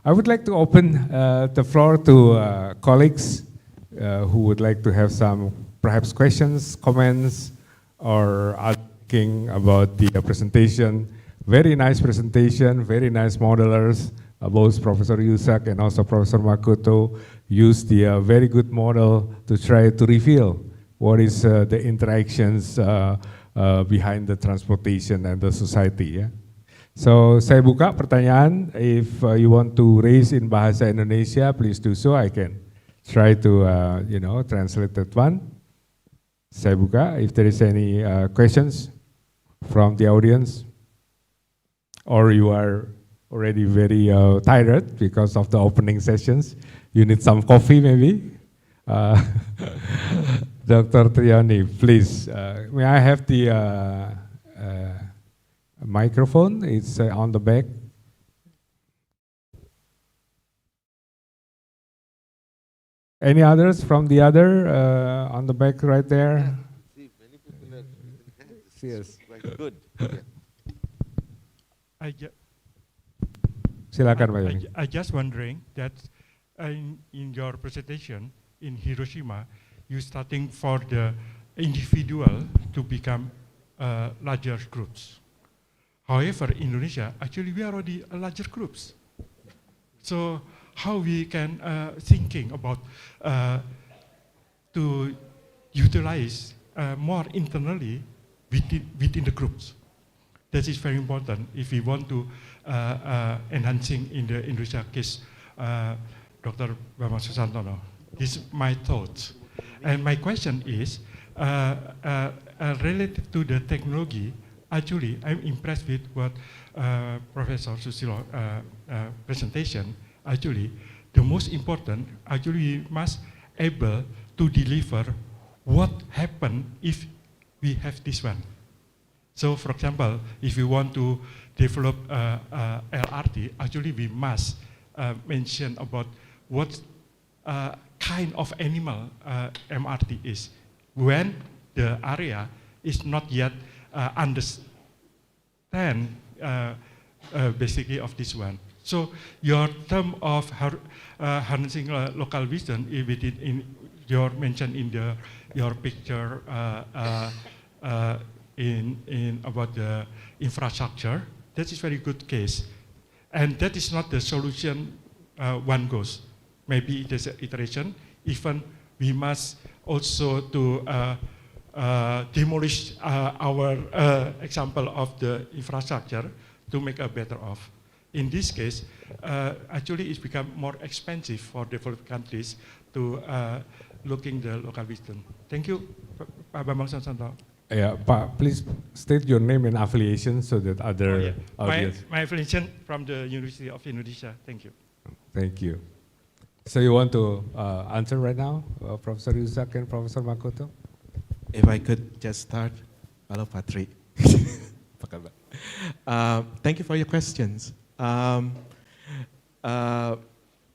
I would like to open the floor to colleagues who would like to have some perhaps questions, comments, or asking about the presentation. Very nice presentation, very nice modelers. Both Professor Yusak and also Professor Makoto used the very good model to try to reveal what is the interactions behind the transportation and the society. Yeah? So saya buka pertanyaan. If you want to raise in bahasa Indonesia, please do so. I can try to you know, translate that one. Saya buka. If there is any questions from the audience. Or you are already very tired because of the opening sessions. You need some coffee maybe. Dr. Triani, please, may I have the microphone? It's on the back. Any others from the other on the back right there? See, many people are Yes. quite good. Yeah. Silakan, Pak Yoni. I just wondering that in your presentation in Hiroshima, you starting for the individual to become larger groups. However, in Indonesia, actually we are already larger groups. So how we can thinking about to utilize more internally within the groups. That is very important if we want to enhancing in the Indonesia case Dr. Bambang Susantono. This is my thoughts. And my question is, related to the technology, actually, I'm impressed with what Professor Susilo presentation. Actually, the most important, actually, we must able to deliver what happen if we have this one. So, for example, if we want to develop LRT, actually, we must mention about what kind of animal MRT is when the area is not yet understand basically of this one. So your term of harnessing local wisdom in your mention in your picture in about the infrastructure, that is very good case, and that is not the solution. One goes. Maybe it is an iteration. Even we must also to demolish our example of the infrastructure to make a better off. In this case, actually it's become more expensive for developed countries to looking the local wisdom. Thank you, Pak Bambang Susantono. Yeah, Pak, please state your name and affiliation so that other audience. My affiliation from the University of Indonesia. Thank you. Thank you. So you want to answer right now, Professor Yusak and Professor Makoto? If I could just start. Hello, Patri. Thank you for your questions. I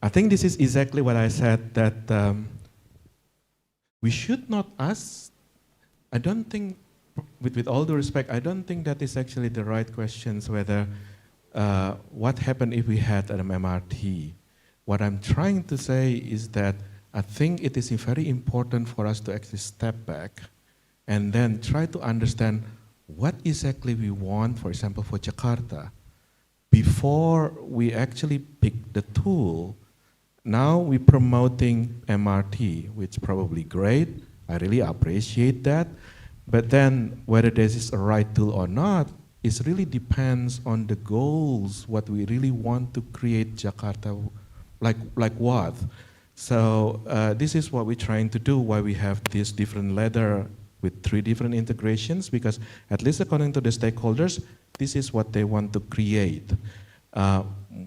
think this is exactly what I said, that we should not ask. I don't think, with all due respect, I don't think that is actually the right questions, whether what happened if we had an MRT. What I'm trying to say is that I think it is very important for us to actually step back and then try to understand what exactly we want, for example, for Jakarta, before we actually pick the tool. Now we're promoting MRT, which is probably great. I really appreciate that. But then whether this is a right tool or not, it really depends on the goals, what we really want to create Jakarta, like what. So this is what we're trying to do, why we have this different ladder with 3 different integrations, because at least according to the stakeholders, this is what they want to create.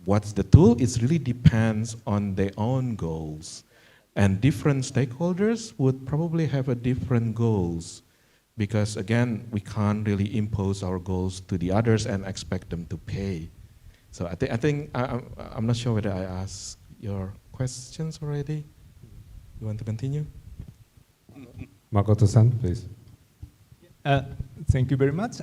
What's the tool? It really depends on their own goals. And different stakeholders would probably have a different goals, because again, we can't really impose our goals to the others and expect them to pay. So I think I'm not sure whether I asked your questions already. You want to continue? Makoto-san, please. Thank you very much.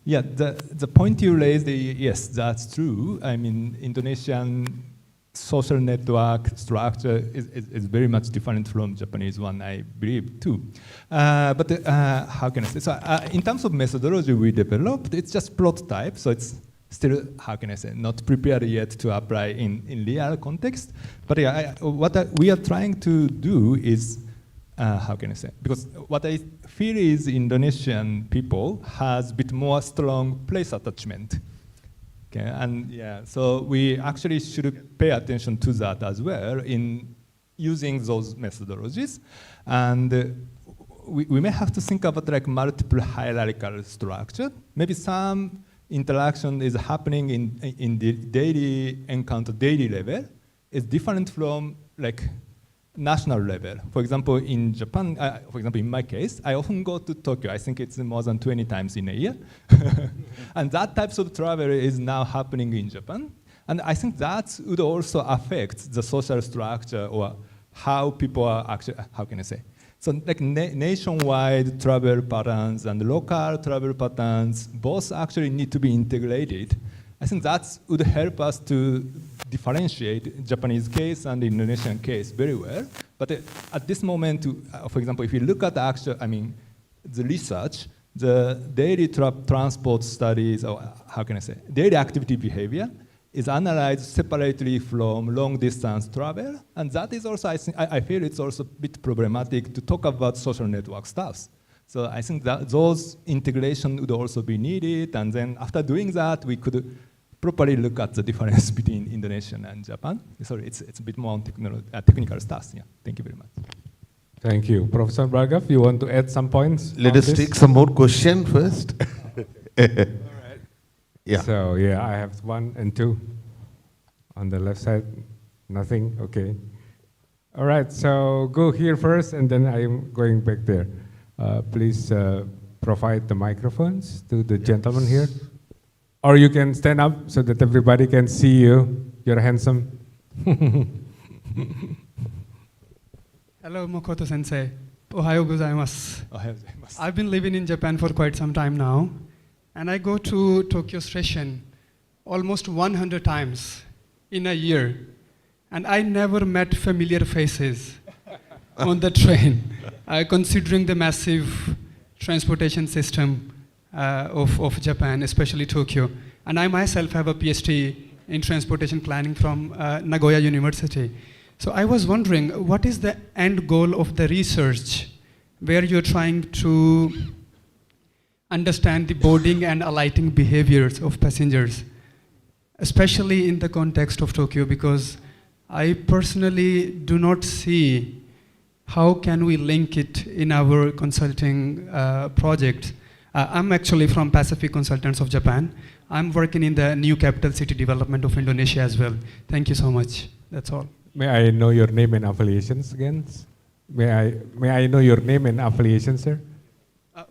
Yeah, the point you raised, yes, that's true. I mean, Indonesian social network structure is very much different from Japanese one, I believe, too. But how can I say? So in terms of methodology we developed, it's just prototype, so it's still, how can I say, not prepared yet to apply in real context. But yeah, what we are trying to do is, how can I say? Because what I feel is Indonesian people has a bit more strong place attachment. Okay, and yeah, so we actually should pay attention to that as well in using those methodologies. And we may have to think about like multiple hierarchical structure. Maybe some interaction is happening in the daily encounter, daily level. It's different from like national level. For example, in Japan, for example, in my case, I often go to Tokyo. I think it's more than 20 times in a year. And that types of travel is now happening in Japan. And I think that would also affect the social structure or how people are actually, how can I say? So like nationwide travel patterns and local travel patterns, both actually need to be integrated. I think that would help us to differentiate Japanese case and Indonesian case very well. But at this moment, for example, if you look at the actual, the research, the daily transport studies, or how can I say, daily activity behavior is analyzed separately from long distance travel. And that is also, I feel it's also a bit problematic to talk about social network stuff. So I think that those integration would also be needed. And then after doing that, we could properly look at the difference between Indonesia and Japan. Sorry, it's a bit more on technical stuff. Yeah, thank you very much. Thank you. Professor Bragaf, you want to add some points? Let us take some more question first. Yeah. So yeah, I have 1 and 2. On the left side, nothing, okay. All right, so go here first and then I'm going back there. Please provide the microphones to the gentleman here. Or you can stand up so that everybody can see you. You're handsome. Hello, Makoto Sensei. Ohayo gozaimasu. I've been living in Japan for quite some time now, and I go to Tokyo Station almost 100 times in a year, and I never met familiar faces on the train, considering the massive transportation system of Japan, especially Tokyo. And I myself have a PhD in transportation planning from Nagoya University. So I was wondering, what is the end goal of the research where you're trying to understand the boarding and alighting behaviors of passengers, especially in the context of Tokyo, because I personally do not see how can we link it in our consulting project. I'm actually from Pacific Consultants of Japan. I'm working in the new capital city development of Indonesia as well. Thank you so much. That's all. May I know your name and affiliations again? May I know your name and affiliations, sir?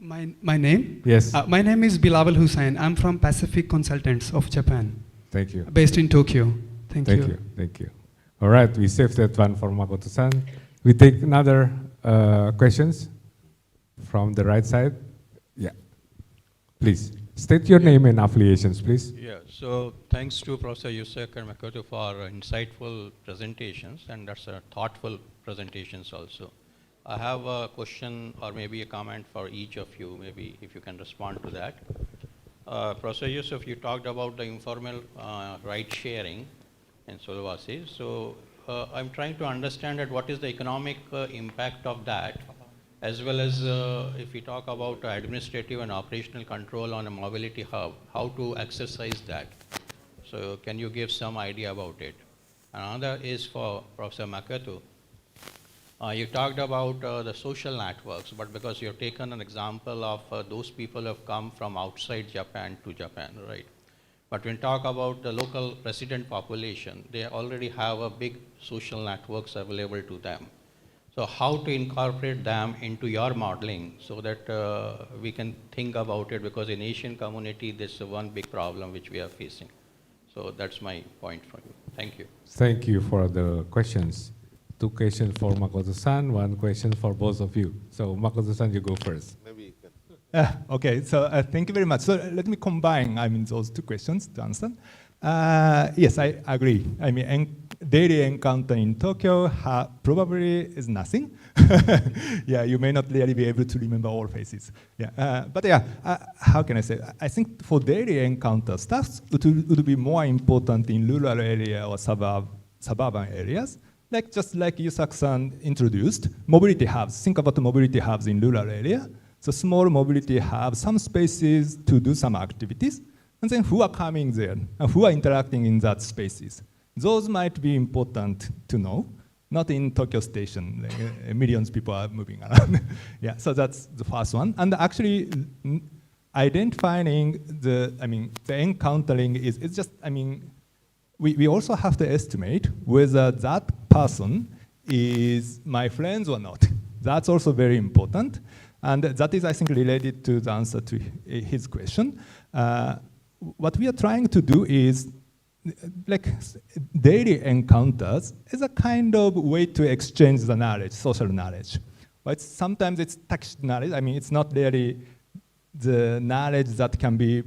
My name? Yes. My name is Bilawal Hussain. I'm from Pacific Consultants of Japan. Thank you. Based in Tokyo. Thank you. Thank you. All right, we saved that one for Makoto-san. We take another questions from the right side. Yeah, please. State your name and affiliations, please. Yeah, so thanks to Professor Yusek and Makoto for insightful presentations, and that's thoughtful presentations also. I have a question or maybe a comment for each of you, maybe if you can respond to that. Professor Yusuf, you talked about the informal ride sharing in Sulawesi. So I'm trying to understand that what is the economic impact of that, as well as if we talk about administrative and operational control on a mobility hub, how to exercise that. So can you give some idea about it? Another is for Professor Makoto. You talked about the social networks, but because you've taken an example of those people who have come from outside Japan to Japan, right? But when you talk about the local resident population, they already have a big social networks available to them. So how to incorporate them into your modeling so that we can think about it, because in Asian community, this is one big problem which we are facing. So that's my point for you. Thank you. Thank you for the questions. 2 questions for Makoto-san, 1 question for both of you. So Makoto-san, you go first. Maybe you can. Okay, so thank you very much. So let me combine, those 2 questions to answer. Yes, I agree. Daily encounter in Tokyo probably is nothing. Yeah, you may not really be able to remember all faces. Yeah, but yeah, how can I say? I think for daily encounter, stuff would be more important in rural area or suburban areas. Just like Yusak-san introduced, mobility hubs. Think about the mobility hubs in rural area. So small mobility hubs, some spaces to do some activities, and then who are coming there, and who are interacting in that spaces. Those might be important to know, not in Tokyo Station, millions of people are moving around. Yeah, so that's the first one. And actually, identifying the encountering is just, we also have to estimate whether that person is my friends or not. That's also very important. And that is, I think, related to the answer to his question. What we are trying to do is, daily encounters is a kind of way to exchange the knowledge, social knowledge. But sometimes it's text knowledge. It's not really the knowledge that can be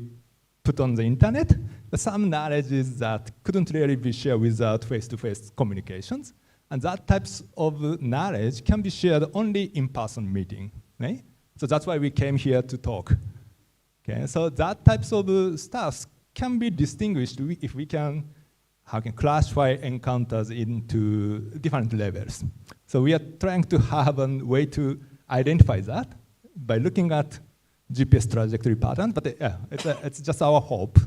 put on the internet. But some knowledges that couldn't really be shared without face-to-face communications. And that types of knowledge can be shared only in person meeting. Right? So that's why we came here to talk. Okay, so that types of stuff can be distinguished if we can classify encounters into different levels. So we are trying to have a way to identify that by looking at GPS trajectory patterns, but it's just our hope.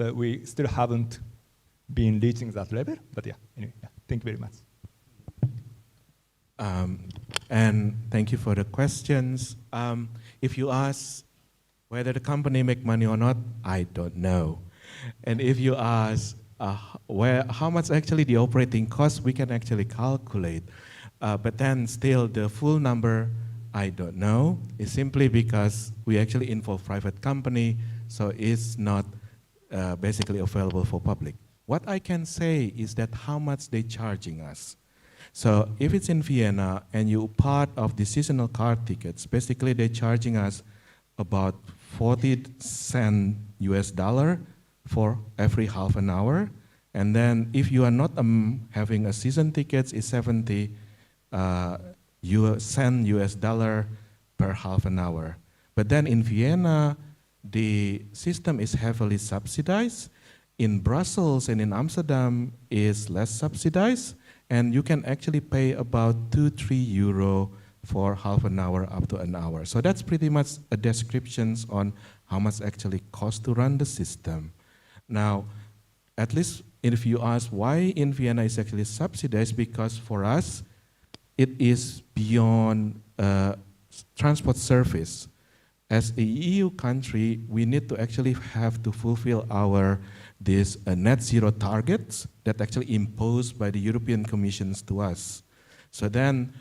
So we still haven't been reaching that level, but yeah, anyway, yeah, thank you very much. And thank you for the questions. If you ask whether the company make money or not, I don't know. And if you ask how much actually the operating cost, we can actually calculate. But then still the full number, I don't know. It's simply because we actually involve private company, so it's not basically available for public. What I can say is that how much they charging us. So if it's in Vienna and you part of the seasonal car tickets, basically they're charging us about 40 cents US dollar for every half an hour. And then if you are not having a season tickets, it's 70 cents US dollar per half an hour. But then in Vienna, the system is heavily subsidized. In Brussels and in Amsterdam is less subsidized, and you can actually pay about 2-3 euro for half an hour up to an hour. So that's pretty much a description on how much actually costs to run the system. Now, at least if you ask why in Vienna is actually subsidized, because for us, it is beyond transport service. As a EU country, we need to actually have to fulfill our net zero targets that actually imposed by the European Commissions to us. So then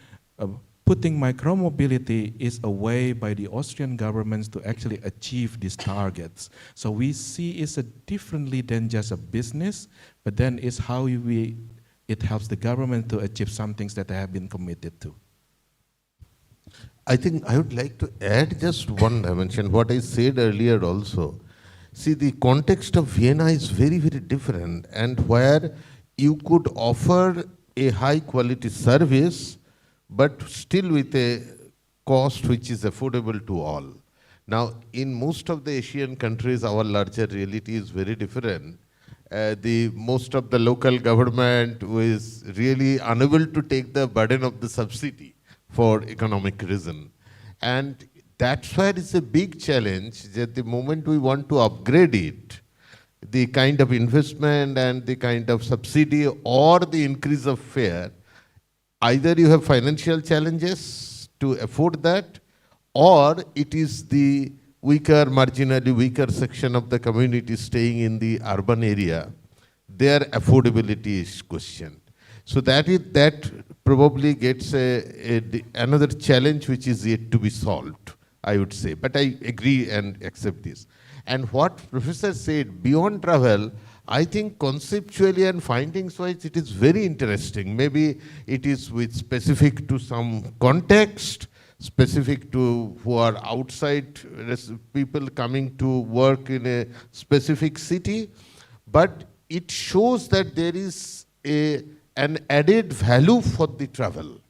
putting micromobility is a way by the Austrian governments to actually achieve these targets. So we see it's a differently than just a business, but then it's how it helps the government to achieve some things that they have been committed to. I think I would like to add just one dimension, what I said earlier also. See, the context of Vienna is very, very different, and where you could offer a high quality service, but still with a cost which is affordable to all. Now, in most of the Asian countries, our larger reality is very different. Most of the local government was really unable to take the burden of the subsidy for economic reason. And that's why it's a big challenge that the moment we want to upgrade it, the kind of investment and the kind of subsidy or the increase of fare, either you have financial challenges to afford that, or it is the weaker, marginally weaker section of the community staying in the urban area, their affordability is questioned. So that probably gets another challenge which is yet to be solved, I would say. But I agree and accept this. And what Professor said, beyond travel, I think conceptually and findings-wise, it is very interesting. Maybe it is specific to some context, specific to who are outside people coming to work in a specific city, but it shows that there is an added value for the travel.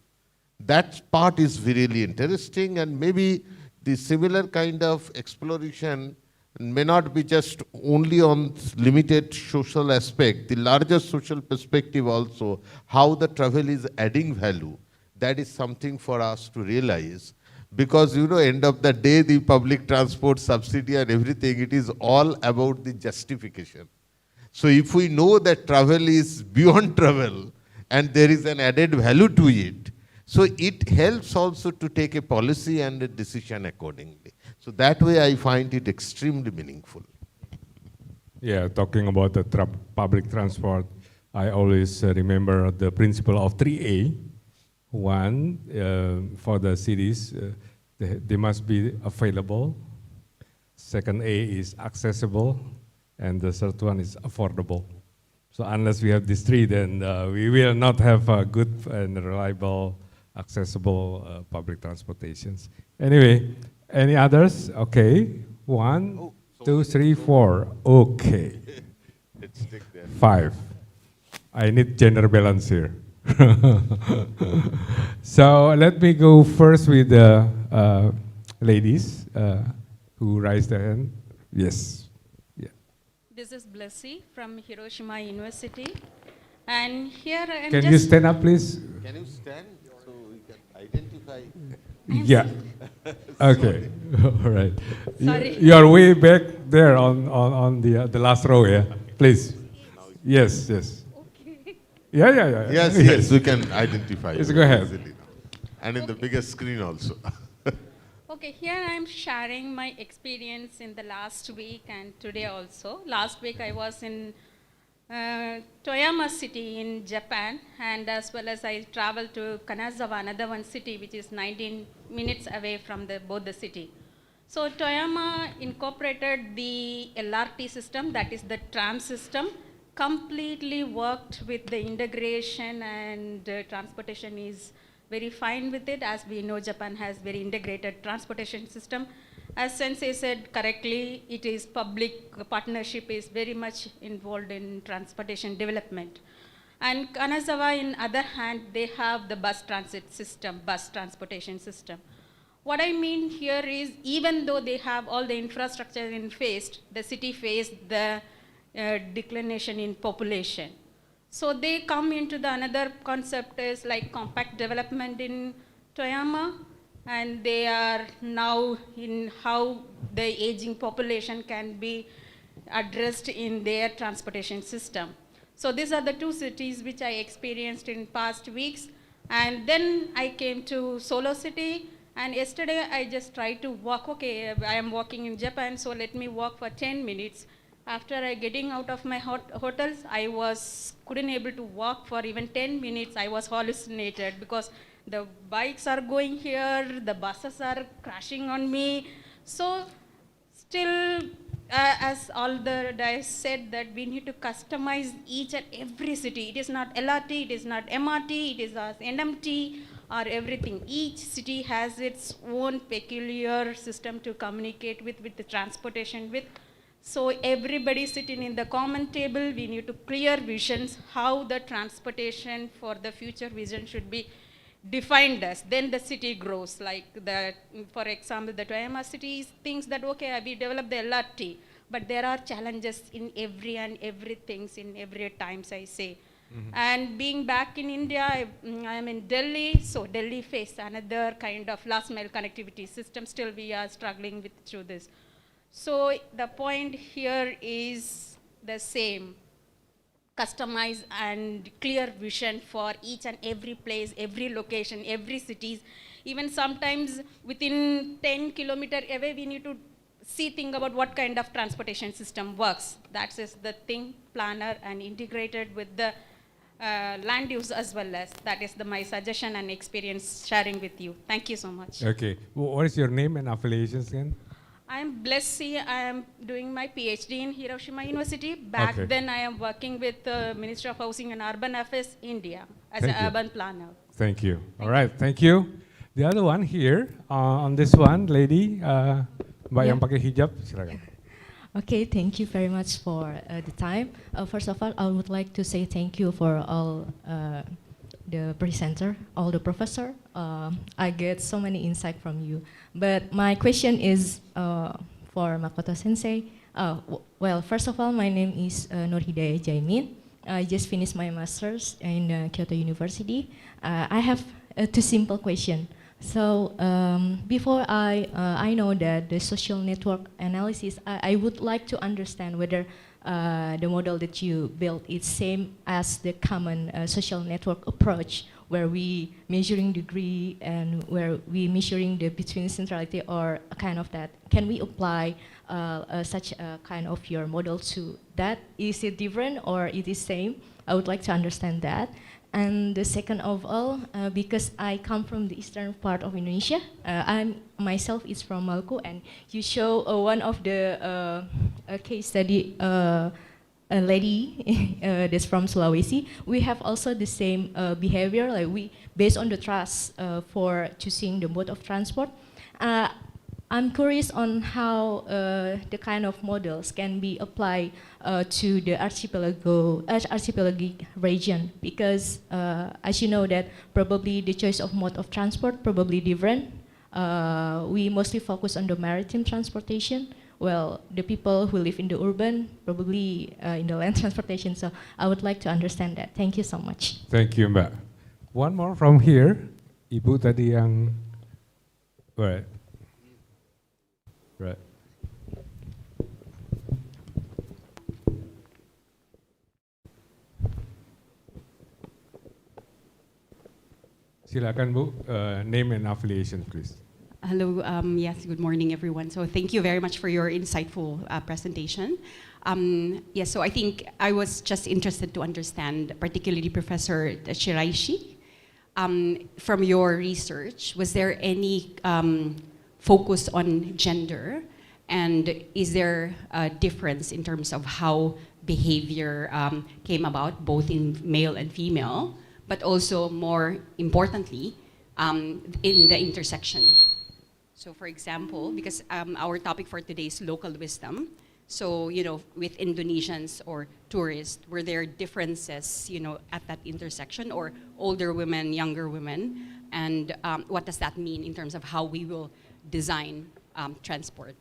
That part is really interesting, and maybe the similar kind of exploration may not be just only on limited social aspect, the larger social perspective also, how the travel is adding value. That is something for us to realize, because end of the day, the public transport subsidy and everything, it is all about the justification. So if we know that travel is beyond travel and there is an added value to it, so it helps also to take a policy and a decision accordingly. So that way I find it extremely meaningful. Yeah, talking about the public transport, I always remember the principle of 3A. One, for the cities, they must be available. Second A is accessible. And the third one is affordable. So unless we have these three, then we will not have good and reliable, accessible public transportations. Anyway, any others? Okay, 1, 2, 3, 4. Okay. Let's take that. 5. I need gender balance here. So let me go first with the ladies who raised their hand. Yes. This is Blessy from Hiroshima University. And here I am Can you stand up, please? Can you stand so we can identify? Yeah. Okay. All right. Sorry. You are way back there on the last row, yeah? Please. Yes, yes. Okay. Yeah. Yes, we can identify Yes, you go ahead. easily now. And in the biggest screen also. Okay, here I'm sharing my experience in the last week and today also. Last week I was in Toyama city in Japan, and as well as I traveled to Kanazawa, another one city which is 19 minutes away from both the city. So Toyama incorporated the LRT system, that is the tram system, completely worked with the integration, and transportation is very fine with it. As we know, Japan has very integrated transportation system. As Sensei said correctly, it is public partnership is very much involved in transportation development. And Kanazawa, in other hand, they have the bus transit system, bus transportation system. What I mean here is, even though they have all the infrastructure the city faced the declination in population. So they come into the another concept is like compact development in Toyama, and they are now in how the aging population can be addressed in their transportation system. So these are the two cities which I experienced in past weeks. And then I came to Solo City, and yesterday I just tried to walk. Okay, I am walking in Japan, so let me walk for 10 minutes. After I getting out of my hotels, I couldn't able to walk for even 10 minutes. I was hallucinated because the bikes are going here, the buses are crashing on me. So still, as all the guys said, that we need to customize each and every city. It is not LRT, it is not MRT, it is NMT or everything. Each city has its own peculiar system to communicate with the transportation with. So everybody sitting in the common table, we need to clear visions how the transportation for the future vision should be defined as. Then the city grows. Like for example, the Toyama city thinks that okay, we develop the LRT, but there are challenges in every times I say. Mm-hmm. And being back in India, I am in Delhi, so Delhi faced another kind of last mile connectivity system. Still we are struggling through this. So the point here is the same. Customize and clear vision for each and every place, every location, every cities. Even sometimes within 10 kilometers away, we need to think about what kind of transportation system works. That is the thing, planner and integrated with the land use as well as. That is my suggestion and experience sharing with you. Thank you so much. Okay, what is your name and affiliations again? I am Blessy. I am doing my PhD in Hiroshima University. Back then, I am working with the Ministry of Housing and Urban Affairs, India, as an urban planner. Thank you. All right, thank you. The other one here, on this one, lady, Mbak yang pakai hijab, silakan. Okay, thank you very much for the time. First of all, I would like to say thank you for all the presenter, all the professor. I get so many insight from you. But my question is for Makoto Sensei. Well, first of all, my name is Nur Hidayah Jaimin. I just finished my master's in Kyoto University. I have two simple questions. So before I know that the social network analysis, I would like to understand whether the model that you built is same as the common social network approach, where we measuring degree and where we measuring the between centrality or a kind of that. Can we apply such a kind of your model to that? Is it different or it is same? I would like to understand that. And the second of all, because I come from the eastern part of Indonesia, I myself is from Maluku, and you show one of the case study, a lady that's from Sulawesi. We have also the same behavior, like we based on the trust for choosing the mode of transport. I'm curious on how the kind of models can be applied to the archipelagic region, because as you know that probably the choice of mode of transport probably different. We mostly focus on the maritime transportation. Well, the people who live in the urban probably in the land transportation. So I would like to understand that. Thank you so much. Thank you, Mbak. One more from here. Ibu tadi yang Right. Right. Silakan Bu, name and affiliation, please. Hello, yes, good morning, everyone. So thank you very much for your insightful presentation. Yes, so I think I was just interested to understand, particularly Professor Shiraishi, from your research, was there any focus on gender? And is there a difference in terms of how behavior came about, both in male and female, but also more importantly, in the intersection? So for example, because our topic for today is local wisdom, so, you know, with Indonesians or tourists, were there differences, you know, at that intersection, or older women, younger women? And what does that mean in terms of how we will design transport?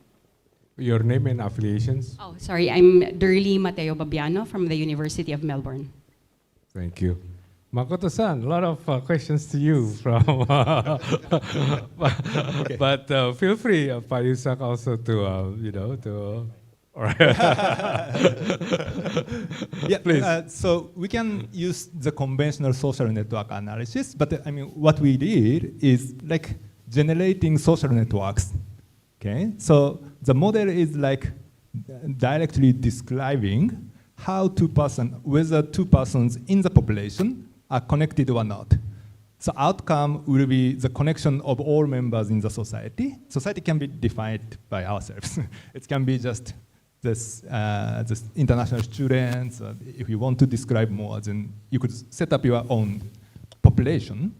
Your name and affiliations? Oh, sorry, I'm Durley Mateo Babiano from the University of Melbourne. Thank you. Makoto-san, a lot of questions to you from, but feel free, Pak Yusak, also to, you know, to, all right. Yeah, please. So we can use the conventional social network analysis, but I mean, what we did is like generating social networks, okay? So the model is like directly describing how whether two persons in the population are connected or not. So outcome will be the connection of all members in the society. Society can be defined by ourselves. It can be just this international students. If you want to describe more, then you could set up your own population,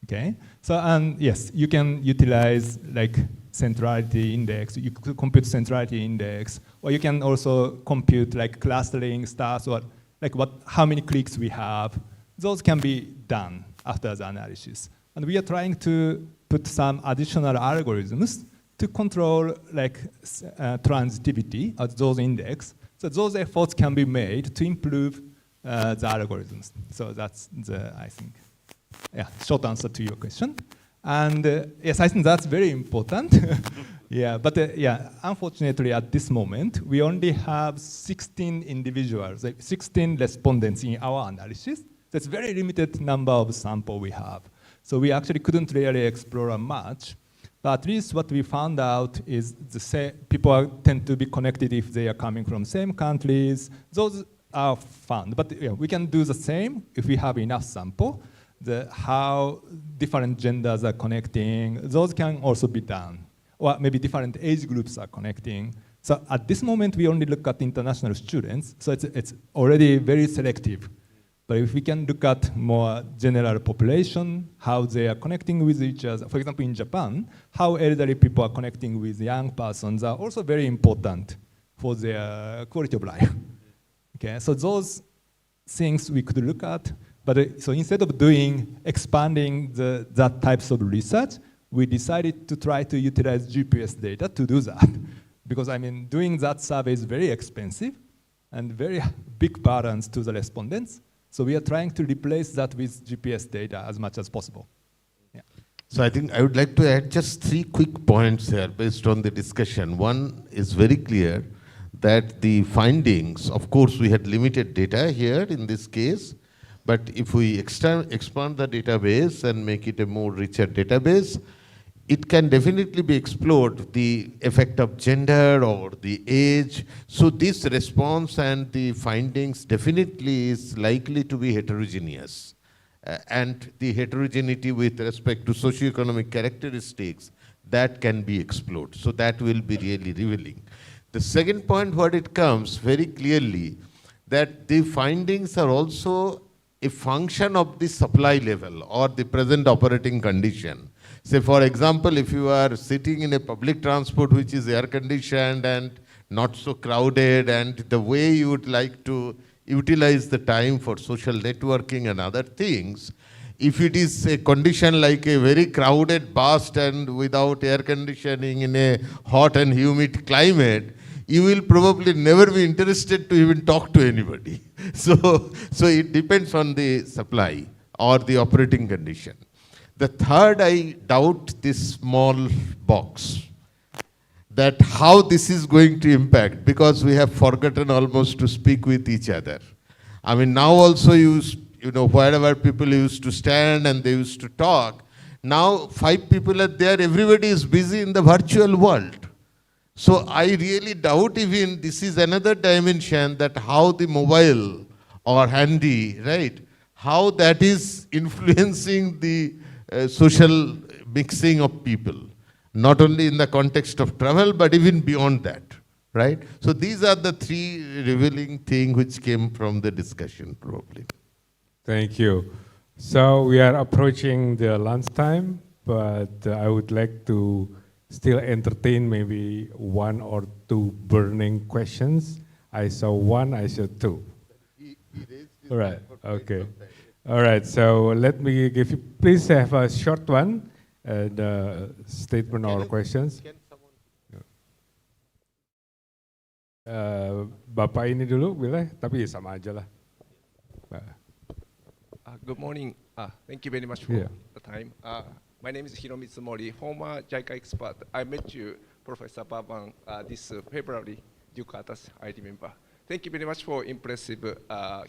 okay? So, and yes, you can utilize like centrality index, you could compute centrality index, or you can also compute like clustering stars, or like how many clicks we have. Those can be done after the analysis. And we are trying to put some additional algorithms to control like transitivity of those index. So those efforts can be made to improve the algorithms. So that's the, I think, yeah, short answer to your question. And yes, I think that's very important. Yeah, but yeah, unfortunately at this moment, we only have 16 individuals, like 16 respondents in our analysis. That's a very limited number of sample we have. So we actually couldn't really explore much. But at least what we found out is people tend to be connected if they are coming from same countries. Those are found. But yeah, we can do the same if we have enough sample. How different genders are connecting, those can also be done. Or maybe different age groups are connecting. So at this moment, we only look at international students. So it's already very selective. But if we can look at more general population, how they are connecting with each other. For example, in Japan, how elderly people are connecting with young persons are also very important for their quality of life. Okay, so those things we could look at. But so instead of expanding that types of research, we decided to try to utilize GPS data to do that. Because I mean, doing that survey is very expensive and very big burdens to the respondents. So we are trying to replace that with GPS data as much as possible. Yeah. So I think I would like to add just 3 quick points here based on the discussion. One is very clear that the findings, of course, we had limited data here in this case, but if we expand the database and make it a more richer database, it can definitely be explored, the effect of gender or the age. So this response and the findings definitely is likely to be heterogeneous. And the heterogeneity with respect to socioeconomic characteristics, that can be explored. So that will be really revealing. The second point, what it comes very clearly, that the findings are also a function of the supply level or the present operating condition. Say, for example, if you are sitting in a public transport which is air-conditioned and not so crowded, and the way you would like to utilize the time for social networking and other things, if it is a condition like a very crowded bus and without air conditioning in a hot and humid climate, you will probably never be interested to even talk to anybody. So it depends on the supply or the operating condition. The third, I doubt this small box, that how this is going to impact, because we have forgotten almost to speak with each other. I mean, now also you know, wherever people used to stand and they used to talk, now 5 people are there, everybody is busy in the virtual world. So I really doubt even this is another dimension, that how the mobile or handy, right, how that is influencing the social mixing of people, not only in the context of travel, but even beyond that, right? So these are the 3 revealing things which came from the discussion, probably. Thank you. So we are approaching the lunchtime, but I would like to still entertain maybe 1 or 2 burning questions. I saw 1, I saw 2. All right, okay. All right, so let me give you, please have a short one, the statement or questions. Bapak ini dulu, boleh? Tapi sama aja lah. Good morning. Thank you very much for the time. My name is Hiromitsu Mori, former JICA expert. I met you, Professor Babang, this February, Jakarta, I remember. Thank you very much for impressive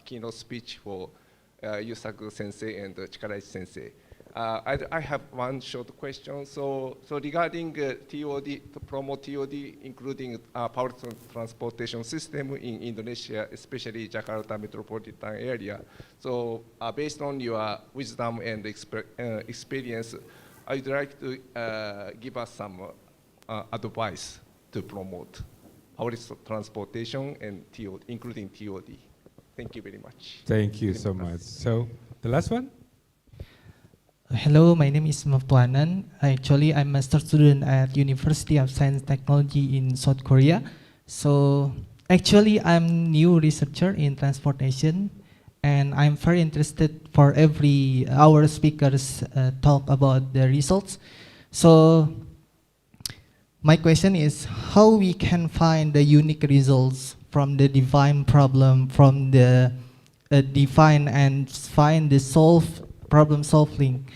keynote speech for Yusaku Sensei and Chikarashi Sensei. I have 1 short question. So regarding TOD, to promote TOD, including power transportation system in Indonesia, especially Jakarta metropolitan area. So based on your wisdom and experience, I'd like to give us some advice to promote power transportation and TOD, including TOD. Thank you very much. Thank you so much. So the last one? Hello, my name is Maftuanan. Actually, I'm a master student at University of Science and Technology in South Korea. So actually, I'm new researcher in transportation, and I'm very interested for every our speakers talk about the results. So my question is how we can find the unique results from the defined problem, from the define and find the problem solving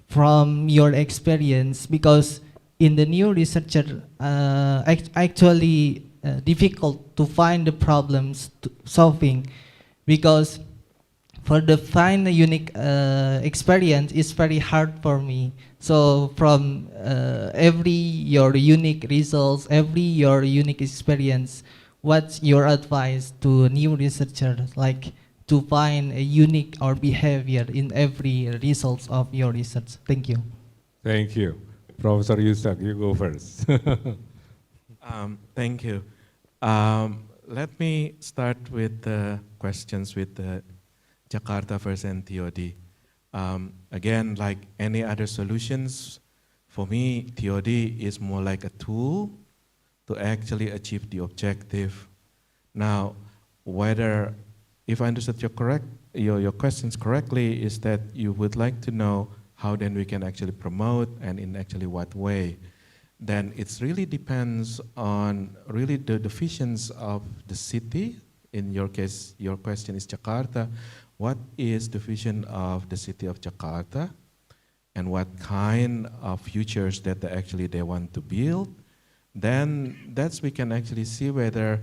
from your experience, because in the new researcher actually difficult to find the problems solving, because for the find a unique experience is very hard for me. So from every your unique results, every your unique experience, what's your advice to new researchers, like to find a unique or behavior in every results of your research? Thank you. Thank you. Professor Yusak, you go first. Thank you. Let me start with the questions with the Jakarta first and TOD. Again, like any other solutions, for me, TOD is more like a tool to actually achieve the objective. Now, whether, if I understood your questions correctly, is that you would like to know how then we can actually promote and in actually what way. Then it really depends on really the visions of the city. In your case, your question is Jakarta. What is the vision of the city of Jakarta? And what kind of futures that they want to build? Then we can actually see whether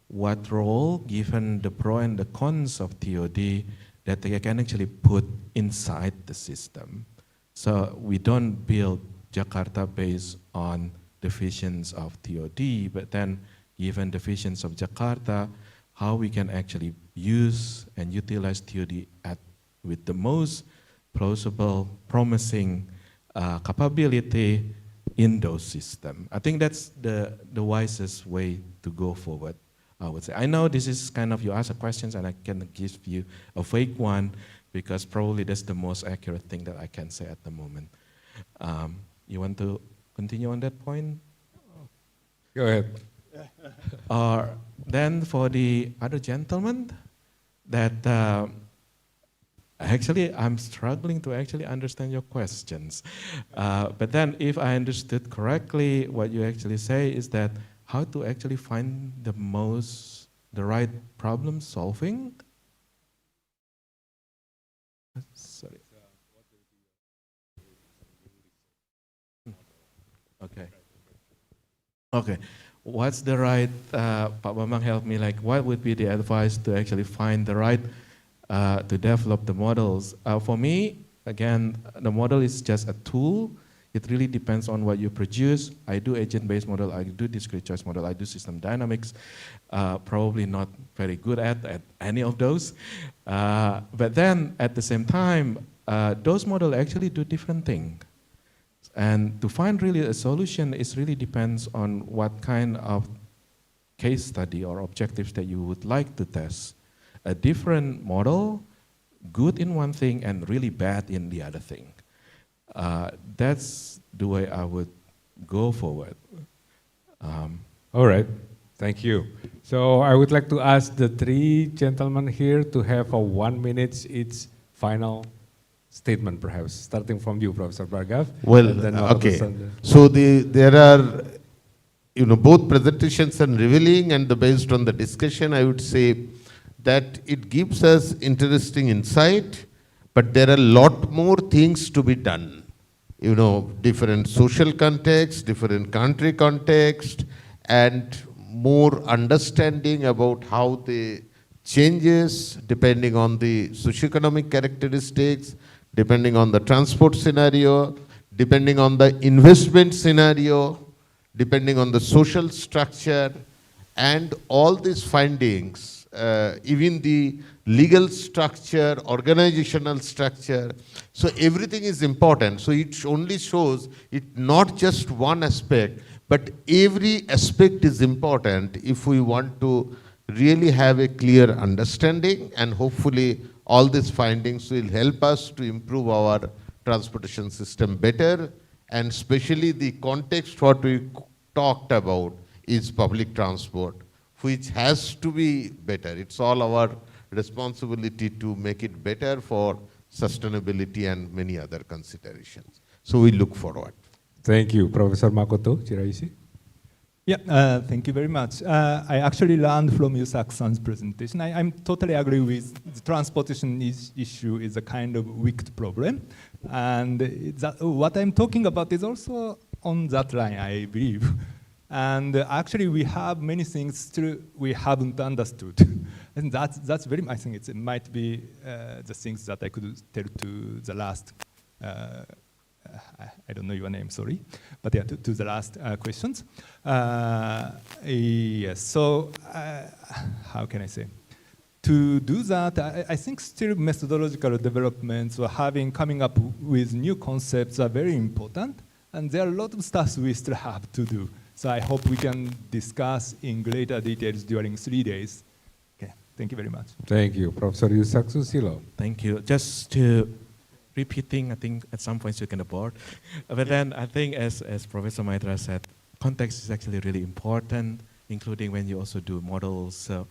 what role, given the pro and the cons of TOD, that they can actually put inside the system. So we don't build Jakarta based on the visions of TOD, but then given the visions of Jakarta, how we can actually use and utilize TOD with the most plausible, promising capability in those systems. I think that's the wisest way to go forward, I would say. I know this is kind of, you ask a questions and I can give you a fake one because probably that's the most accurate thing that I can say at the moment. You want to continue on that point? Go ahead. Then for the other gentleman, that actually I'm struggling to actually understand your questions. But then if I understood correctly, what you actually say is that how to actually find the right problem solving? Sorry. Okay. Okay. What's the right, Pak Bambang help me, like what would be the advice to actually find the right, to develop the models? For me, again, the model is just a tool. It really depends on what you produce. I do agent-based model, I do discrete choice model, I do system dynamics. Probably not very good at any of those. But then at the same time, those models actually do different things. And to find really a solution, it really depends on what kind of case study or objectives that you would like to test. A different model, good in one thing and really bad in the other thing. That's the way I would go forward. All right, thank you. So I would like to ask the three gentlemen here to have a 1 minute each final statement, perhaps, starting from you, Professor Bhargav. Well, and then okay. So there are, both presentations are revealing, and based on the discussion, I would say that it gives us interesting insight, but there are a lot more things to be done. Different social context, different country context, and more understanding about how the changes depending on the socioeconomic characteristics, depending on the transport scenario, depending on the investment scenario, depending on the social structure, and all these findings, even the legal structure, organizational structure. So everything is important. So it only shows it not just one aspect, but every aspect is important if we want to really have a clear understanding, and hopefully all these findings will help us to improve our transportation system better, and especially the context what we talked about is public transport, which has to be better. It's all our responsibility to make it better for sustainability and many other considerations. So we look forward. Thank you, Professor Makoto Chiraisi. Yeah, thank you very much. I actually learned from Yusak-san's presentation. I'm totally agree with the transportation issue is a kind of wicked problem. And what I'm talking about is also on that line, I believe. And actually we have many things still we haven't understood. And that's very, I think it might be the things that I could tell to the last I don't know your name, sorry. But yeah, to the last questions. Yes, so how can I say? To do that, I think still methodological developments or coming up with new concepts are very important. And there are a lot of stuff we still have to do. So I hope we can discuss in greater details during 3 days. Okay, thank you very much. Thank you, Professor Yusak Susilo. Thank you. Just to repeating, I think at some points you're kind of bored. But then I think as Professor Maitra said, context is actually really important, including when you also do models. So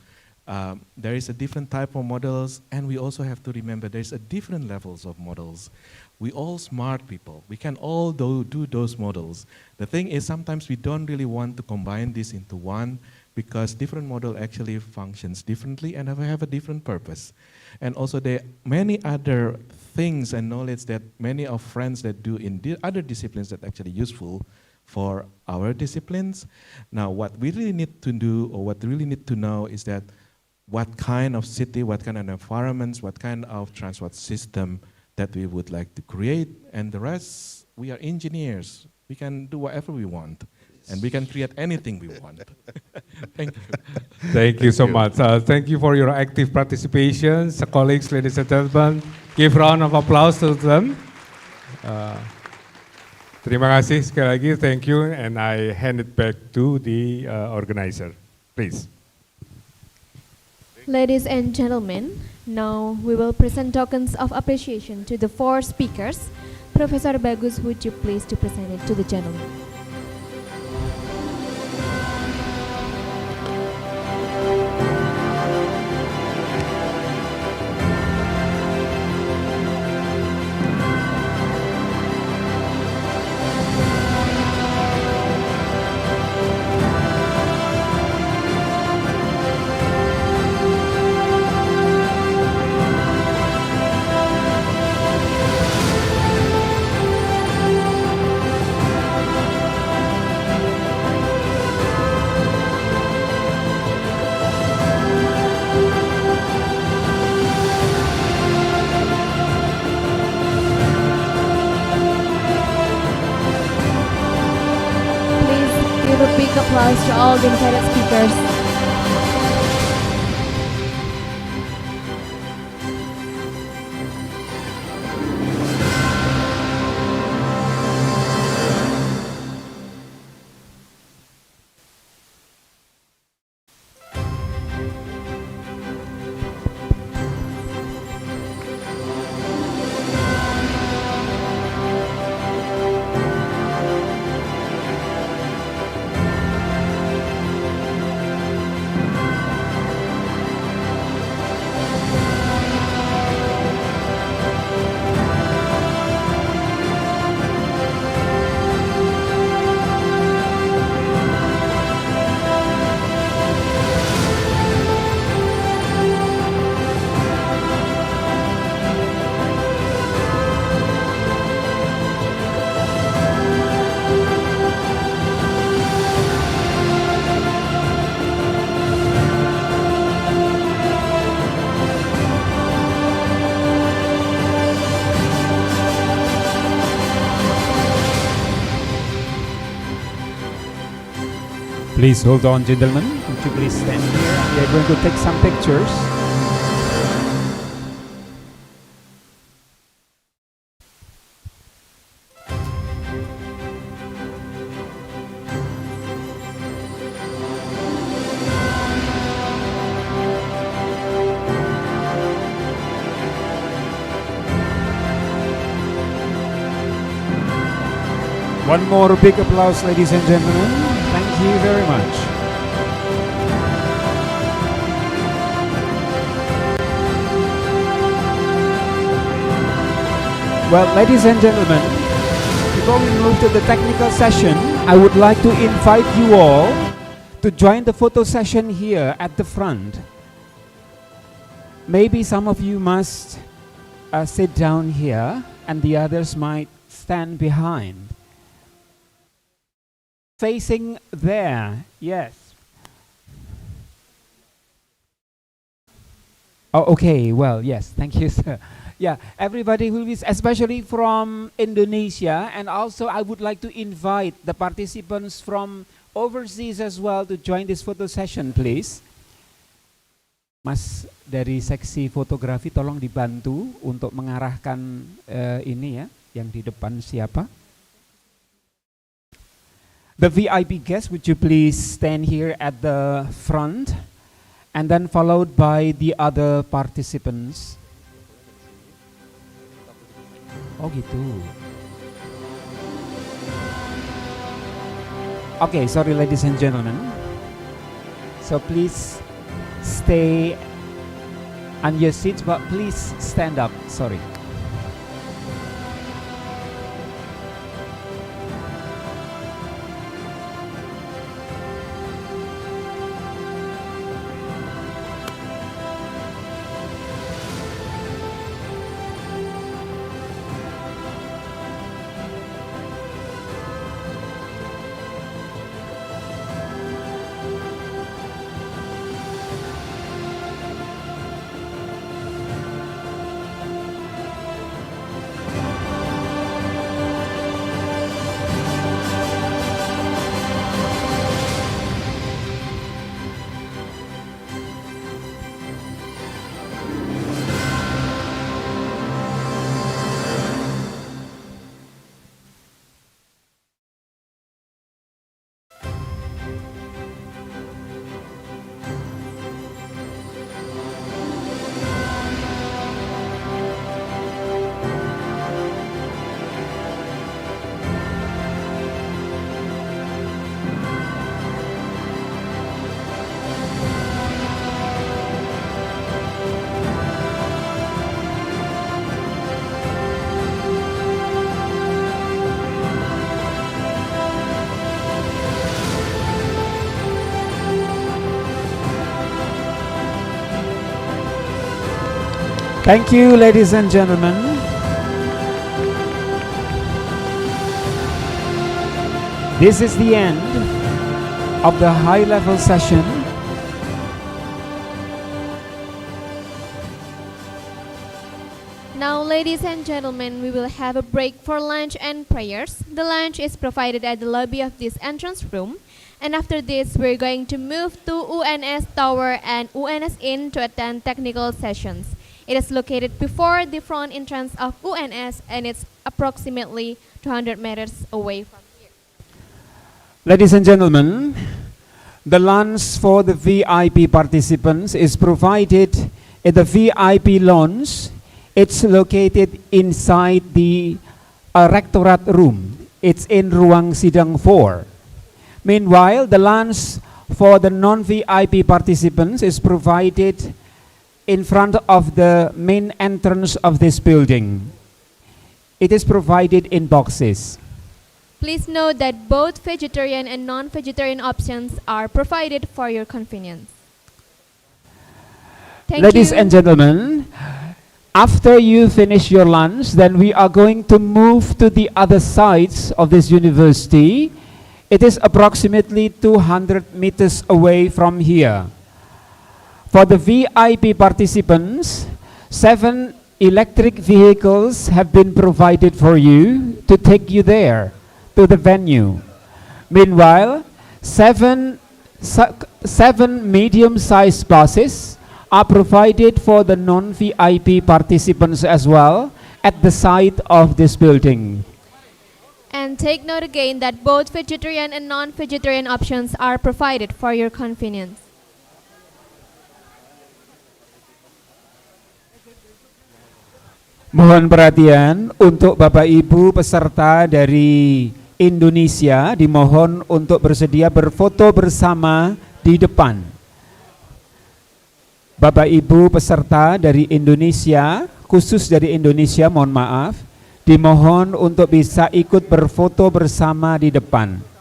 there is a different type of models, and we also have to remember there's a different levels of models. We all smart people. We can all do those models. The thing is sometimes we don't really want to combine this into one, because different model actually functions differently and have a different purpose. And also there are many other things and knowledge that many of friends that do in other disciplines that are actually useful for our disciplines. Now what we really need to do, or what we really need to know, is that what kind of city, what kind of environments, what kind of transport system that we would like to create, and the rest, we are engineers. We can do whatever we want, and we can create anything we want. Thank you. Thank you so much. Thank you for your active participation. So colleagues, ladies and gentlemen, give a round of applause to them. Terima kasih sekali lagi, thank you, and I hand it back to the organizer. Please. Ladies and gentlemen, now we will present tokens of appreciation to the 4 speakers. Professor Bagus, would you please to present it to the gentlemen? all the invited speakers. Please hold on, gentlemen. Would you please stand here? We are going to take some pictures. One more big applause, ladies and gentlemen. Thank you very much. Well, ladies and gentlemen, before we move to the technical session, I would like to invite you all to join the photo session here at the front. Maybe some of you must sit down here and the others might stand behind. Facing there, yes. Oh, okay, well, yes, thank you, sir. Yeah, everybody who is, especially from Indonesia, and also I would like to invite the participants from overseas as well to join this photo session, please. Mas dari seksi fotografi tolong dibantu untuk mengarahkan ini ya, yang di depan siapa? The VIP guests, would you please stand here at the front, and then followed by the other participants. Oh gitu. Okay, sorry ladies and gentlemen. So please stay on your seats, but please stand up, sorry. Thank you, ladies and gentlemen. This is the end of the high-level session. Now, ladies and gentlemen, we will have a break for lunch and prayers. The lunch is provided at the lobby of this entrance room, And after this, we're going to move to UNS Tower and UNS Inn to attend technical sessions. It is located before the front entrance of UNS and it's approximately 200 meters away from here. Ladies and gentlemen, the lunch for the VIP participants is provided at the VIP lounge. It's located inside the rectorate room. It's in Ruang Sidang 4. Meanwhile, the lunch for the non-VIP participants is provided in front of the main entrance of this building. It is provided in boxes. Please note that both vegetarian and non-vegetarian options are provided for your convenience. Ladies and gentlemen, after you finish your lunch, then we are going to move to the other sides of this university. It is approximately 200 meters away from here. For the VIP participants, 7 electric vehicles have been provided for you to take you there, to the venue. Meanwhile, seven medium-sized buses are provided for the non-VIP participants as well at the side of this building. And take note again that both vegetarian and non-vegetarian options are provided for your convenience. Mohon perhatian untuk Bapak Ibu peserta dari Indonesia, dimohon untuk bersedia berfoto bersama di depan. Bapak Ibu peserta dari Indonesia, khusus dari Indonesia, mohon maaf, dimohon untuk bisa ikut berfoto bersama di depan.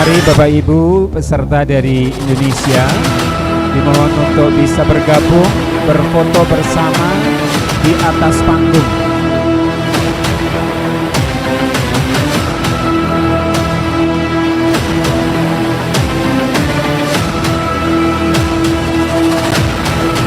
Mari Bapak Ibu peserta dari Indonesia dimohon untuk bisa bergabung berfoto bersama di atas panggung.